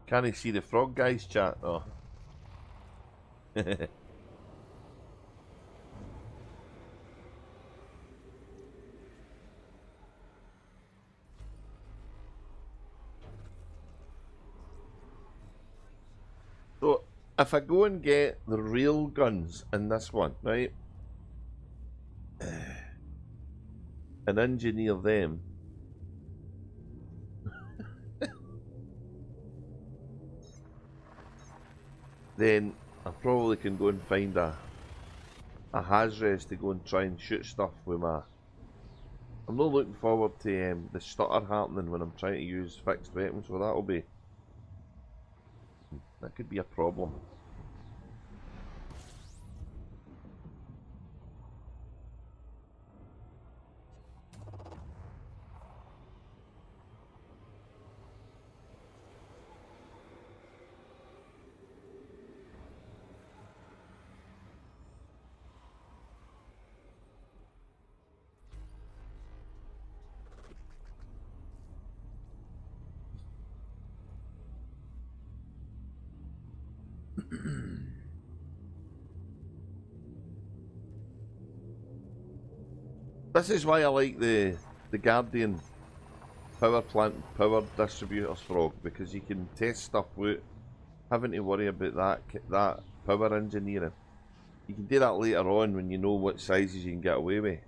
Can't you see the frog guys chat? Oh. So, if I go and get the real guns in this one, right, and engineer them, then I probably can go and find a Hazres to go and try and shoot stuff with my... I'm not looking forward to the stutter happening when I'm trying to use fixed weapons, so that'll be... That could be a problem. This is why I like the Guardian power plant power distributors frog, because you can test stuff without having to worry about that power engineering. You can do that later on when you know what sizes you can get away with.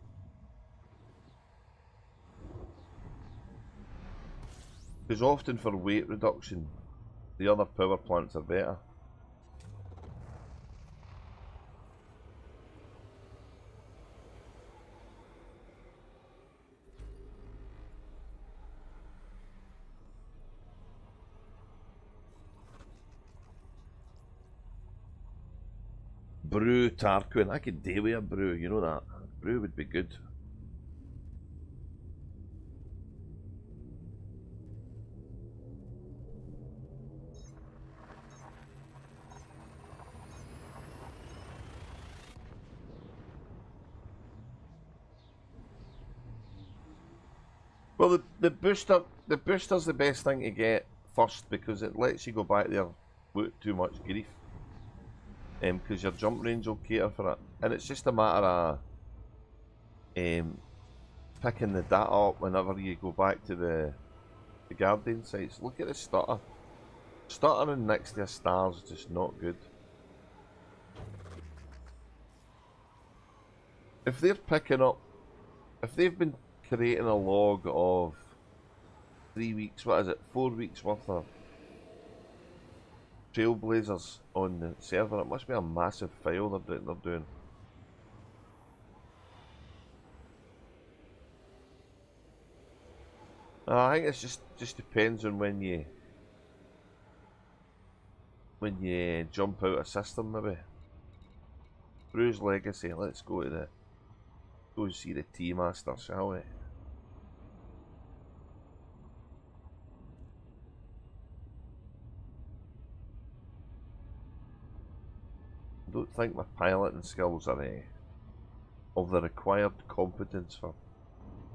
Because often for weight reduction, the other power plants are better. Brew Tarquin. I could do with a brew, you know that. Brew would be good. Well, the booster's the best thing to get first because it lets you go back there without too much grief. Because your jump range will cater for it, and it's just a matter of picking the data up whenever you go back to the Guardian sites. Look at the stutter. Stuttering next to a star is just not good. If they're picking up, if they've been creating a log of 3 weeks, what is it, 4 weeks worth of Trailblazers on the server, it must be a massive file they're doing. I think it just depends on when you jump out of system maybe. Brew's Legacy, let's go to go see the Tea Master, shall we? I don't think my piloting skills are of the required competence for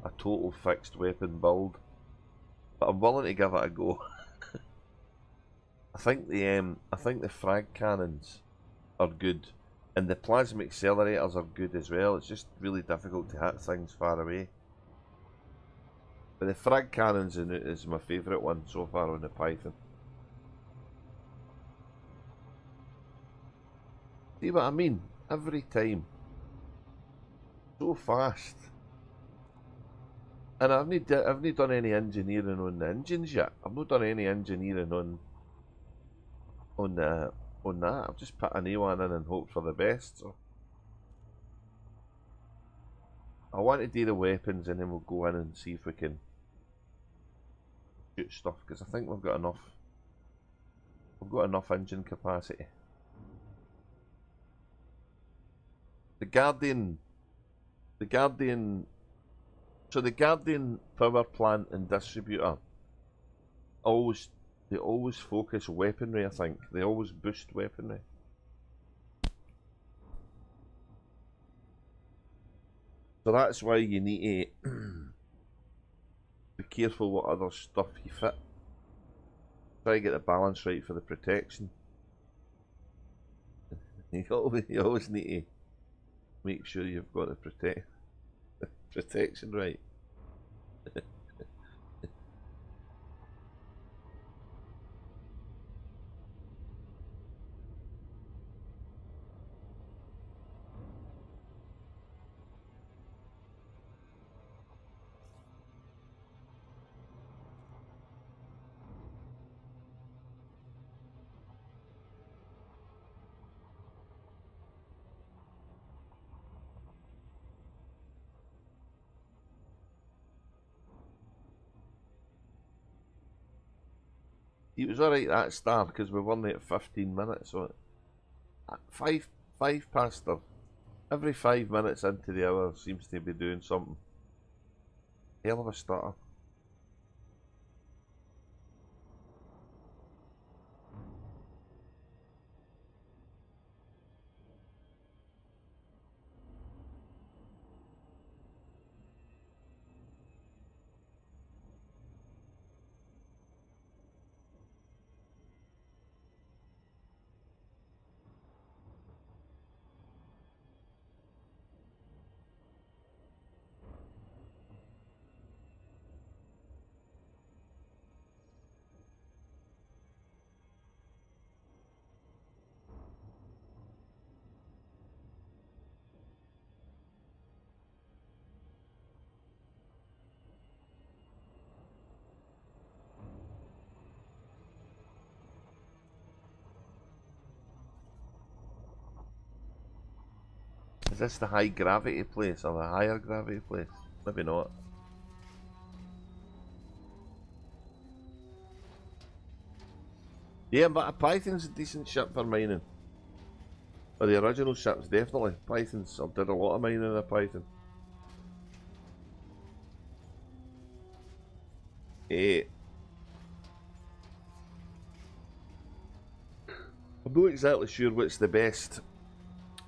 a total fixed weapon build, but I'm willing to give it a go. I think the frag cannons are good, and the plasma accelerators are good as well. It's just really difficult to hit things far away. But the frag cannons is my favourite one so far on the Python. See what I mean? Every time. So fast. And I've not done any engineering on the engines yet. I've not done any engineering on that. I've just put a new one in and hoped for the best. So I want to do the weapons and then we'll go in and see if we can shoot stuff, because I think we've got enough. We've got enough engine capacity. The Guardian power plant and distributor they always focus weaponry, I think. They always boost weaponry. So that's why you need to be careful what other stuff you fit. Try to get the balance right for the protection. You always need to make sure you've got the protection right. It was alright that start because we weren't at 15 minutes, so five past them. Every 5 minutes into the hour seems to be doing something. Hell of a stutter. Is this the high gravity place or the higher gravity place? Maybe not. Yeah, but a Python's a decent ship for mining. Or the original ships, definitely. Pythons, I did a lot of mining in a Python. Eh. I'm not exactly sure what's the best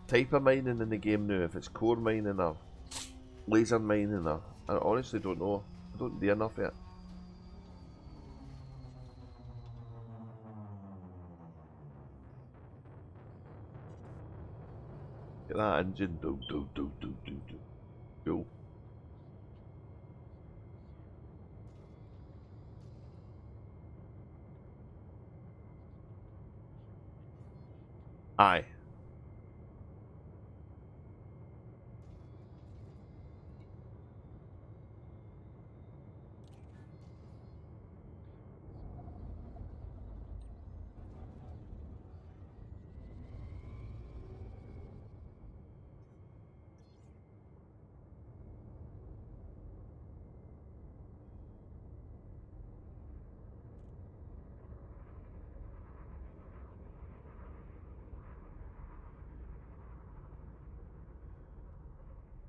type of mining in the game now, if it's core mining or laser mining or... I honestly don't know. I don't do enough yet. Get that engine. Do. Cool. Aye.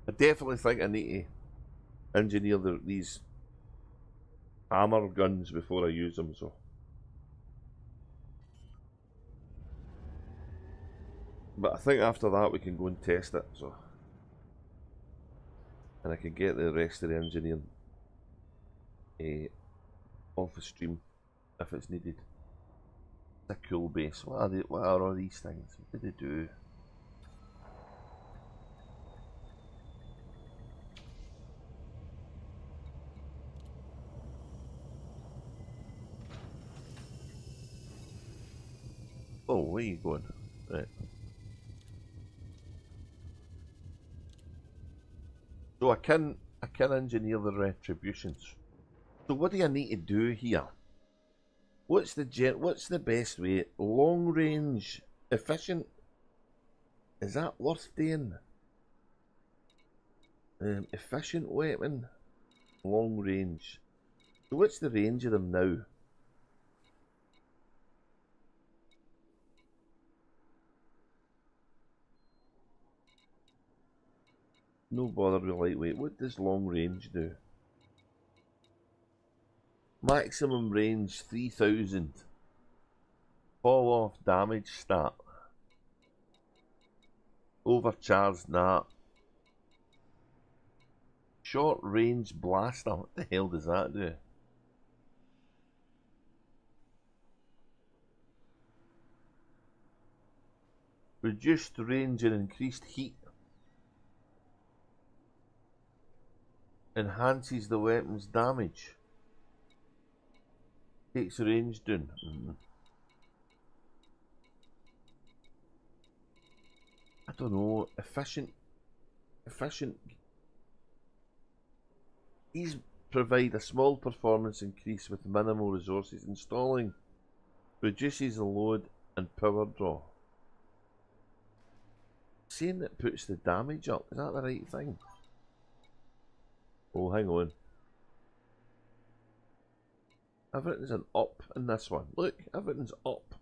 I definitely think I need to engineer these hammer guns before I use them, so. But I think after that we can go and test it, so. And I can get the rest of the engineering off the stream if it's needed. It's a cool base. What are all these things? What do they do? Oh, where are you going? Right. So I can engineer the retributions. So what do I need to do here? What's the best way? Long range, efficient. Is that worth doing? Efficient weapon, long range. So what's the range of them now? No bother with lightweight. What does long range do? Maximum range 3000. Fall off damage stat. Overcharged nap. Short range blaster. What the hell does that do? Reduced range and increased heat. Enhances the weapon's damage. Takes range down. I don't know. Efficient. These provide a small performance increase with minimal resources. Installing reduces the load and power draw. Saying that puts the damage up. Is that the right thing? Oh, hang on. Everything's an up in this one. Look, everything's up.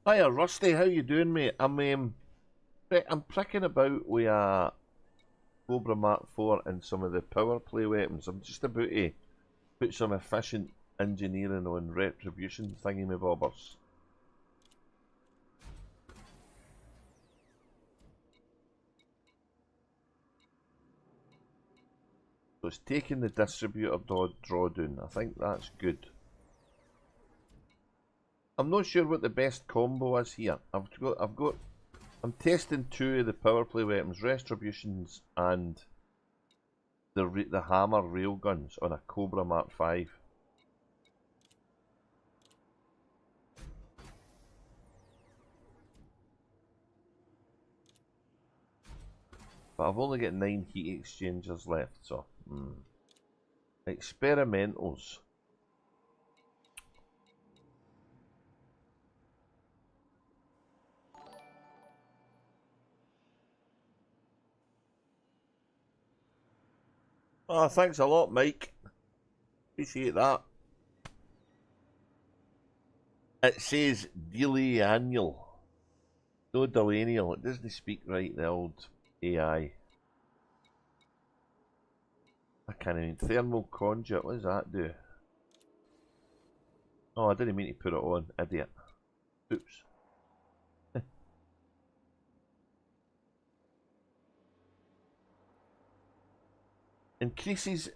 Hiya, Rusty. How you doing, mate? I'm pricking about with a Cobra Mark 4 and some of the power play weapons. I'm just about to put some efficient engineering on retribution thingy-my-bobbers. So it's taking the distributor drawdown. I think that's good. I'm not sure what the best combo is here. I'm testing two of the power play weapons, retributions and the hammer railguns on a Cobra Mark 5. But I've only got 9 heat exchangers left, so experimentals. Oh, thanks a lot, Mike. Appreciate that. It says delay annual. No Delanial. It doesn't speak right, the old AI. I can't even. Thermal conduit. What does that do? Oh, I didn't mean to put it on. Idiot. Oops. Increases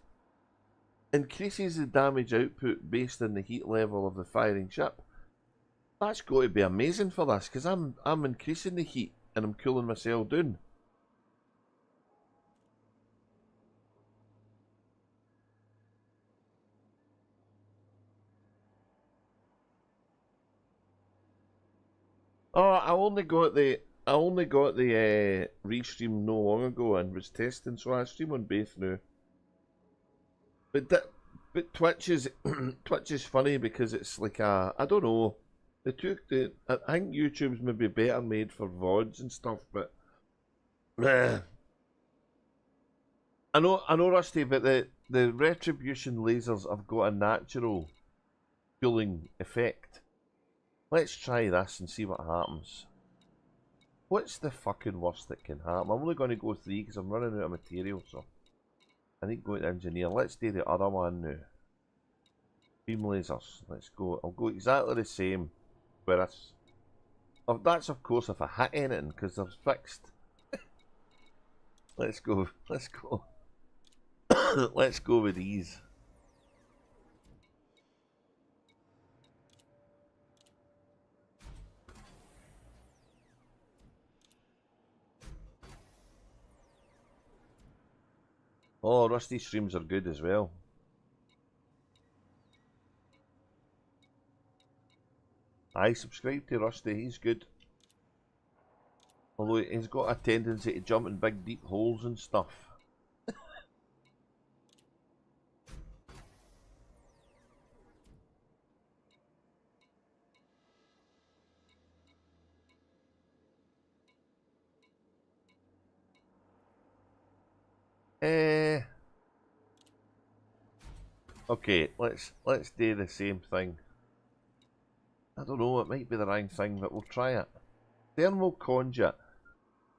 the damage output based on the heat level of the firing ship. That's got to be amazing for this, because I'm increasing the heat and I'm cooling myself down. Oh, I only got the restream no long ago and was testing, so I stream on both now. But Twitch is Twitch is funny because it's like I don't know. I think YouTube's maybe better made for VODs and stuff, but I know Rusty, but the retribution lasers have got a natural cooling effect. Let's try this and see what happens. What's the fucking worst that can happen? I'm only going to go 3 because I'm running out of material, so I need to go to engineer. Let's do the other one now. Beam lasers. Let's go. I'll go exactly the same. Whereas, that's of course if I hit anything because they're fixed. Let's go. Let's go. Let's go with these. Oh, Rusty streams are good as well. I subscribe to Rusty, he's good. Although he's got a tendency to jump in big deep holes and stuff. Okay, let's do the same thing. I don't know, it might be the wrong thing, but we'll try it. Thermal conduit.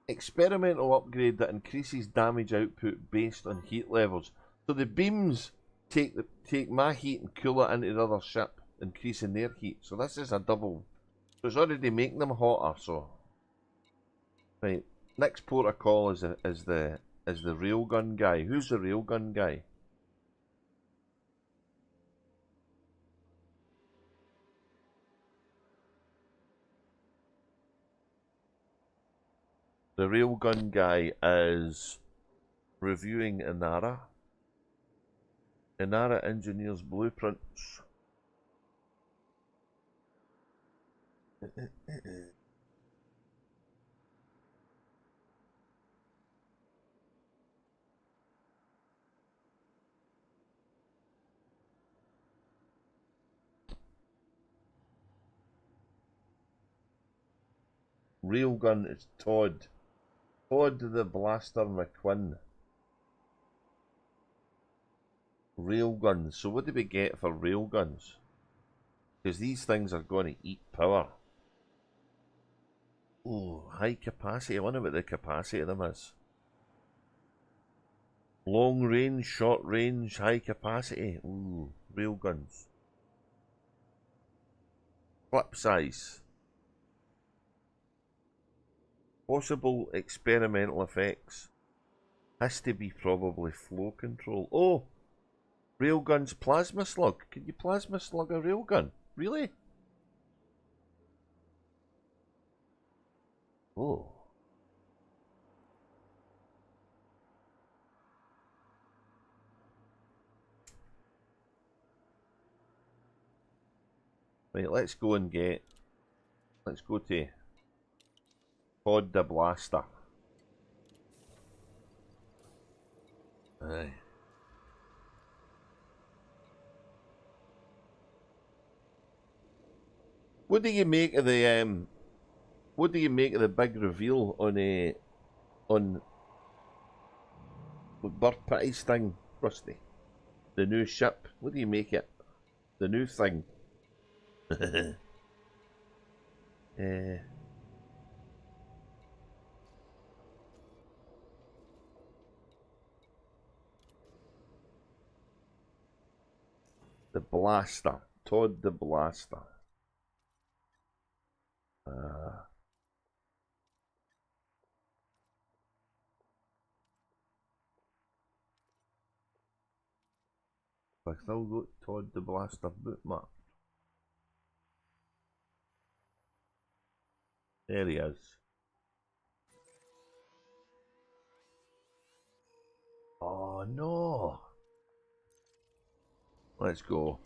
Experimental upgrade that increases damage output based on heat levels. So the beams take my heat and cool it into the other ship, increasing their heat. So this is a double. So it's already making them hotter. So right, next protocol is the railgun guy. Who's the railgun guy? The railgun guy is reviewing Inara. Inara engineers blueprints. Railgun is Todd. Todd the Blaster McQuinn. Railguns. So what do we get for railguns? Because these things are going to eat power. Oh, high capacity. I wonder what the capacity of them is. Long range, short range, high capacity. Ooh, railguns. Clip size. Possible experimental effects. Has to be probably flow control. Oh! Railgun's plasma slug. Can you plasma slug a railgun? Really? Oh. Right, let's go and get... Let's go to... Pod the Blaster. Aye. What do you make of the what do you make of the big reveal on Burr Pitty's thing Rusty. The new ship. What do you make it? The new thing. The Blaster. Todd the Blaster. I still got Todd the Blaster bookmark. There he is. Oh no! Let's go.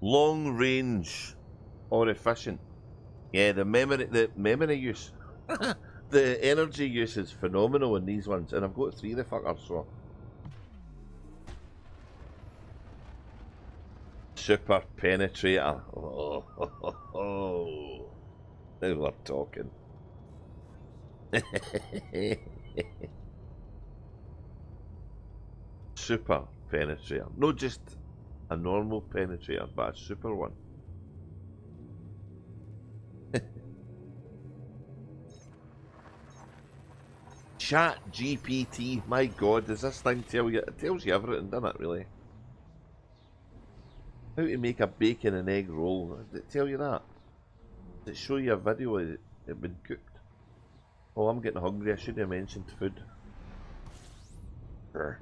Long range or efficient. Yeah, the memory use. The energy use is phenomenal in these ones, and I've got 3 of the fuckers, so. Super penetrator. Oh. Now we're talking. Super penetrator. Not just a normal penetrator, but a super one. Chat GPT. My god, does this thing tell you? It tells you everything, doesn't it, really? How to make a bacon and egg roll. Does it tell you that? Does it show you a video of it been cooked? Oh, I'm getting hungry. I shouldn't have mentioned food. Urgh.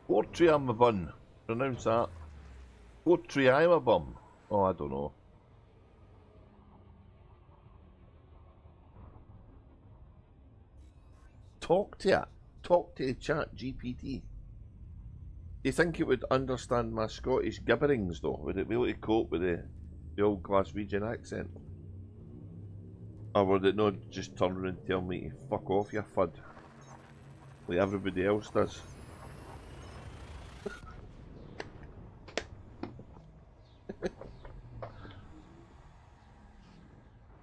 Poetry I'm a bun. Pronounce that. Poetry I'm a bum. Oh, I don't know. Talk to it. Talk to the chat GPT. Do you think it would understand my Scottish gibberings though? Would it be able to cope with the old Glaswegian accent? Or would it not just turn around and tell me to fuck off, you fud? Like everybody else does.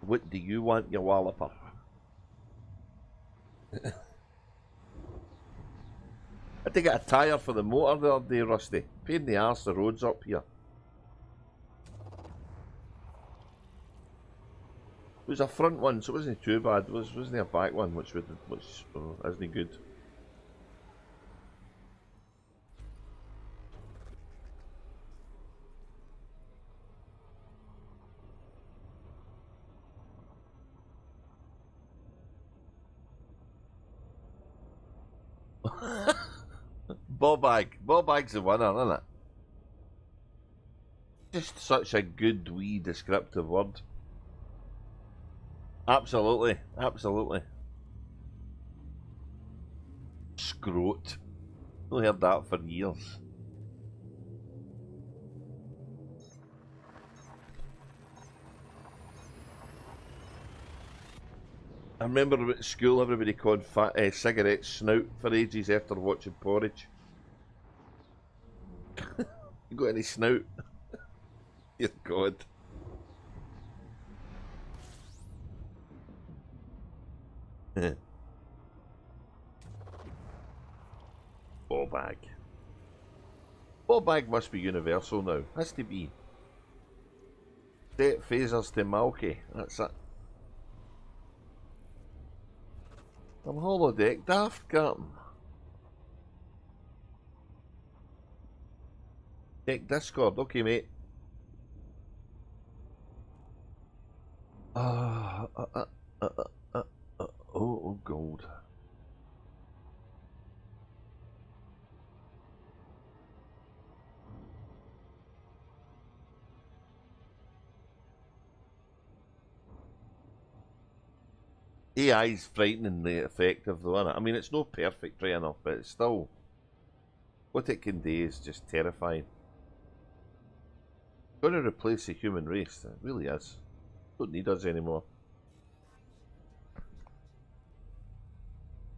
What do you want, you walloper? I had to get a tyre for the motor the other day, Rusty. Pain in the arse, the roads up here. It was a front one, so it wasn't too bad. It wasn't a back one, which isn't good. Ball bag's the winner, isn't it? Just such a good wee descriptive word. Absolutely, absolutely. Scrote. I've heard that for years. I remember at school everybody called cigarette snout for ages after watching Porridge. You got any snout? Dear God. Ball bag. Ball bag must be universal now. Has to be. Set phasers to Malky. That's it. I'm holodeck daft, Captain. Check Discord. Okay, mate. Oh, gold. AI's frighteningly effective though, isn't it? I mean, it's no perfect right enough, but it's still, what it can do is just terrifying. Going to replace the human race, it really is. Don't need us anymore.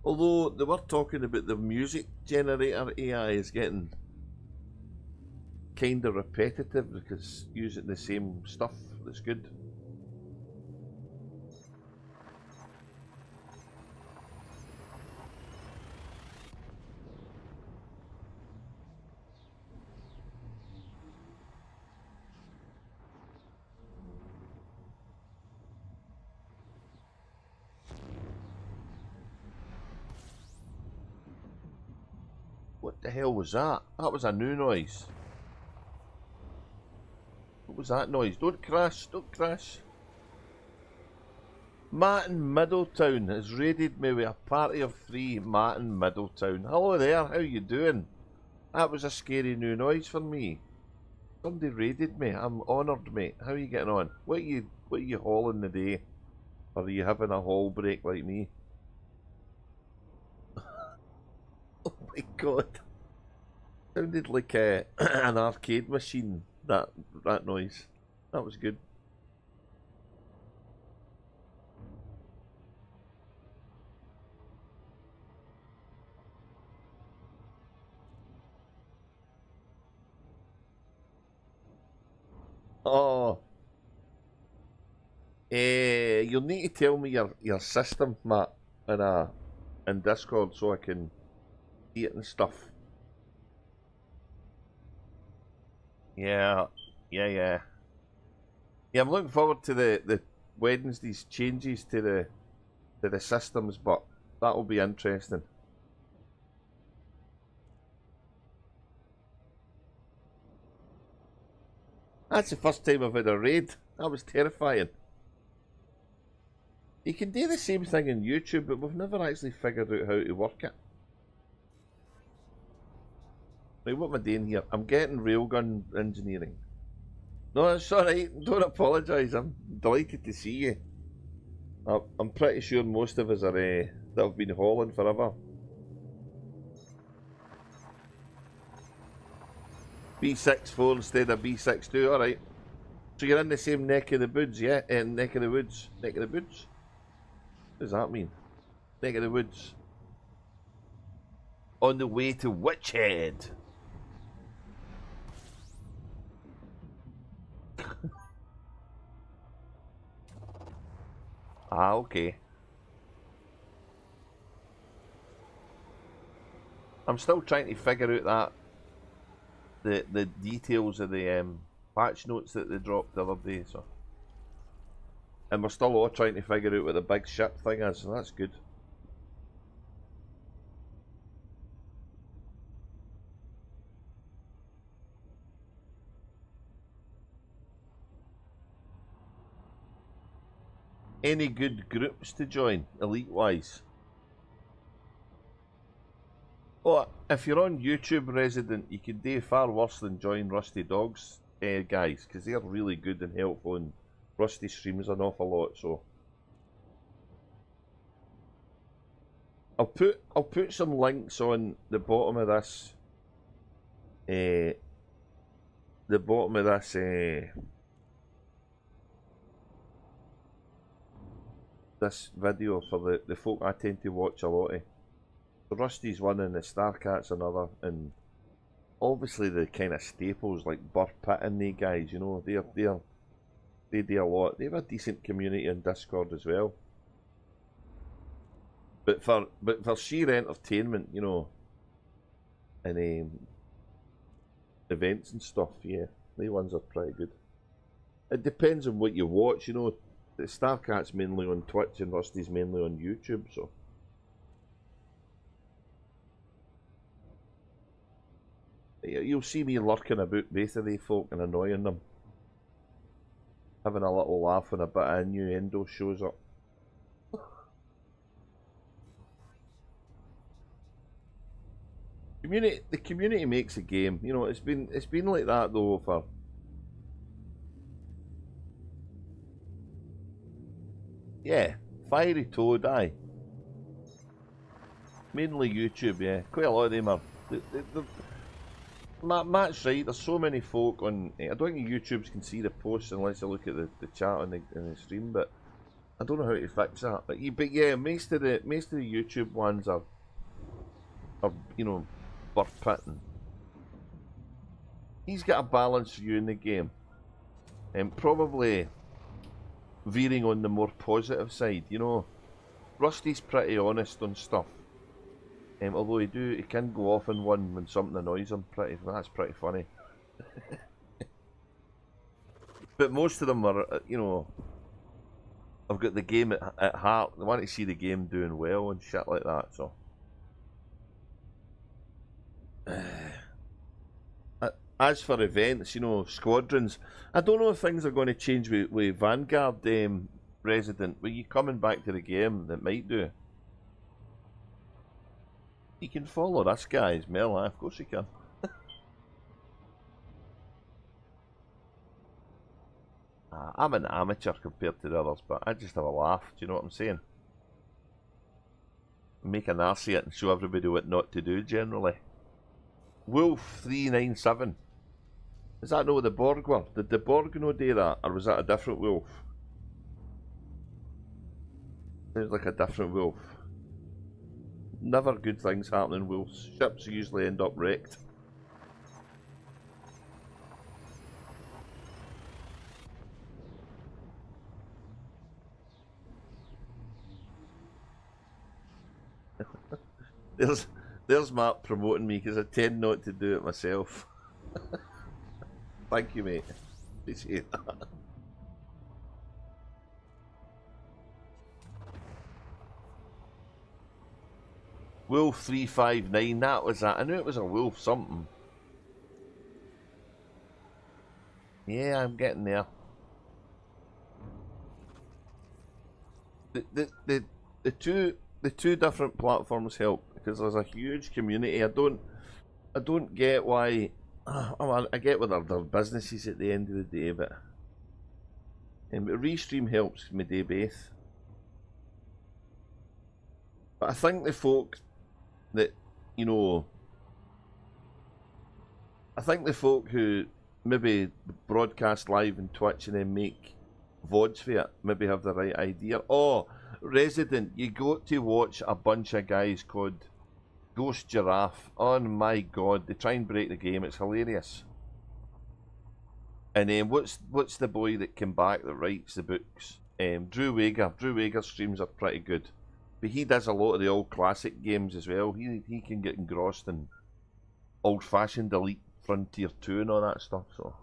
Although they were talking about the music generator AI is getting kind of repetitive because using the same stuff that's good. What the hell was that? That was a new noise. What was that noise? Don't crash, don't crash. Matt in Middletown has raided me with a party of 3. Matt in Middletown. Hello there, how you doing? That was a scary new noise for me. Somebody raided me. I'm honoured, mate. How are you getting on? What are you hauling today? Or are you having a haul break like me? Oh my god. Sounded like an arcade machine, that noise. That was good. Oh. You'll need to tell me your system, Matt, in Discord so I can see it and stuff. Yeah, yeah. Yeah, I'm looking forward to the Wednesday's changes to the systems, but that'll be interesting. That's the first time I've had a raid. That was terrifying. You can do the same thing on YouTube, but we've never actually figured out how to work it. Right, what am I doing here? I'm getting railgun engineering. No, it's alright. Don't apologise. I'm delighted to see you. I'm pretty sure most of us are that have been hauling forever. B64 instead of B62, alright. So you're in the same neck of the woods, yeah? Neck of the woods. Neck of the woods? What does that mean? Neck of the woods. On the way to Witchhead. Ah, okay. I'm still trying to figure out the details of the patch notes that they dropped the other day, so. And we're still all trying to figure out what the big ship thing is, so that's good. Any good groups to join, elite-wise? Oh, if you're on YouTube Resident, you could do far worse than join Rusty Dogs guys, because they're really good and helpful, and Rusty streams an awful lot, so. I'll put some links on the bottom of this. The bottom of this. This video for the folk I tend to watch a lot of. Rusty's one and the Starcat's another, and obviously the kind of staples like Burr Pitt and they guys, you know, they do a lot. They have a decent community on Discord as well. But for sheer entertainment, you know, and events and stuff, yeah, they ones are pretty good. It depends on what you watch, you know. The Starcat's mainly on Twitch and Rusty's mainly on YouTube, so. You'll see me lurking about both of they folk and annoying them. Having a little laugh when a bit of innuendo shows up. The community makes a game. You know, it's been like that though for. Yeah, Fiery Toad, aye. Mainly YouTube, yeah. Quite a lot of them are. Matt's right, there's so many folk on. I don't think YouTubers can see the posts unless you look at the chat on the stream, but I don't know how to fix that. But yeah, most of the YouTube ones are you know, birth pitting. He's got a balanced view in the game, and probably veering on the more positive side. You know, Rusty's pretty honest on stuff. Although he can go off on one when something annoys him. That's pretty funny. But most of them are, you know, I've got the game at heart. They want to see the game doing well and shit like that. So, as for events, you know, squadrons, I don't know if things are going to change with Vanguard Resident. But you coming back to the game, that might do. You can follow this guy's mail, of course you can. I'm an amateur compared to the others, but I just have a laugh, do you know what I'm saying? Make an arse of it and show everybody what not to do, generally. Wolf397. Is that no the Borg were? Did the Borg no do that, or was that a different wolf? Sounds like a different wolf. Never good things happening, wolves. Ships usually end up wrecked. There's Matt promoting me because I tend not to do it myself. Thank you, mate. Appreciate that. Wolf359, that was that. I knew it was a wolf something. Yeah, I'm getting there. The two different platforms help because there's a huge community. I don't get why. I get what their businesses at the end of the day, but Restream helps me day both. But I think the folk that, you know, I think the folk who maybe broadcast live on Twitch and then make VODs for it maybe have the right idea. Oh, Resident, you got to watch a bunch of guys called Ghost Giraffe. Oh my god, they try and break the game, it's hilarious. And then what's the boy that came back that writes the books? Drew Wager. Drew Wager's streams are pretty good. But he does a lot of the old classic games as well. He can get engrossed in old-fashioned Elite Frontier 2 and all that stuff. So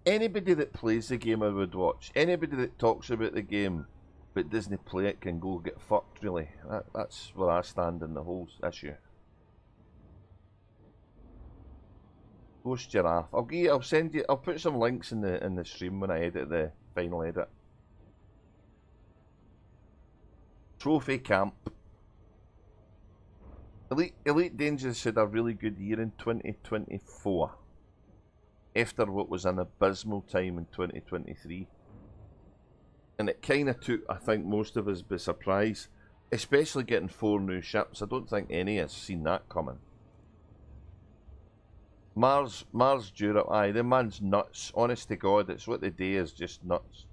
anybody that plays the game I would watch. Anybody that talks about the game but doesn't play it can go get fucked, really. That's where I stand in the whole issue. Ghost Giraffe. I'll send you. I'll put some links in the stream when I edit the final edit. Trophy Camp. Elite Dangerous had a really good year in 2024. After what was an abysmal time in 2023. And it kind of took, I think, most of us by surprise. Especially getting 4 new ships. I don't think any has seen that coming. Mars Europe, aye, the man's nuts. Honest to God, it's what the day is, just nuts.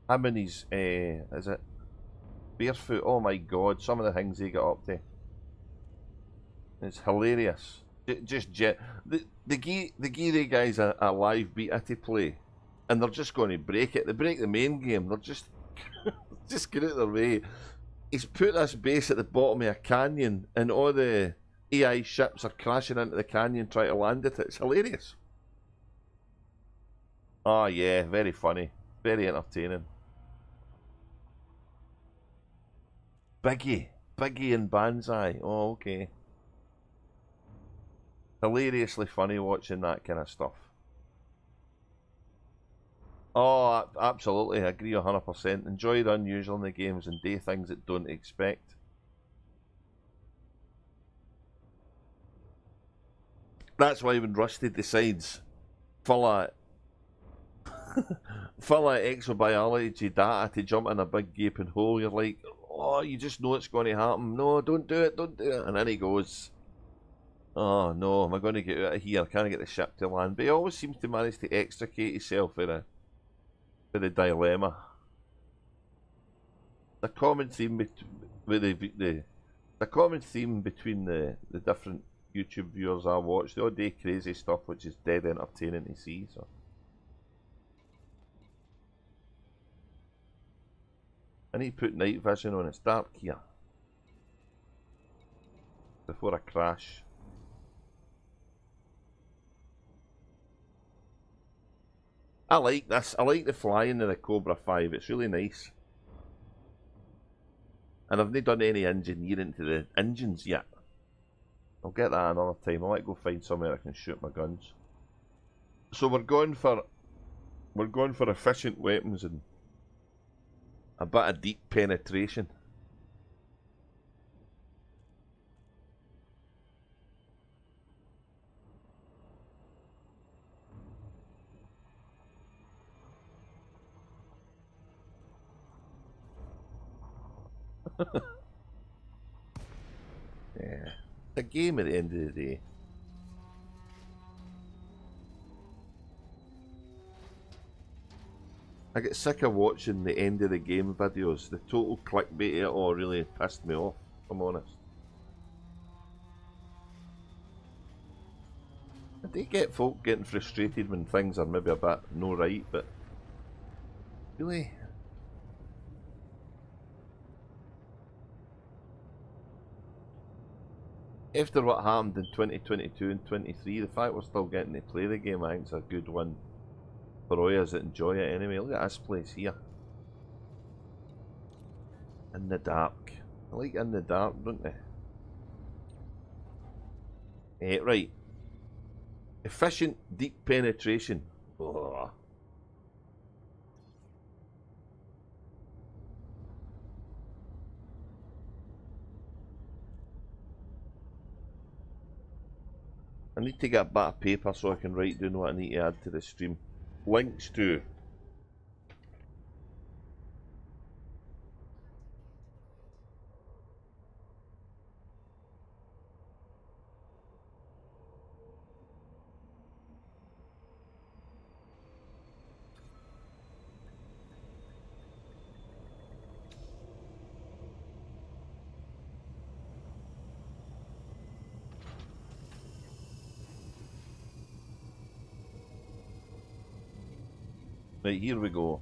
How many's, is it? Barefoot, oh my god, some of the things he got up to. It's hilarious. The geary guys a live beta to play, and they're just going to break it. They break the main game, they're just get out of their way. He's put this base at the bottom of a canyon, and all the AI ships are crashing into the canyon trying to land it. It's hilarious. Oh yeah, very funny. Very entertaining. Biggie and Banzai. Oh, okay. Hilariously funny watching that kind of stuff. Oh, absolutely. I agree 100%. Enjoy the unusual in the games and do things that don't expect. That's why when Rusty decides full full of exobiology data to jump in a big gaping hole. You're like, oh, you just know it's going to happen. No, don't do it, don't do it. And then he goes, oh no, am I going to get out of here? Can I get the ship to land? But he always seems to manage to extricate himself for the dilemma. The common theme the common theme between the different YouTube viewers I watch. They all do crazy stuff which is dead entertaining to see. So I need to put night vision on. It's dark here before I crash. I like this. I like the flying of the Cobra 5. It's really nice. And I've not done any engineering to the engines yet. I'll get that another time. I might go find somewhere I can shoot my guns. So we're going for efficient weapons and a bit of deep penetration. Yeah, it's a game at the end of the day. I get sick of watching the end of the game videos. The total clickbait it all really pissed me off, if I'm honest. I do get folk getting frustrated when things are maybe a bit no right, but really? After what happened in 2022 and 23, the fact we're still getting to play the game, I think, is a good one for all of us that enjoy it anyway. Look at this place here. In the dark. I like in the dark, don't they? Right. Efficient deep penetration. Oh. I need to get a bit of paper so I can write down what I need to add to the stream. Links to. Right, here we go.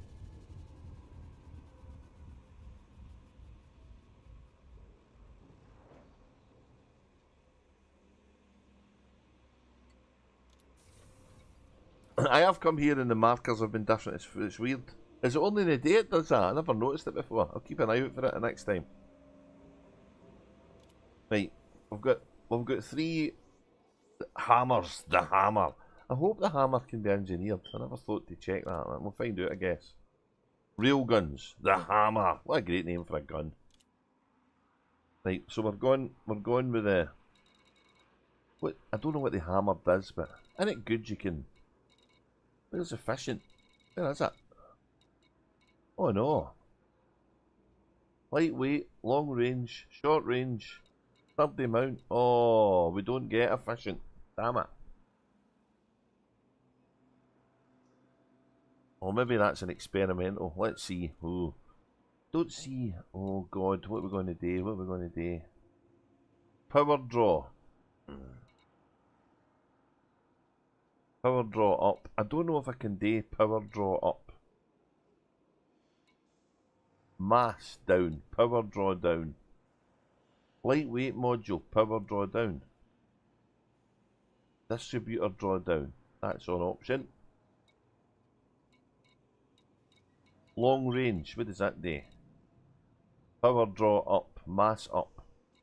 I have come here and the markers have been different. It's weird. Is it only the day it does that? I never noticed it before. I'll keep an eye out for it the next time. Right, we've got 3 hammers. The hammer. I hope the hammer can be engineered. I never thought to check that. We'll find out, I guess. Railguns. The hammer. What a great name for a gun. Right, so we're going with the. What I don't know what the hammer does, but isn't it good? You can. Where's efficient? Where is it? Oh no. Lightweight, long range, short range, 30 mount. Oh, we don't get efficient. Damn it. Or maybe that's an experimental. Let's see. Ooh. Don't see. Oh god, what are we going to do? What are we going to do? Power draw. Power draw up. I don't know if I can do power draw up. Mass down. Power draw down. Lightweight module. Power draw down. Distributor draw down. That's an option. Long range. What does that do? Power draw up. Mass up.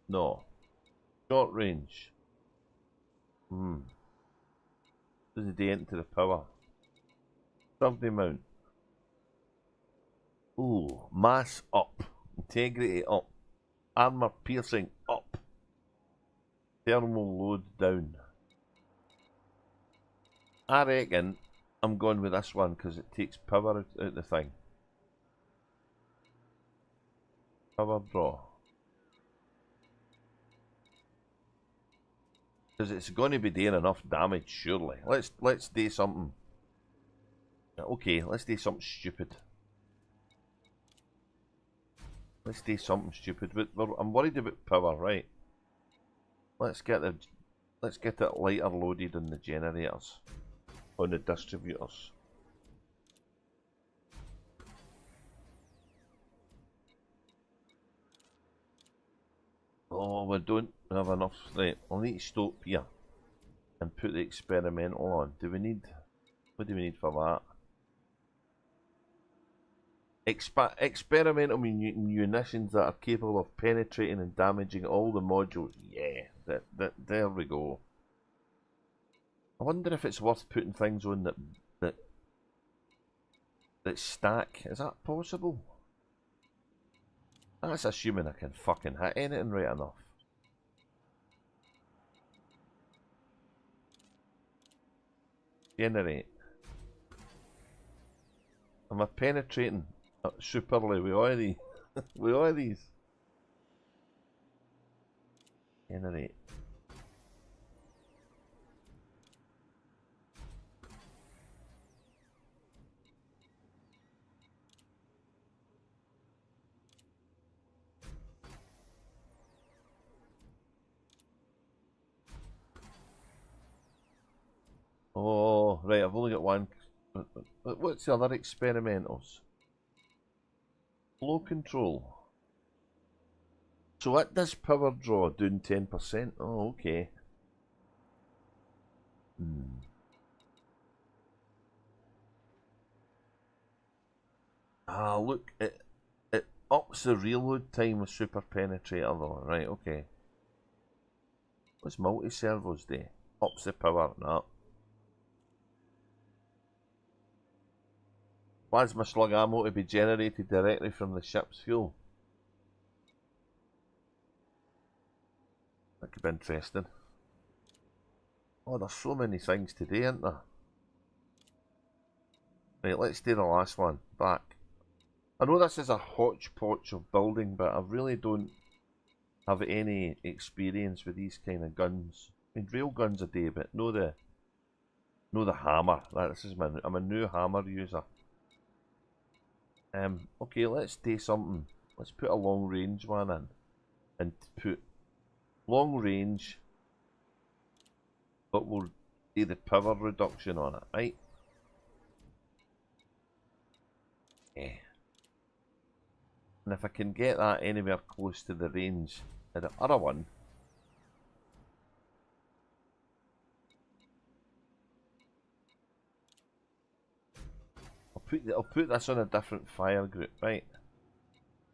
No. Short range. Does it do into the power? 30 mount. Ooh. Mass up. Integrity up. Armor piercing up. Thermal load down. I reckon I'm going with this one because it takes power out the thing. Power draw. Because it's going to be doing enough damage, surely. Let's do something. Okay, let's do something stupid. Let's do something stupid. But I'm worried about power, right? Let's get it lighter loaded on the generators, on the distributors. Oh, we don't have enough. Right, I'll need to stop here and put the experimental on. What do we need for that? Experimental munitions that are capable of penetrating and damaging all the modules. Yeah, there we go. I wonder if it's worth putting things on that stack. Is that possible? That's assuming I can fucking hit anything right enough. Generate. Am I penetrating superly with all these? With all these? Generate. Oh, right, I've only got one. What's the other experimentals? Flow control. So what does power draw doing 10%? Oh, okay. Ah, look, it ups the reload time with super penetrator though. Right, okay. What's multi-servos do? Ups the power, no. Plasma slug ammo to be generated directly from the ship's fuel. That could be interesting. Oh, there's so many things to do, aren't there? Right, let's do the last one. Back. I know this is a hodgepodge of building, but I really don't have any experience with these kind of guns. I mean, real guns I do, but no the hammer. I'm a new hammer user. Okay, let's do something. Let's put a long range one in, and put long range, but we'll do the power reduction on it, right? Yeah. And if I can get that anywhere close to the range of the other one, I'll put this on a different fire group, right?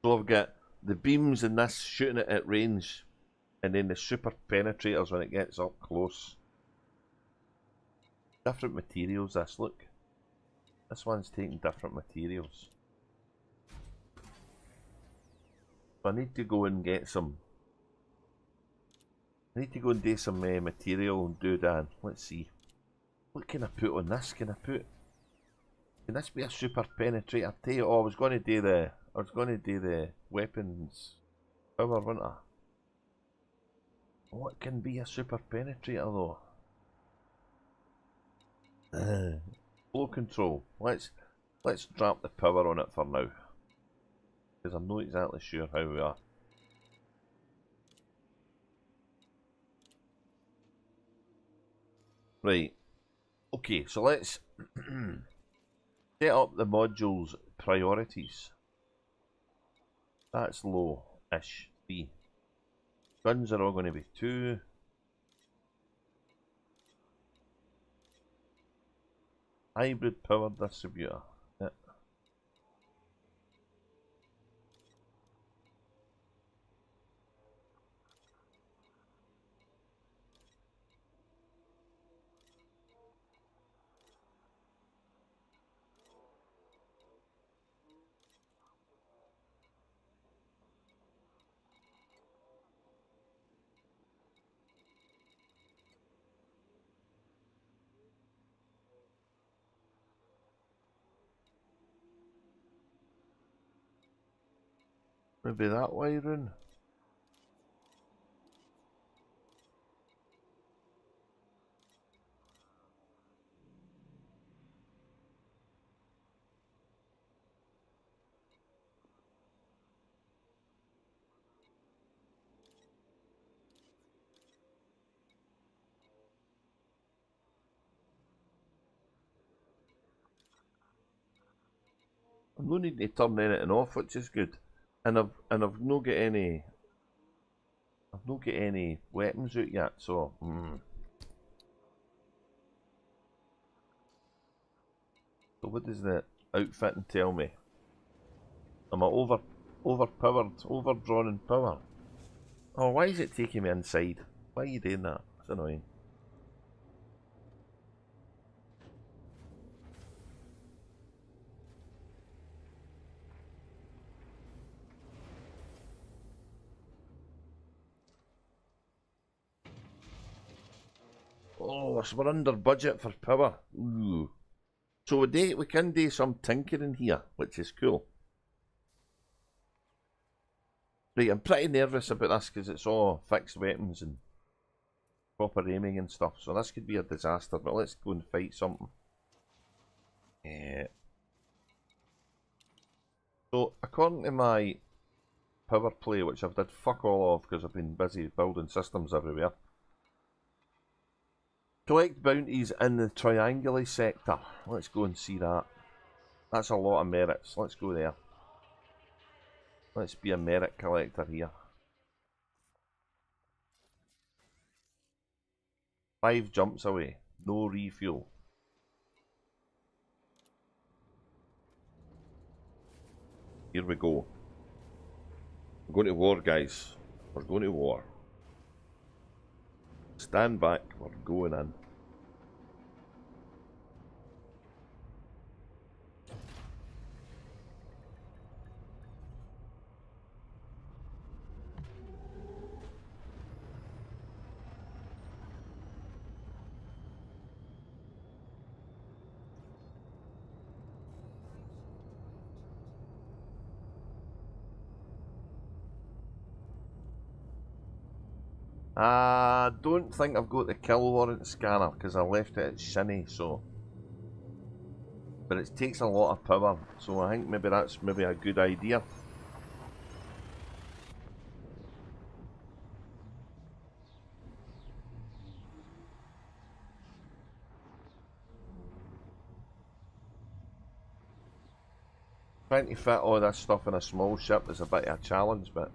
So I've got the beams in this shooting it at range, and then the super penetrators when it gets up close. Different materials, this, look. This one's taking different materials. So I need to go and get some. I need to go and do some material and do that. Let's see. What can I put on this? Can this be a super penetrator? Tell you, I was going to do the weapons power, wasn't I? What can be a super penetrator though? Flow control. Let's drop the power on it for now, because I'm not exactly sure how we are. Right. Okay, so let's set up the module's priorities. That's low-ish, 3. Guns are all going to be 2. Hybrid power distributor. Yeah. Maybe that way round. I'm no needing to turn anything off, which is good. And I've no get any weapons out yet, so So what does the outfitting tell me? Am I overpowered, overdrawn in power? Oh, why is it taking me inside? Why are you doing that? It's annoying. Oh, so we're under budget for power. Ooh. So we can do some tinkering here, which is cool. Right, I'm pretty nervous about this because it's all fixed weapons and proper aiming and stuff, so this could be a disaster, but let's go and fight something. So, according to my power play, which I've did fuck all of because I've been busy building systems everywhere, collect bounties in the trianguli sector. Let's go and see that. That's a lot of merits. Let's go there. Let's be a merit collector here. 5 jumps away. No refuel. Here we go. We're going to war, guys. We're going to war. Stand back. We're going in. I don't think I've got the kill warrant scanner because I left it at Shinny, so. But it takes a lot of power, so I think maybe that's maybe a good idea. Trying to fit all this stuff in a small ship is a bit of a challenge, but.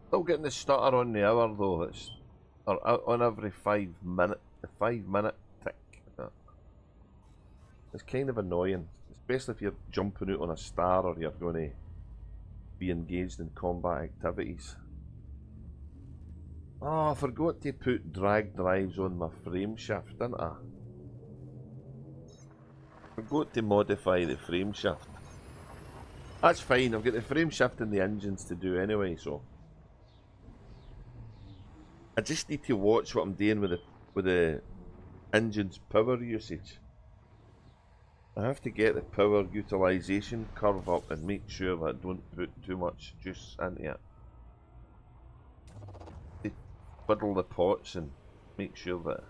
Still getting the stutter on the hour though. It's or on every 5 minute, the 5 minute tick. It's kind of annoying, especially if you're jumping out on a star or you're going to be engaged in combat activities. Oh, I forgot to put drag drives on my frame shift, didn't I? Forgot to modify the frame shift. That's fine. I've got the frame shift and the engines to do anyway, so. I just need to watch what I'm doing with the engine's power usage. I have to get the power utilisation curve up and make sure that I don't put too much juice into it. To fiddle the pots and make sure that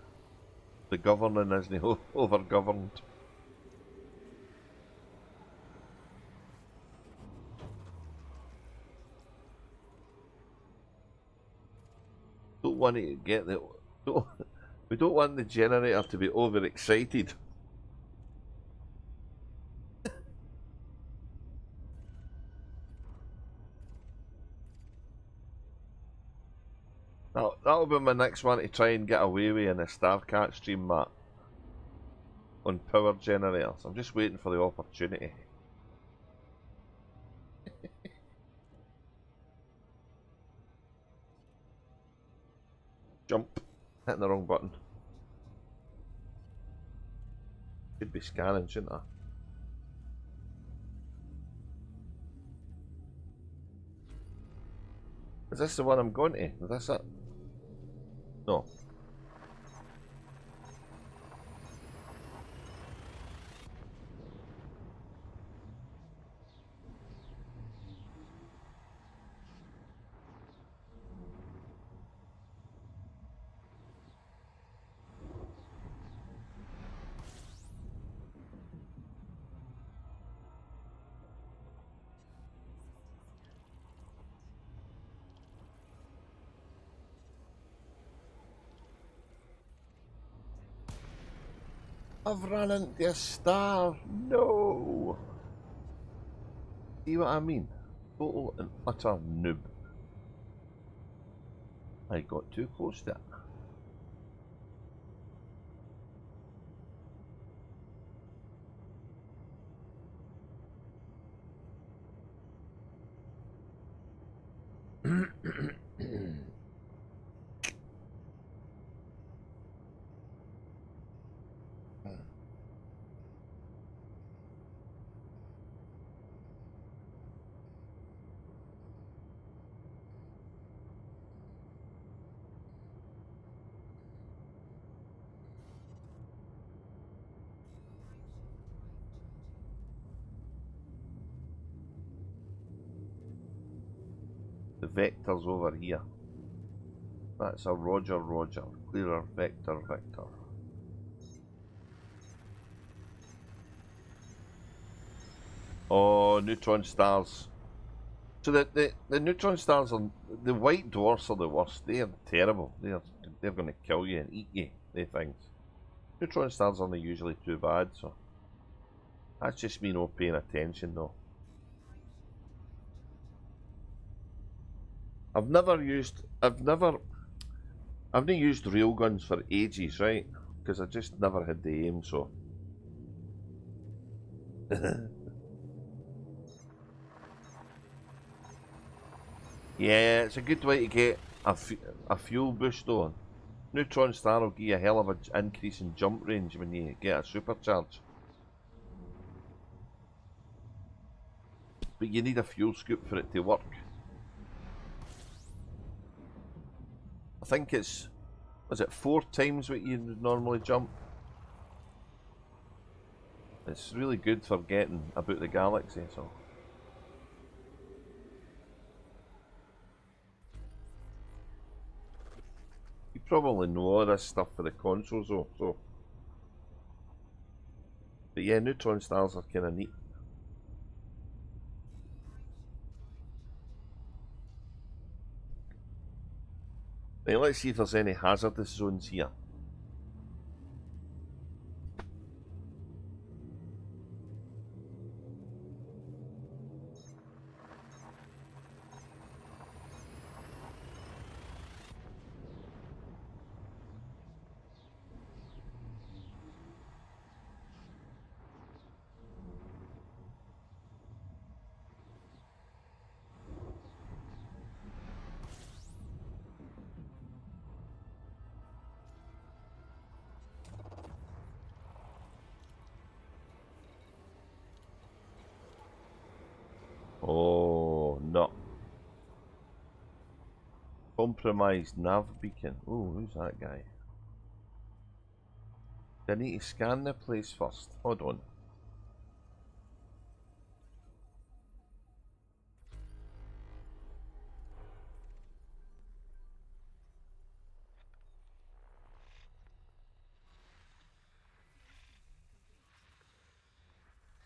the governing isn't over-governed. Don't want to get the... we don't want the generator to be overexcited. That'll be my next one to try and get away with in a StarCat stream, Matt. On power generators. I'm just waiting for the opportunity. Jump. Hitting the wrong button. Should be scanning, shouldn't I? Is this the one I'm going to? Is this it? No. I've run into a star. No. See what I mean? Total and utter noob. I got too close to it. The vector's over here. That's a Roger, Roger. Clearer vector, vector. Oh, neutron stars. So the neutron stars are the white dwarfs are the worst. They are terrible. They're going to kill you and eat you. They things. Neutron stars aren't usually too bad. So that's just me not paying attention though. I've not used railguns for ages, right? Because I just never had the aim, so. Yeah, it's a good way to get a fuel boost on. Neutron star will give you a hell of an increase in jump range when you get a supercharge. But you need a fuel scoop for it to work. I think it's, was it 4 times what you normally jump? It's really good for getting about the galaxy, so. You probably know all this stuff for the consoles though, so. But yeah, neutron stars are kind of neat. Right, let's see if there's any hazardous zones here. Oh, no. Compromised nav beacon. Oh, who's that guy? Do I need to scan the place first? Hold on.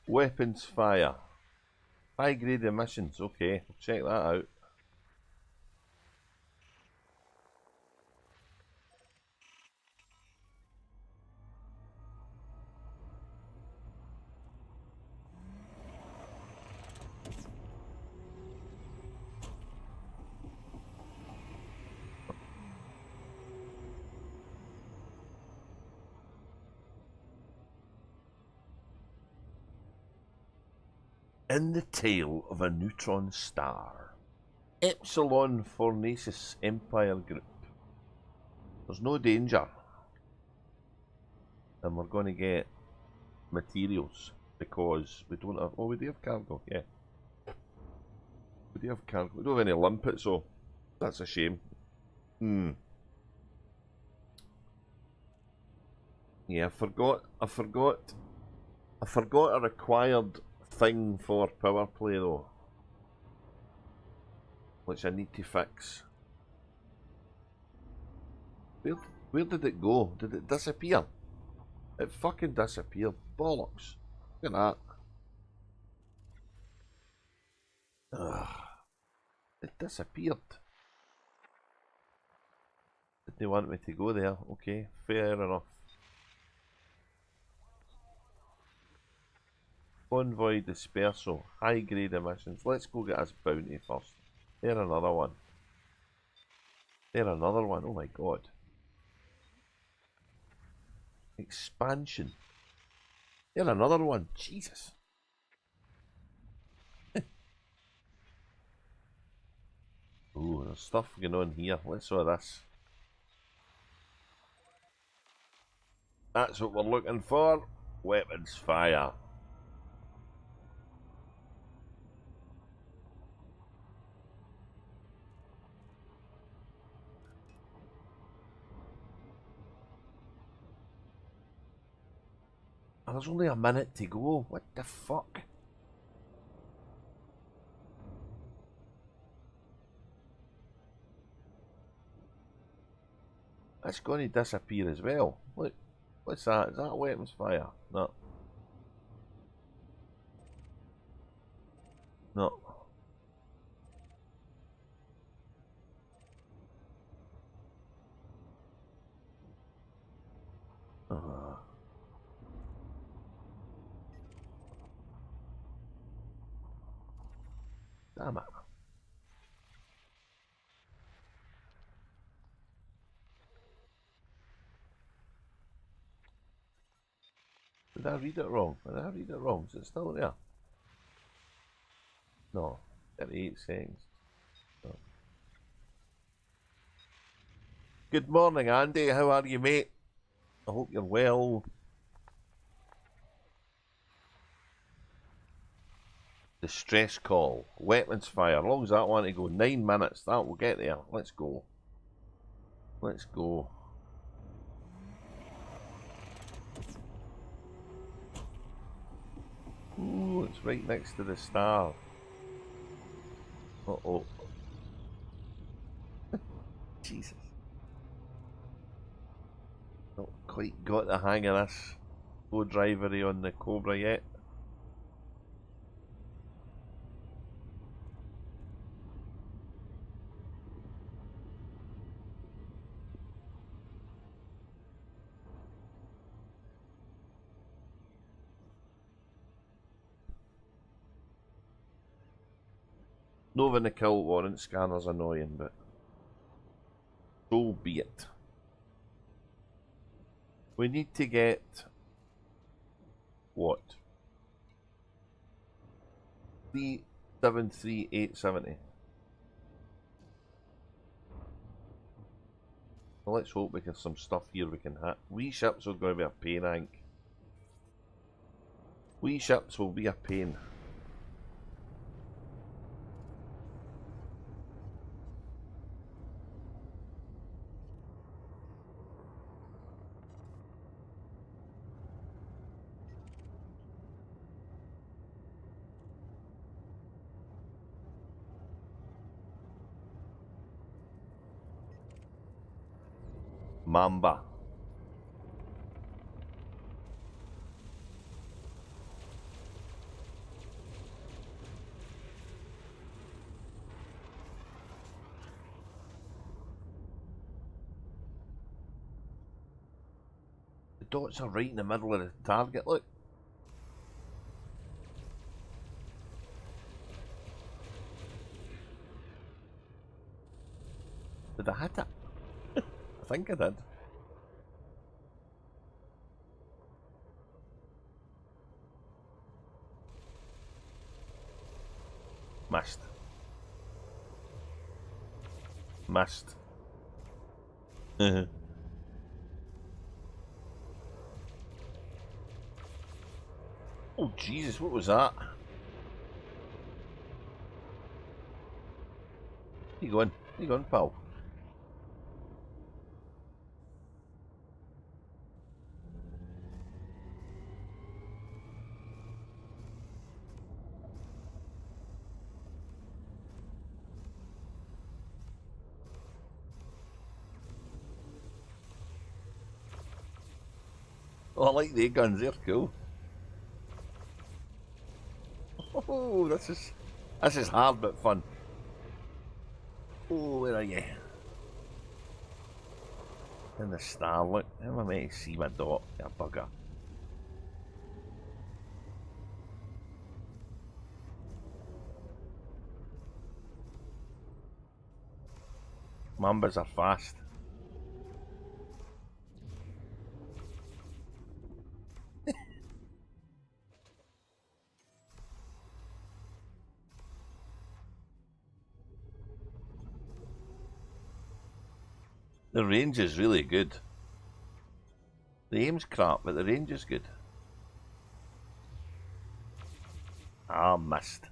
Weapons fire. High grade emissions. Okay, we'll check that out. In the tail of a neutron star. Epsilon Fornacis Empire Group. There's no danger. And we're going to get materials because we don't have. Oh, we do have cargo. Yeah, we do have cargo. We don't have any limpets, so that's a shame. Yeah, I forgot a required thing for power play though, which I need to fix. Where did it go? Did it disappear? It fucking disappeared. Bollocks. Look at that. Ugh. It disappeared. Did they want me to go there? Okay, fair enough. Convoy dispersal. High grade emissions. Let's go get us bounty first. There another one. There another one. Oh my god. Expansion. There another one. Jesus. Ooh, there's stuff going on here. Let's saw this. That's what we're looking for. Weapons fire. Oh, there's only a minute to go. What the fuck? That's going to disappear as well. Look, what's that? Is that a weapons fire? No. No. Damn it. Did I read it wrong? Did I read it wrong? Is it still there? No. 38 seconds. No. Good morning, Andy. How are you, mate? I hope you're well. Distress call. Weapons fire. How long as that want to go? 9 minutes. That will get there. Let's go. Let's go. Ooh, it's right next to the star. Uh-oh. Jesus. Not quite got the hang of this co-drivery on the Cobra yet. Knowing the kill warrant scanner's annoying, but so be it. We need to get what? 373870. Well, let's hope we get some stuff here we can hit. Wee ships are going to be a pain, I think. Wee ships will be a pain. Mamba. The dots are right in the middle of the target, look. Did I hit it? I think I did. Missed. Missed. Oh, Jesus, what was that? Where you going? Where you going, pal? Oh, I like the guns, they're cool. Oh, this is hard but fun. Oh, where are you? In the star, look. How am I meant to see my dot? You bugger. Mambas are fast. The range is really good. The aim's crap, but the range is good. Ah, missed.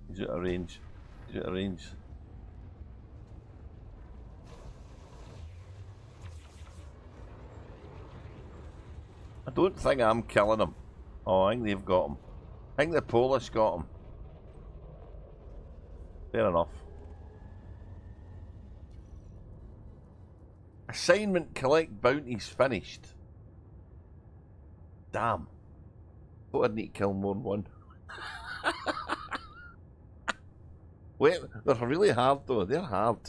He's out of range. He's out of range. I don't think I'm killing him. Oh, I think they've got him. I think the Polish got him. Fair enough. Assignment collect bounties finished. Damn. Thought I'd need to kill more than one. Wait, they're really hard though. They're hard.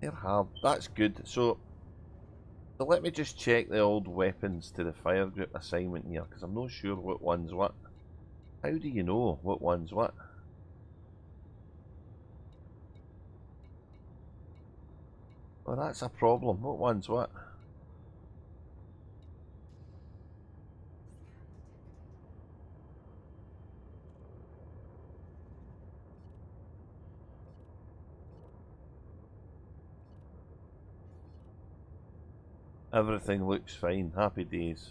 They're hard. That's good. So let me just check the old weapons to the fire group assignment here, because I'm not sure what one's what. How do you know what one's what? Well, that's a problem. What one's what? Everything looks fine. Happy days.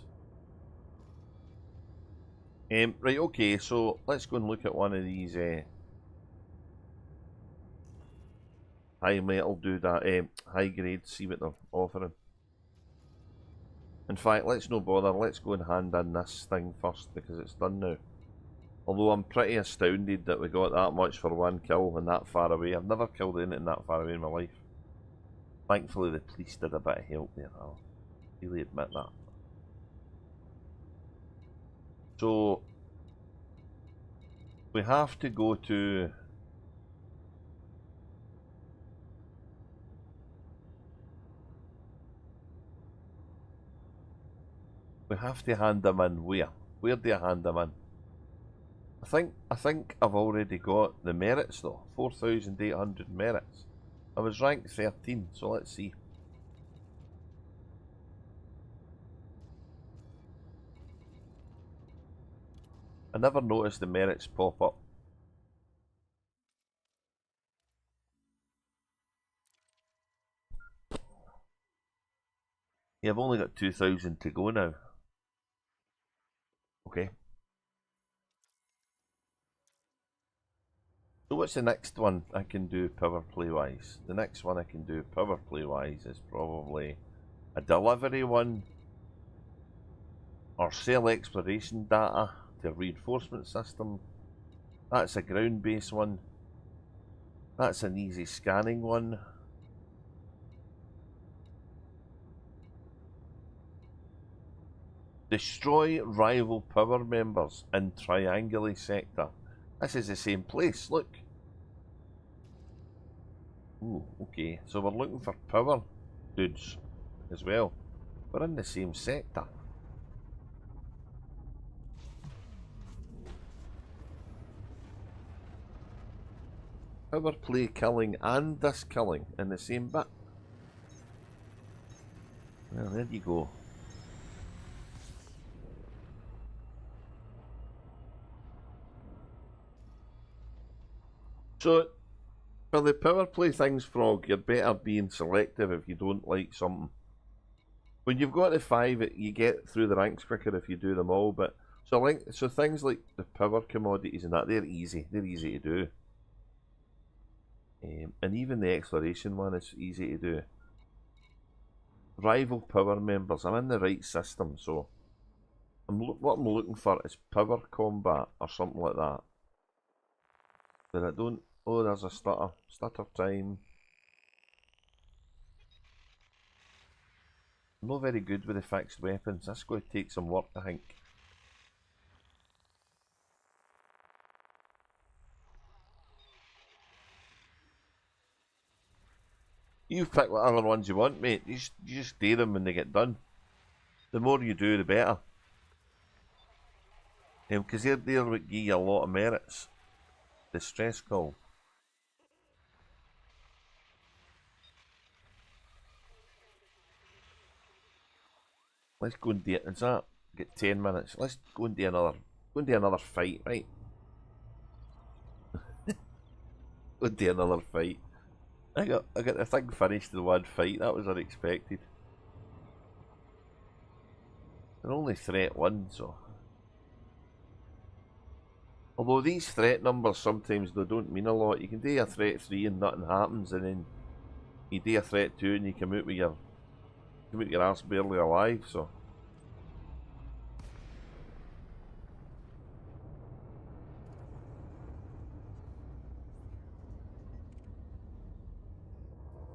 Right, okay, so let's go and look at one of these high metal high grade, see what they're offering. In fact, let's no bother, let's go and hand in this thing first, because it's done now. Although I'm pretty astounded that we got that much for one kill and that far away. I've never killed anything that far away in my life. Thankfully the police did a bit of help there, I'll really admit that. So, we have to go to... We have to hand them in where? Where do I hand them in? I think I've already got the merits though. 4,800 merits. I was ranked 13, so let's see. I never noticed the merits pop up. Yeah, I've only got 2,000 to go now. Okay. So what's the next one I can do power play wise? The next one I can do power play wise is probably a delivery one, or sell exploration data to a reinforcement system. That's a ground based one. That's an easy scanning one. Destroy rival power members in Trianguli sector. This is the same place, look. Ooh, okay, so we're looking for power dudes as well. We're in the same sector. Power play killing and this killing in the same bit. Well, there you go. So, for the power play things, Frog, you're better being selective if you don't like something. When you've got the 5, you get through the ranks quicker if you do them all, but so things like the power commodities and that, they're easy. They're easy to do. And even the exploration one is easy to do. Rival power members. I'm in the right system, so what I'm looking for is power combat or something like that. But I don't. Oh, there's a stutter. Stutter time. I'm not very good with the fixed weapons. That's going to take some work, I think. You pick what other ones you want, mate. You just do them when they get done. The more you do, the better. Because they're what give you a lot of merits. The stress call. Let's go and do it. Is that? Get 10 minutes. Let's go and do another fight, right? Go and do another fight. I got the thing finished in one fight. That was unexpected. They're only threat 1, so. Although these threat numbers sometimes they don't mean a lot. You can do a threat 3 and nothing happens, and then you do a threat 2 and you come out with your arse barely alive, so.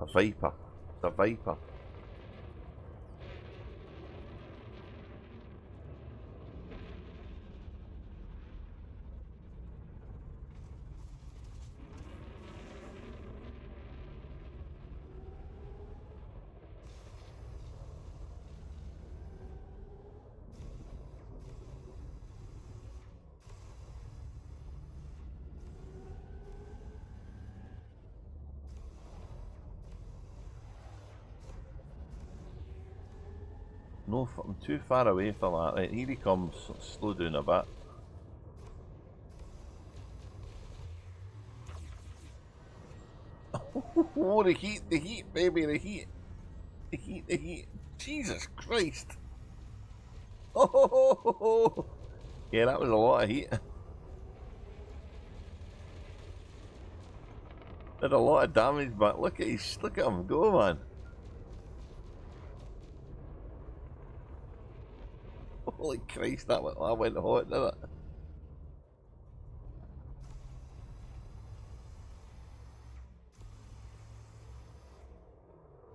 A Viper. It's a Viper. No, I'm too far away for that. Right, here he comes. Let's slow down a bit. Oh, the heat, baby, the heat. The heat. Jesus Christ. Oh, yeah, that was a lot of heat. Did a lot of damage, but look at him go, man. Holy Christ, that went hot, didn't it?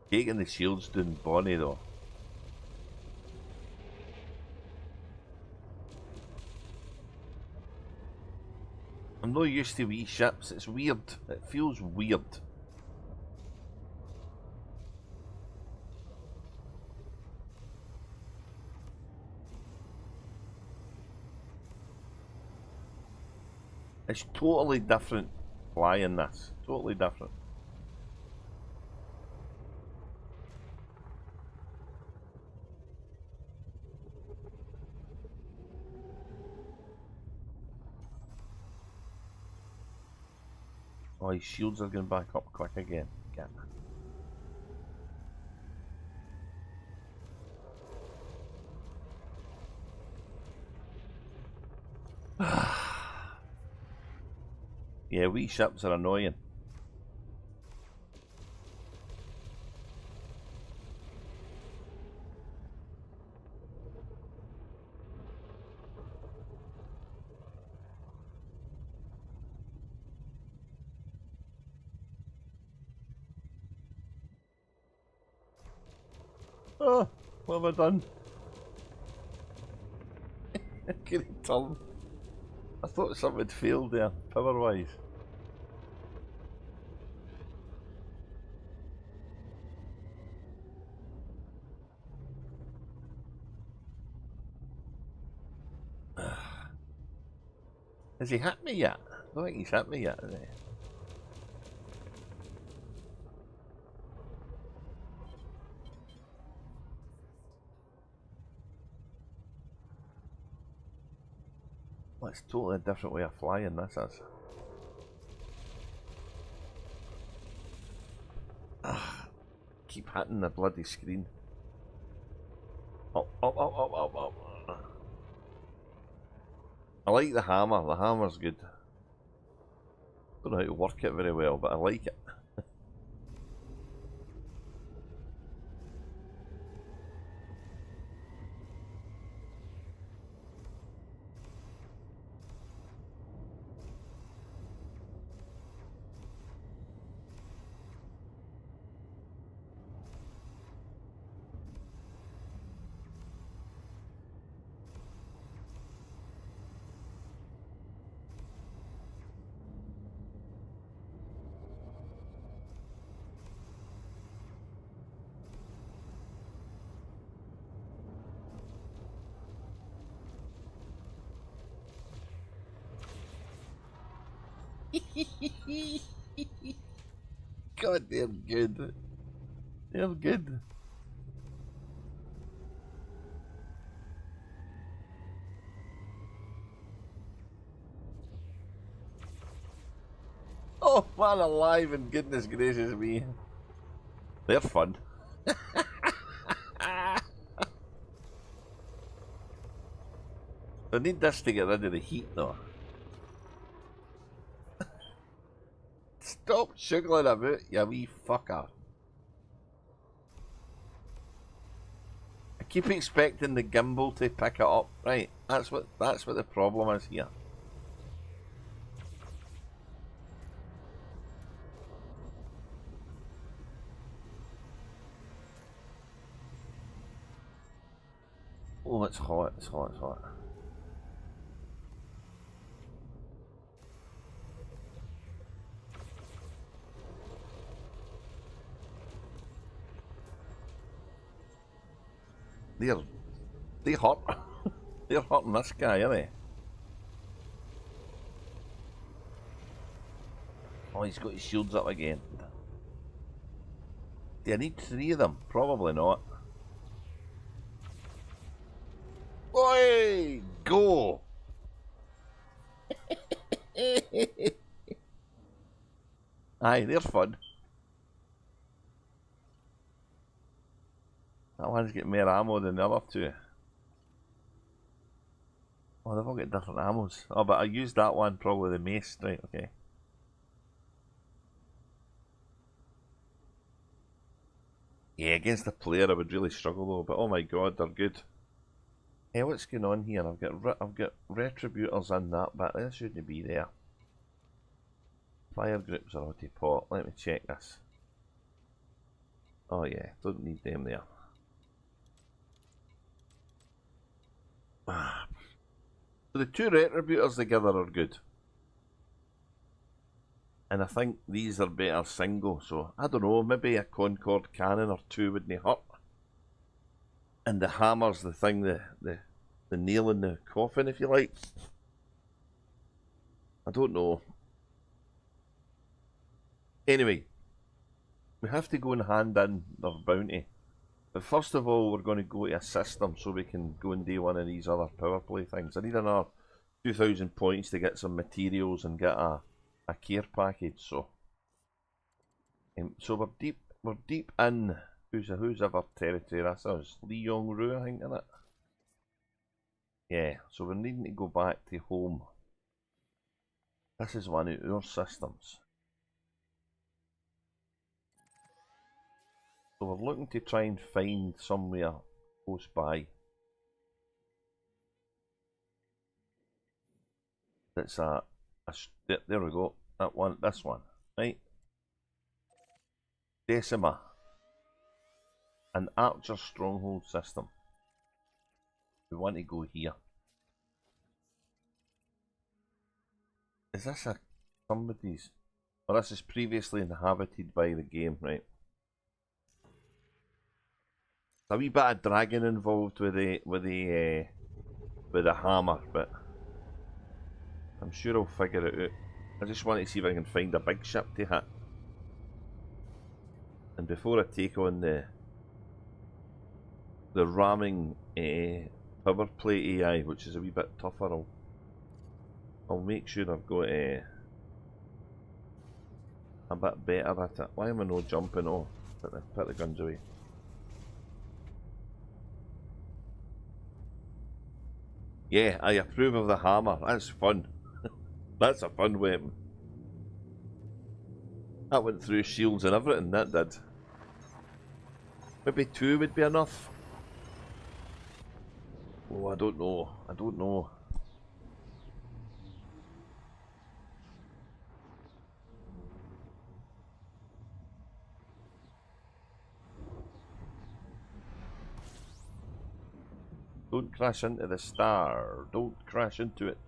Taking the shield's doing bonny though. I'm not used to wee ships, it's weird. It feels weird. It's totally different flying this. Totally different. Oh, his shields are going back up quick again. Get yeah, wee ships are annoying. Oh, what have I done? I couldn't turn. I thought something had failed there, power-wise. Has he hit me yet? I don't think he's hit me yet, has he? Well, it's totally a different way of flying, this is. keep hitting the bloody screen. Up, up, up, up, up, up. I like the hammer. The hammer's good. Don't know how to work it very well, but I like it. God, they're good. They're good. Oh man alive, and goodness gracious me. They're fun. I need this to get rid of the heat though. Stop sugarling about, you wee fucker. I keep expecting the gimbal to pick it up. Right, that's what the problem is here. Oh, it's hot, it's hot, it's hot. They're hot. They're hurting this guy, are they? Oh, he's got his shields up again. Do I need 3 of them? Probably not. Oi! Go! Aye, they're fun. That one's got more ammo than the other 2. Oh, they've all got different ammos. Oh, but I used that one, probably the mace. Right, okay. Yeah, against a player I would really struggle though, but oh my god, they're good. Hey, what's going on here? I've got retributors in that, but that shouldn't be there. Fire groups are out of pot. Let me check this. Oh yeah, don't need them there. So the 2 retributors together are good. And I think these are better single, so I don't know, maybe a Concord cannon or 2 wouldn't hurt. And the hammer's the thing, the nail in the coffin, if you like. I don't know. Anyway, we have to go and hand in their bounty. But first of all, we're going to go to a system so we can go and do one of these other power play things. I need another 2,000 points to get some materials and get a care package. So we're deep in who's ever territory. That's us, Lee Yong Ru, I think, isn't it? Yeah. So we're needing to go back to home. This is one of our systems. So we're looking to try and find somewhere close by that's there we go, this one, right? Decima, an Archer stronghold system. We want to go here. Is this somebody's? Or this is previously inhabited by the game, right? A wee bit of dragging involved with the hammer, but I'm sure I'll figure it out. I just want to see if I can find a big ship to hit. And before I take on the ramming power play AI, which is a wee bit tougher, I'll make sure I've got a bit better at it. Why am I not jumping off? Put the guns away. Yeah, I approve of the hammer. That's fun. That's a fun weapon. That went through shields and everything, that did. Maybe 2 would be enough. Oh, I don't know. I don't know. Don't crash into the star. Don't crash into it.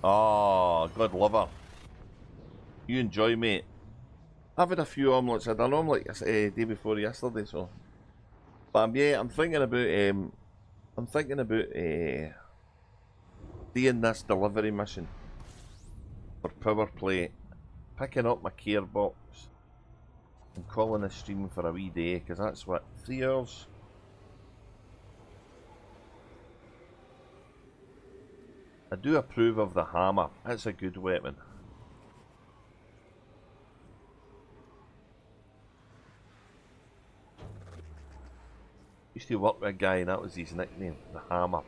Oh, God love her. You enjoy, mate. I've had a few omelettes. I had an omelette day before yesterday, so. But yeah, I'm thinking about doing this delivery mission for power play, picking up my care box, and calling a stream for a wee day, because that's what, 3 hours. I do approve of the hammer. It's a good weapon. Used to work with a guy and that was his nickname, the Hammer.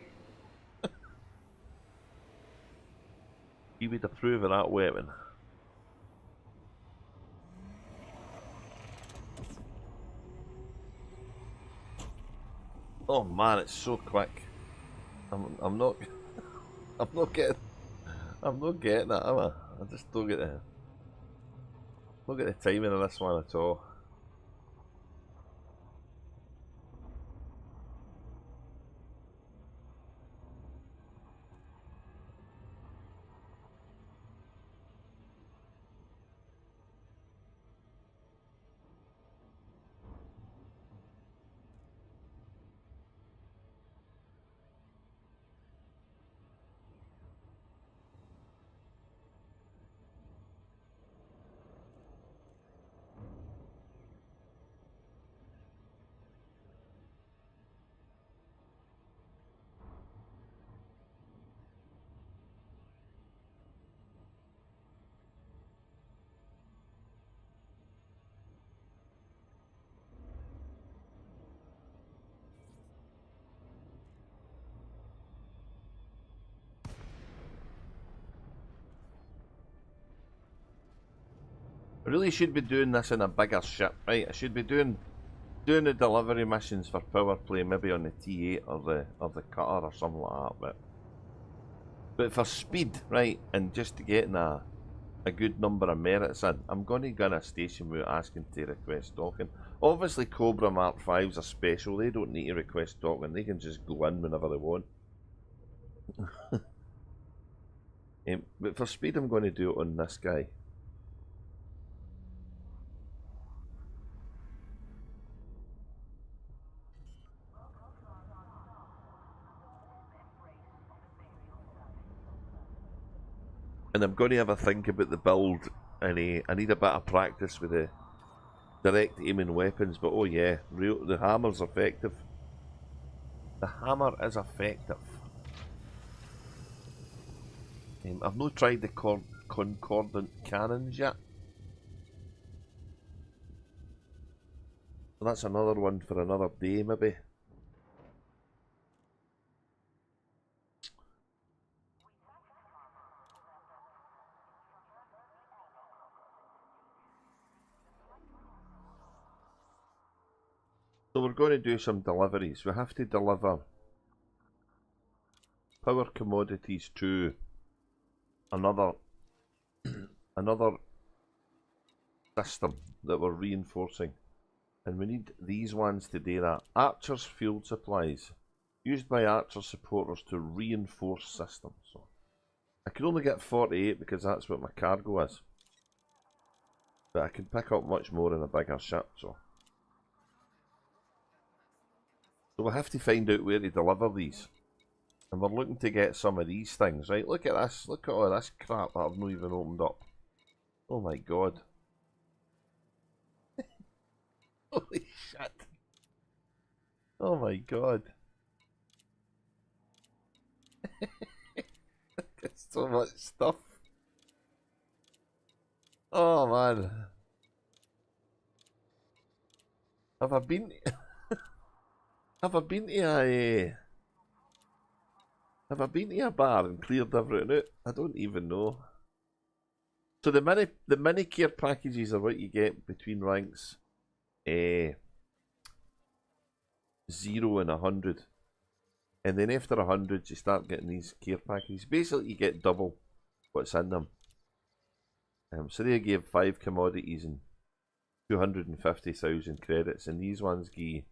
He would approve of that weapon. Oh man, it's so quick. I'm not I'm not getting that, am I? I just don't get the timing of this one at all. I really should be doing this in a bigger ship, right? I should be doing the delivery missions for power play maybe on the T8 or the cutter or something like that. But for speed, right, and just to getting a good number of merits in, I'm going to go on a station without asking to request docking. Obviously, Cobra Mark 5s are special. They don't need to request docking. They can just go in whenever they want. But for speed, I'm going to do it on this guy. And I'm going to have a think about the build, and I need a bit of practice with the direct aiming weapons, but oh yeah, the hammer's effective. The hammer is effective. I've not tried the concordant cannons yet. So that's another one for another day, maybe. So we're going to do some deliveries. We have to deliver power commodities to another system that we're reinforcing, and we need these ones to do that. Archer's field supplies used by Archer supporters to reinforce systems. So I can only get 48 because that's what my cargo is, but I can pick up much more in a bigger ship. So So we'll have to find out where to deliver these. And we're looking to get some of these things, right? Look at this. Look at all this crap that I've not even opened up. Oh my god. Holy shit. Oh my god. It's so much stuff. Oh man. Have I been have I been to a have I been to a bar and cleared everything out? I don't even know. So the mini care packages are what you get between ranks 0 and 100. And then after 100 you start getting these care packages. Basically you get double what's in them. So they gave 5 commodities and 250,000 credits, and these ones give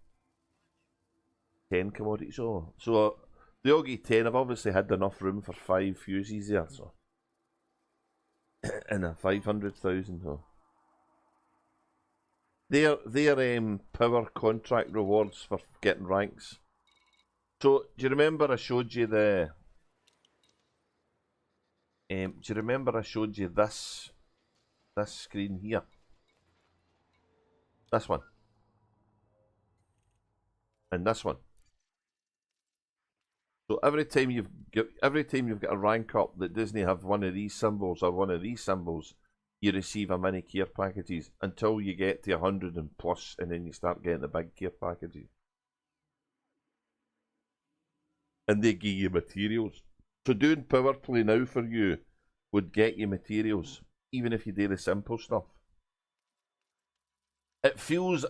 10 commodities. Oh, so they all give 10. I've obviously had enough room for 5 fuses there, so and a 500,000. Oh. They're power contract rewards for getting ranks. So do you remember I showed you the? Do you remember I showed you this screen here? This one. And this one. So every time you've got a rank up that doesn't have one of these symbols or one of these symbols, you receive a mini care packages until you get to 100 and plus, and then you start getting the big care packages. And they give you materials. So doing power play now for you would get you materials, even if you do the simple stuff. It feels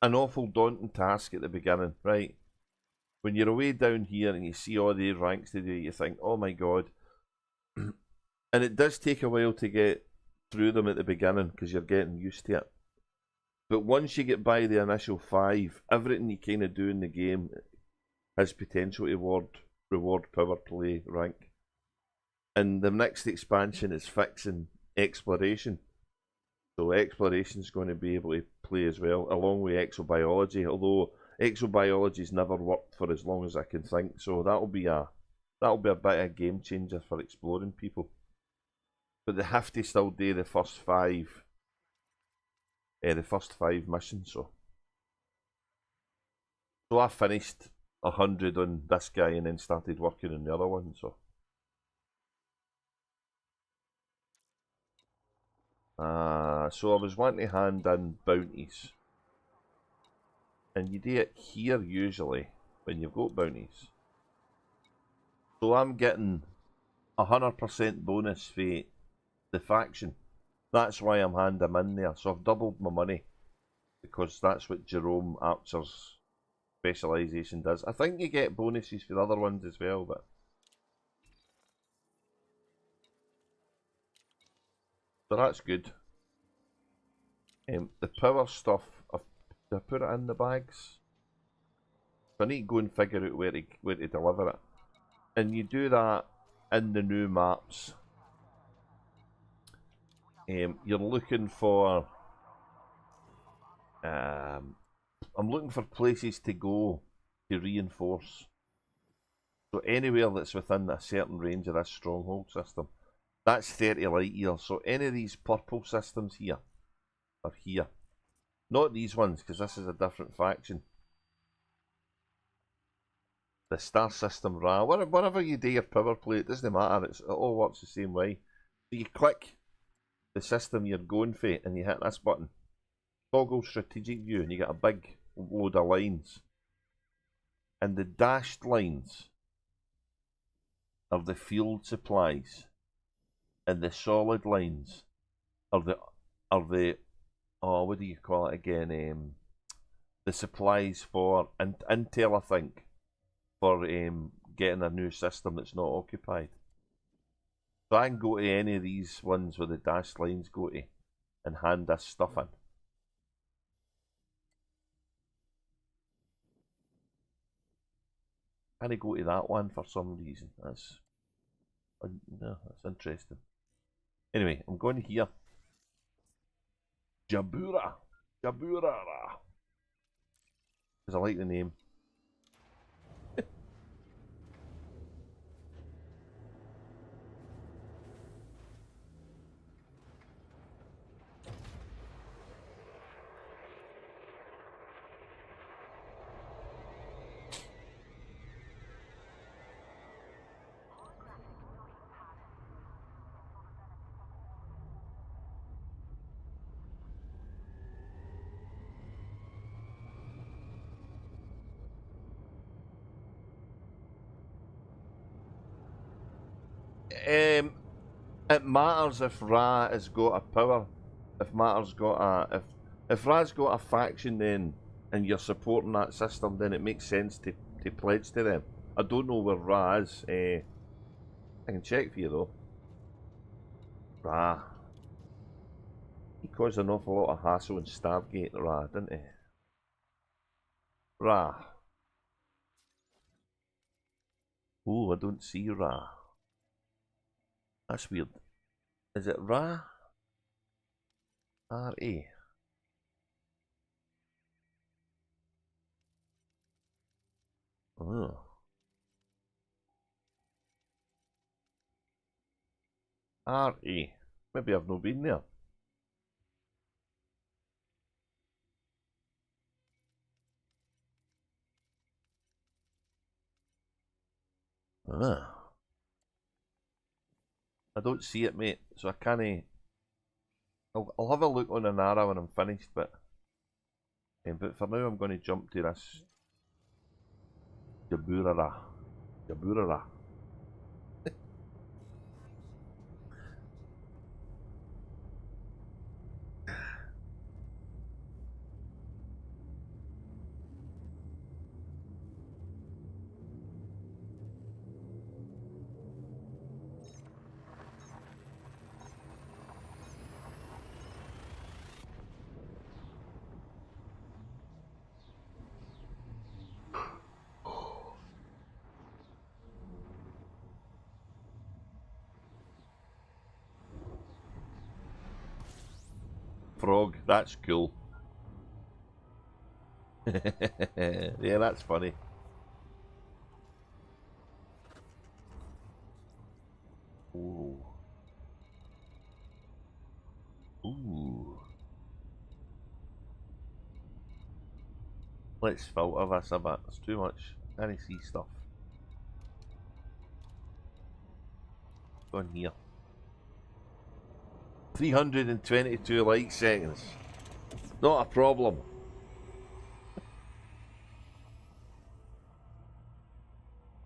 an awful daunting task at the beginning, right? When you're away down here and you see all the ranks to do, you think, oh my god. And it does take a while to get through them at the beginning because you're getting used to it. But once you get by the initial 5, everything you kind of do in the game has potential to reward power play rank. And the next expansion is fixing exploration. So exploration is going to be able to play as well, along with exobiology, although exobiology's never worked for as long as I can think, so that'll be a bit of a game changer for exploring people. But they have to still do the first 5 missions. So I finished 100 on this guy and then started working on the other one. So I was wanting to hand in bounties. And you do it here usually when you've got bounties. So I'm getting 100% bonus for the faction. That's why I'm handing them in there. So I've doubled my money because that's what Jerome Archer's specialisation does. I think you get bonuses for the other ones as well, but so that's good. The power stuff, I put it in the bags. So I need to go and figure out where to deliver it. And you do that in the new maps. You're looking for I'm looking for places to go to reinforce. So anywhere that's within a certain range of this stronghold system. That's 30 light years. So any of these purple systems here are here. Not these ones, because this is a different faction. The star system Ra, wherever you do your power play, it doesn't matter, it all works the same way. So you click the system you're going for and you hit this button. Toggle strategic view and you get a big load of lines. And the dashed lines are the field supplies. And the solid lines are the what do you call it again? The supplies for intel, I think, for getting a new system that's not occupied. So I can go to any of these ones where the dashed lines go to and hand this stuff in. And I go to that one for some reason. That's interesting. Anyway, I'm going here. Jabura. Because I like the name. It matters if Ra has got a power. If Matter's got a if Ra's got a faction then and you're supporting that system, then it makes sense to pledge to them. I don't know where Ra is. I can check for you though. Ra. He caused an awful lot of hassle in Stargate, Ra, didn't he? Ra. Oh, I don't see Ra. That's weird. Is it Ra? R-A. Oh. R-A. Maybe I've not been there. Ah. I don't see it, mate, so I can't. I'll have a look on an arrow when I'm finished, but for now I'm going to jump to this Jaburara. Jaburara. Frog, that's cool. Yeah, that's funny. Ooh. Ooh. Let's filter this a bit. It's too much. I can't see stuff. Go on here. 322 light seconds. Not a problem.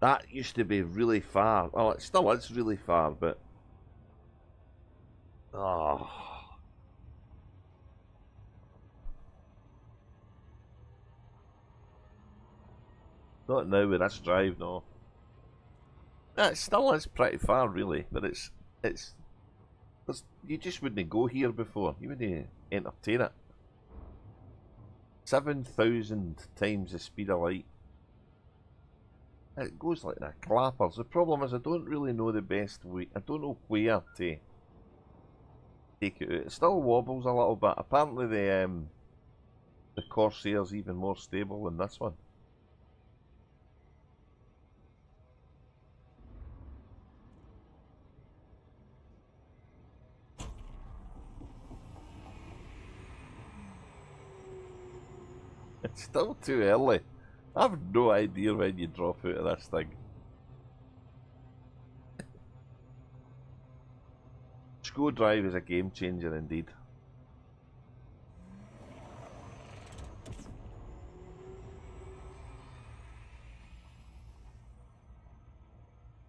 That used to be really far. Oh, it still is really far, but... Oh. Not now with this drive, no. It still is pretty far, really, but it's you just wouldn't go here before. You wouldn't entertain it. 7,000 times the speed of light. It goes like that. Clappers. The problem is I don't really know the best way. I don't know where to take it out. It still wobbles a little bit. Apparently the Corsair's even more stable than this one. It's still too early. I have no idea when you drop out of this thing. Sco Drive is a game changer indeed.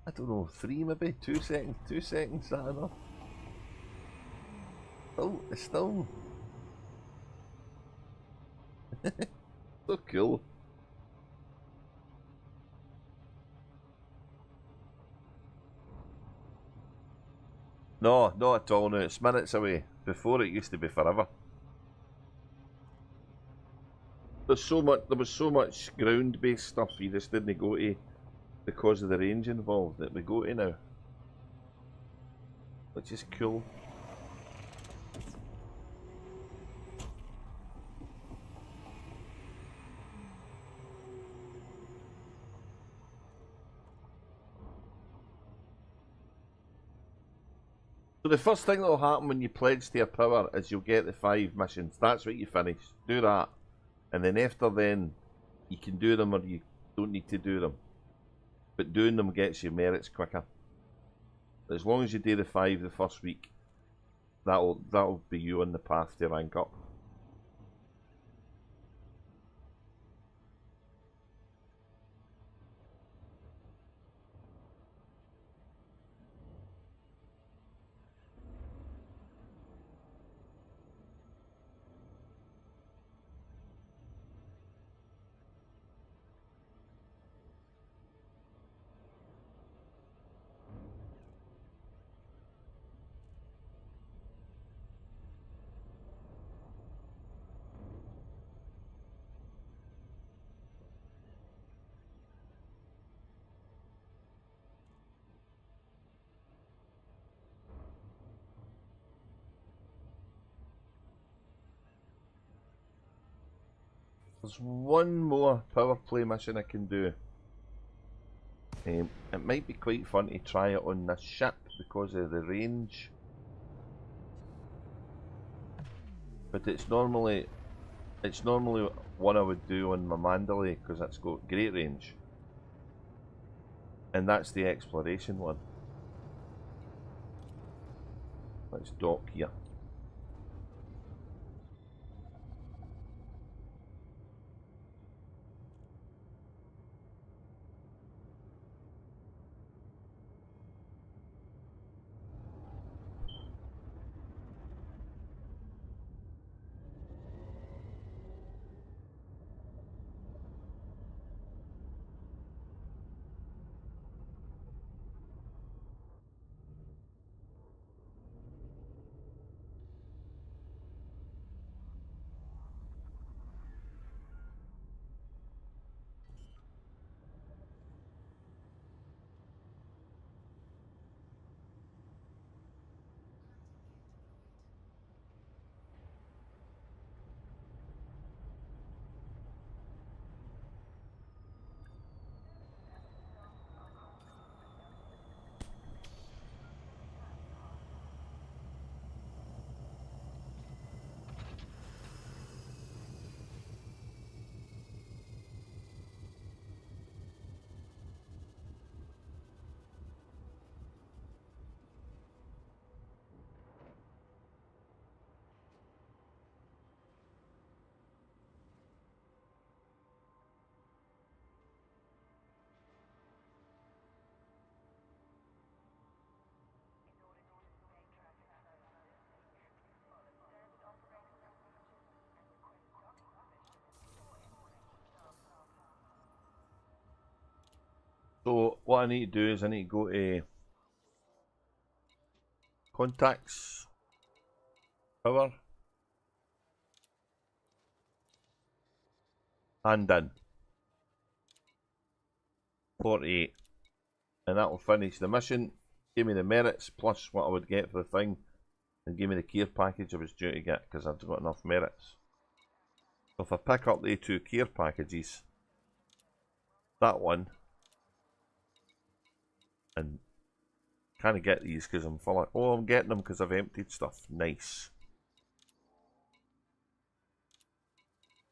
I don't know, 3 maybe? 2 seconds? 2 seconds, is that enough? Oh, it's still... so cool. No, not at all now. It's minutes away. Before it used to be forever. There was so much ground-based stuff you just didn't go to because of the range involved that we go to now. Which is cool. So the first thing that will happen when you pledge to a power is you'll get the 5 missions. That's what you finish. Do that. And then after then, you can do them or you don't need to do them. But doing them gets you merits quicker. As long as you do the 5 the first week, that'll be you on the path to rank up. There's one more power play mission I can do. It might be quite fun to try it on this ship because of the range. But it's normally one I would do on my Mandalay because it's got great range. And that's the exploration one. Let's dock here. So what I need to do is I need to go to contacts, power, and in 48, and that will finish the mission. Give me the merits plus what I would get for the thing, and give me the care package I was due to get because I've got enough merits. So if I pick up the two care packages, that one, and kind of get these because I'm full of, oh, I'm getting them because I've emptied stuff. Nice.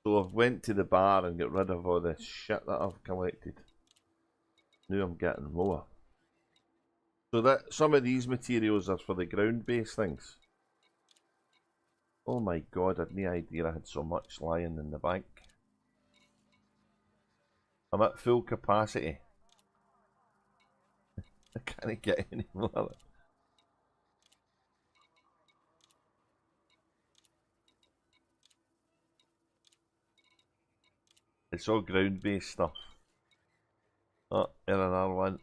So I've went to the bar and got rid of all this shit that I've collected. Now I'm getting more. So that some of these materials are for the ground-based things. Oh my god, I had no idea I had so much lying in the bank. I'm at full capacity. I can't get any more. It's all ground-based stuff. Oh, there's another one.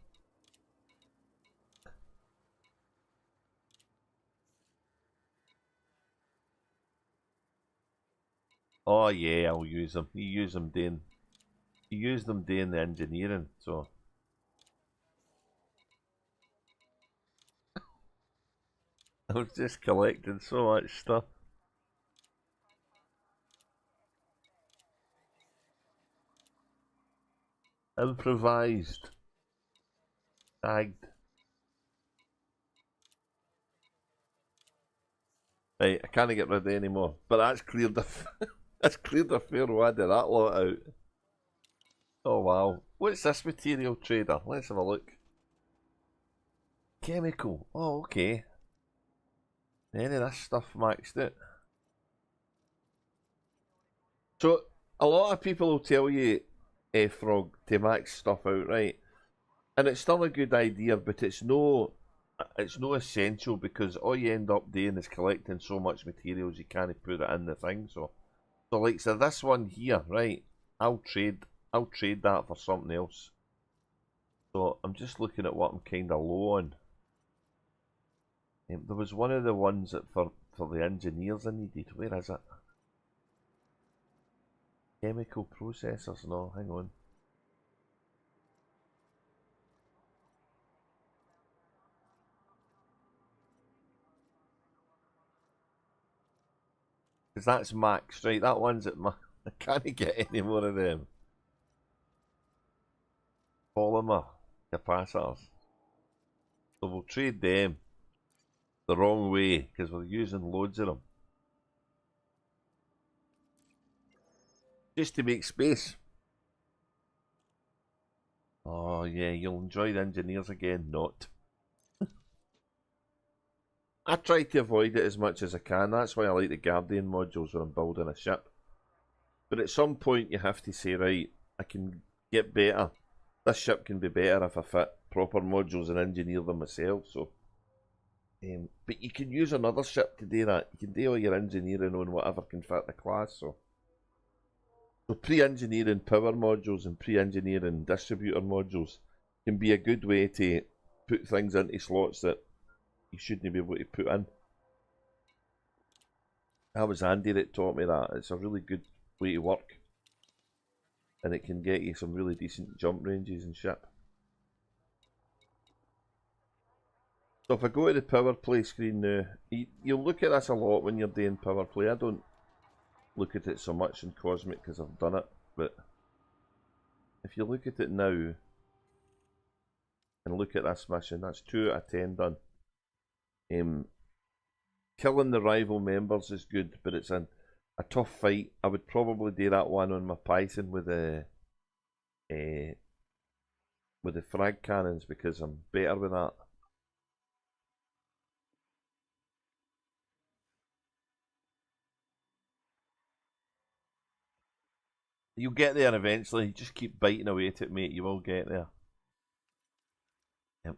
Oh yeah, I'll use them. You use them doing the engineering, so I was just collecting so much stuff. Improvised. Tagged. Right, I can't get rid of any more. But that's cleared a that's cleared a fair wad of that lot out. Oh wow. What's this material trader? Let's have a look. Chemical. Oh, okay. Any of this stuff maxed it. So a lot of people will tell you, Frog, to max stuff out, right? And it's still a good idea, but it's no essential because all you end up doing is collecting so much materials you can't put it in the thing. So like this one here, right? I'll trade that for something else. So I'm just looking at what I'm kind of low on. There was one of the ones that for the engineers I needed. Where is it? Chemical processors. No, hang on. Because that's max, right? That one's at my I can't get any more of them. Polymer capacitors. So we'll trade them the wrong way because we're using loads of them. Just to make space. Oh yeah, you'll enjoy the engineers again. Not. I try to avoid it as much as I can. That's why I like the Guardian modules when I'm building a ship. But at some point you have to say, right, I can get better. This ship can be better if I fit proper modules and engineer them myself. So, but you can use another ship to do that. You can do all your engineering on whatever can fit the class. So pre-engineering power modules and pre-engineering distributor modules can be a good way to put things into slots that you shouldn't be able to put in. That was Andy that taught me that. It's a really good way to work. And it can get you some really decent jump ranges and shit. So if I go to the power play screen now, you'll look at this a lot when you're doing power play. I don't look at it so much in Cosmic because I've done it, but if you look at it now and look at this mission, that's 2 out of 10 done. Killing the rival members is good, but it's a tough fight. I would probably do that one on my Python with the frag cannons because I'm better with that. You'll get there eventually. Just keep biting away at it, mate. You will get there.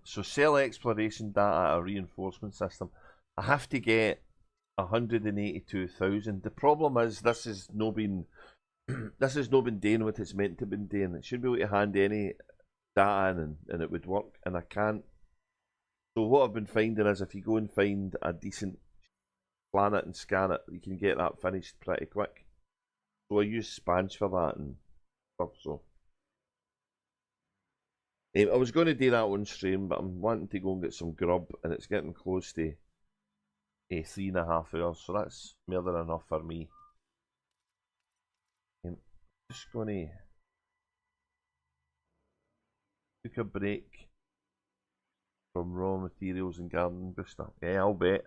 So sell exploration data at a reinforcement system. I have to get 182,000. The problem is this has not been this has not been doing what it's meant to be doing. It should be able to hand any data in and it would work, and I can't. So what I've been finding is if you go and find a decent planet and scan it, you can get that finished pretty quick. So I use Spanch for that and stuff. So I was going to do that on stream, but I'm wanting to go and get some grub, and it's getting close to 3.5 hours, so that's more than enough for me. I'm just going to take a break from raw materials and garden booster. Yeah, I'll bet.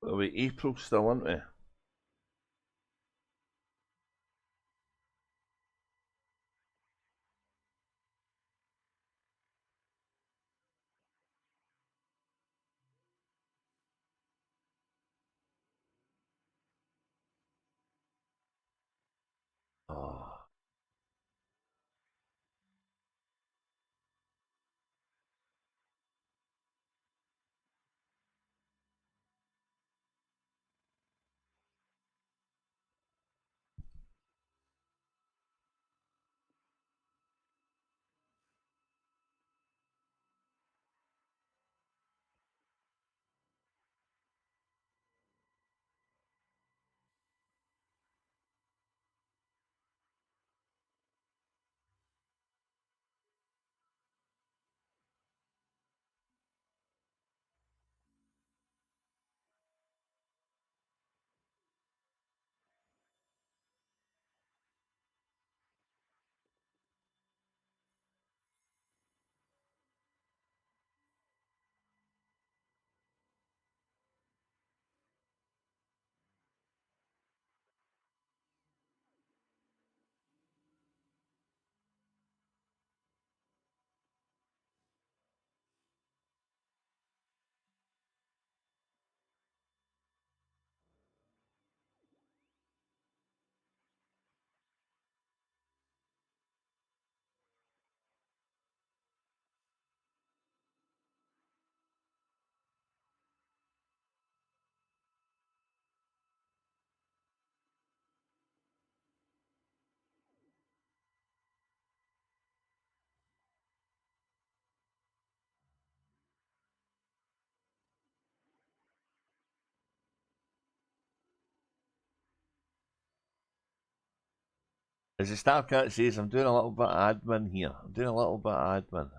Oh wait, April still, aren't we? Oh. As the Starcat says, I'm doing a little bit of admin here. I'm doing a little bit of admin.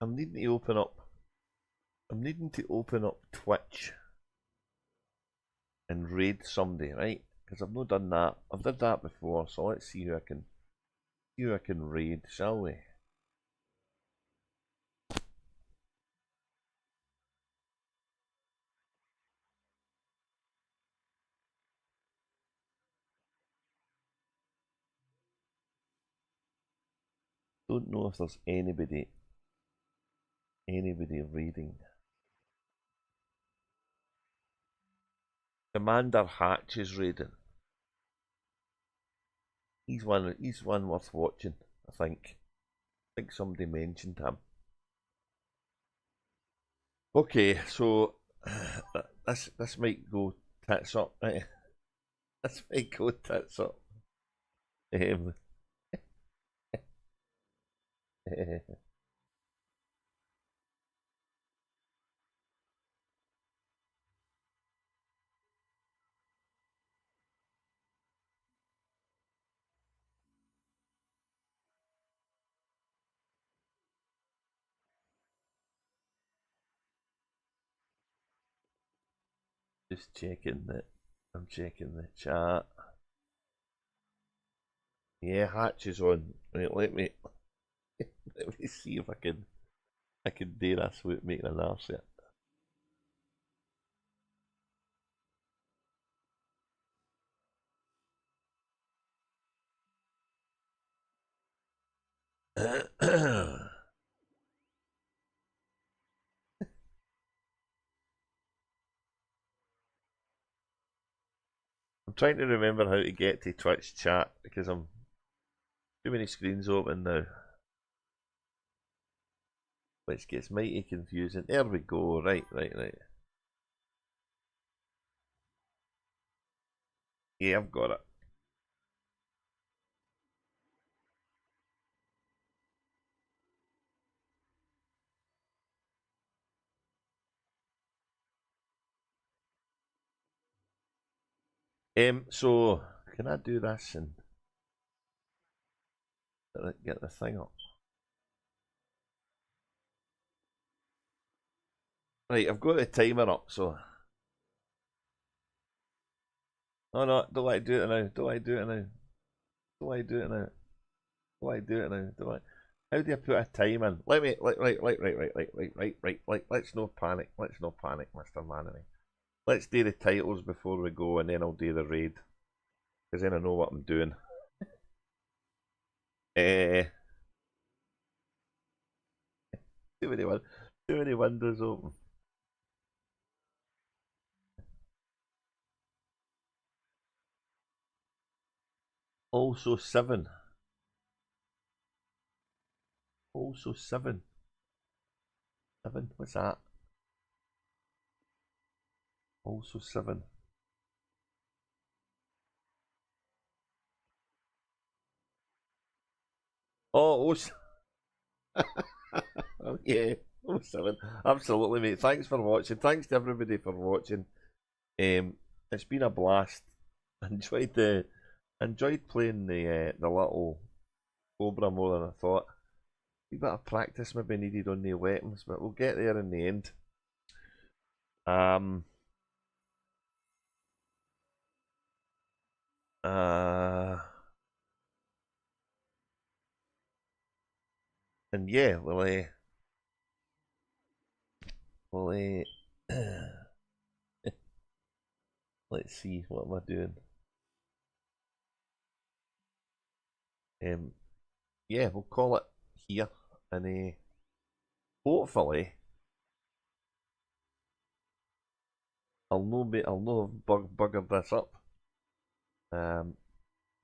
I'm needing to open up. I'm needing to open up Twitch and raid somebody, right? Because I've not done that. I've done that before, so let's see who I can raid, shall we? Don't know if there's anybody raiding. Commander Hatch is raiding. He's one worth watching, I think. I think somebody mentioned him. Okay, so this might go tits up, right? This might go tits up. Just checking that. I'm checking the chat. Yeah, Hatch is on. Right, let me see if I can do this without making an arse yet. I'm trying to remember how to get to Twitch chat because I'm too many screens open now, which gets mighty confusing. There we go. Right. Yeah, I've got it. So can I do this and get the thing up? Right, I've got the timer up, so. No, don't I do it now? Don't I do it now? Don't I do it now? Don't I do it now? Don't I? How do I put a time in? Let me, right. Let's no panic. Let's no panic, Mr. Manning. Let's do the titles before we go, and then I'll do the raid. Because then I know what I'm doing. Too many windows open. Also 7. Also 7. 7? What's that? Also 7. Oh, oh yeah. Oh, 7. Absolutely, mate. Thanks for watching. Thanks to everybody for watching. It's been a blast. Enjoyed playing the little Cobra more than I thought. A bit of practice maybe needed on the weapons, but we'll get there in the end. And yeah, let's see, what am I doing? Yeah, we'll call it here, and hopefully I'll know buggered this up.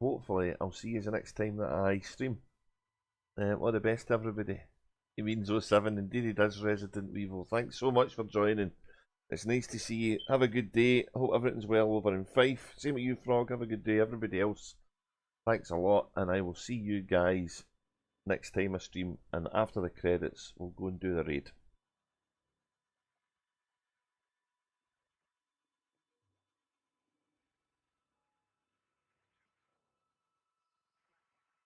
Hopefully I'll see you the next time that I stream. All the best to everybody. He means 07, indeed he does, Resident Evil. Thanks so much for joining. It's nice to see you. Have a good day. I hope everything's well over in Fife. Same with you, Frog. Have a good day. Everybody else, thanks a lot. And I will see you guys next time I stream. And after the credits, we'll go and do the raid.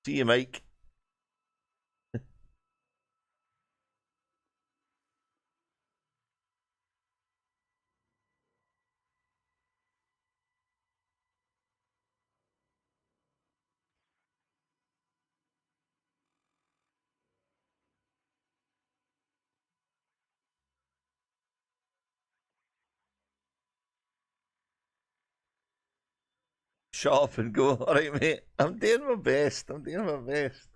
See you, Mike. Shut up and go. All right, mate. I'm doing my best. I'm doing my best.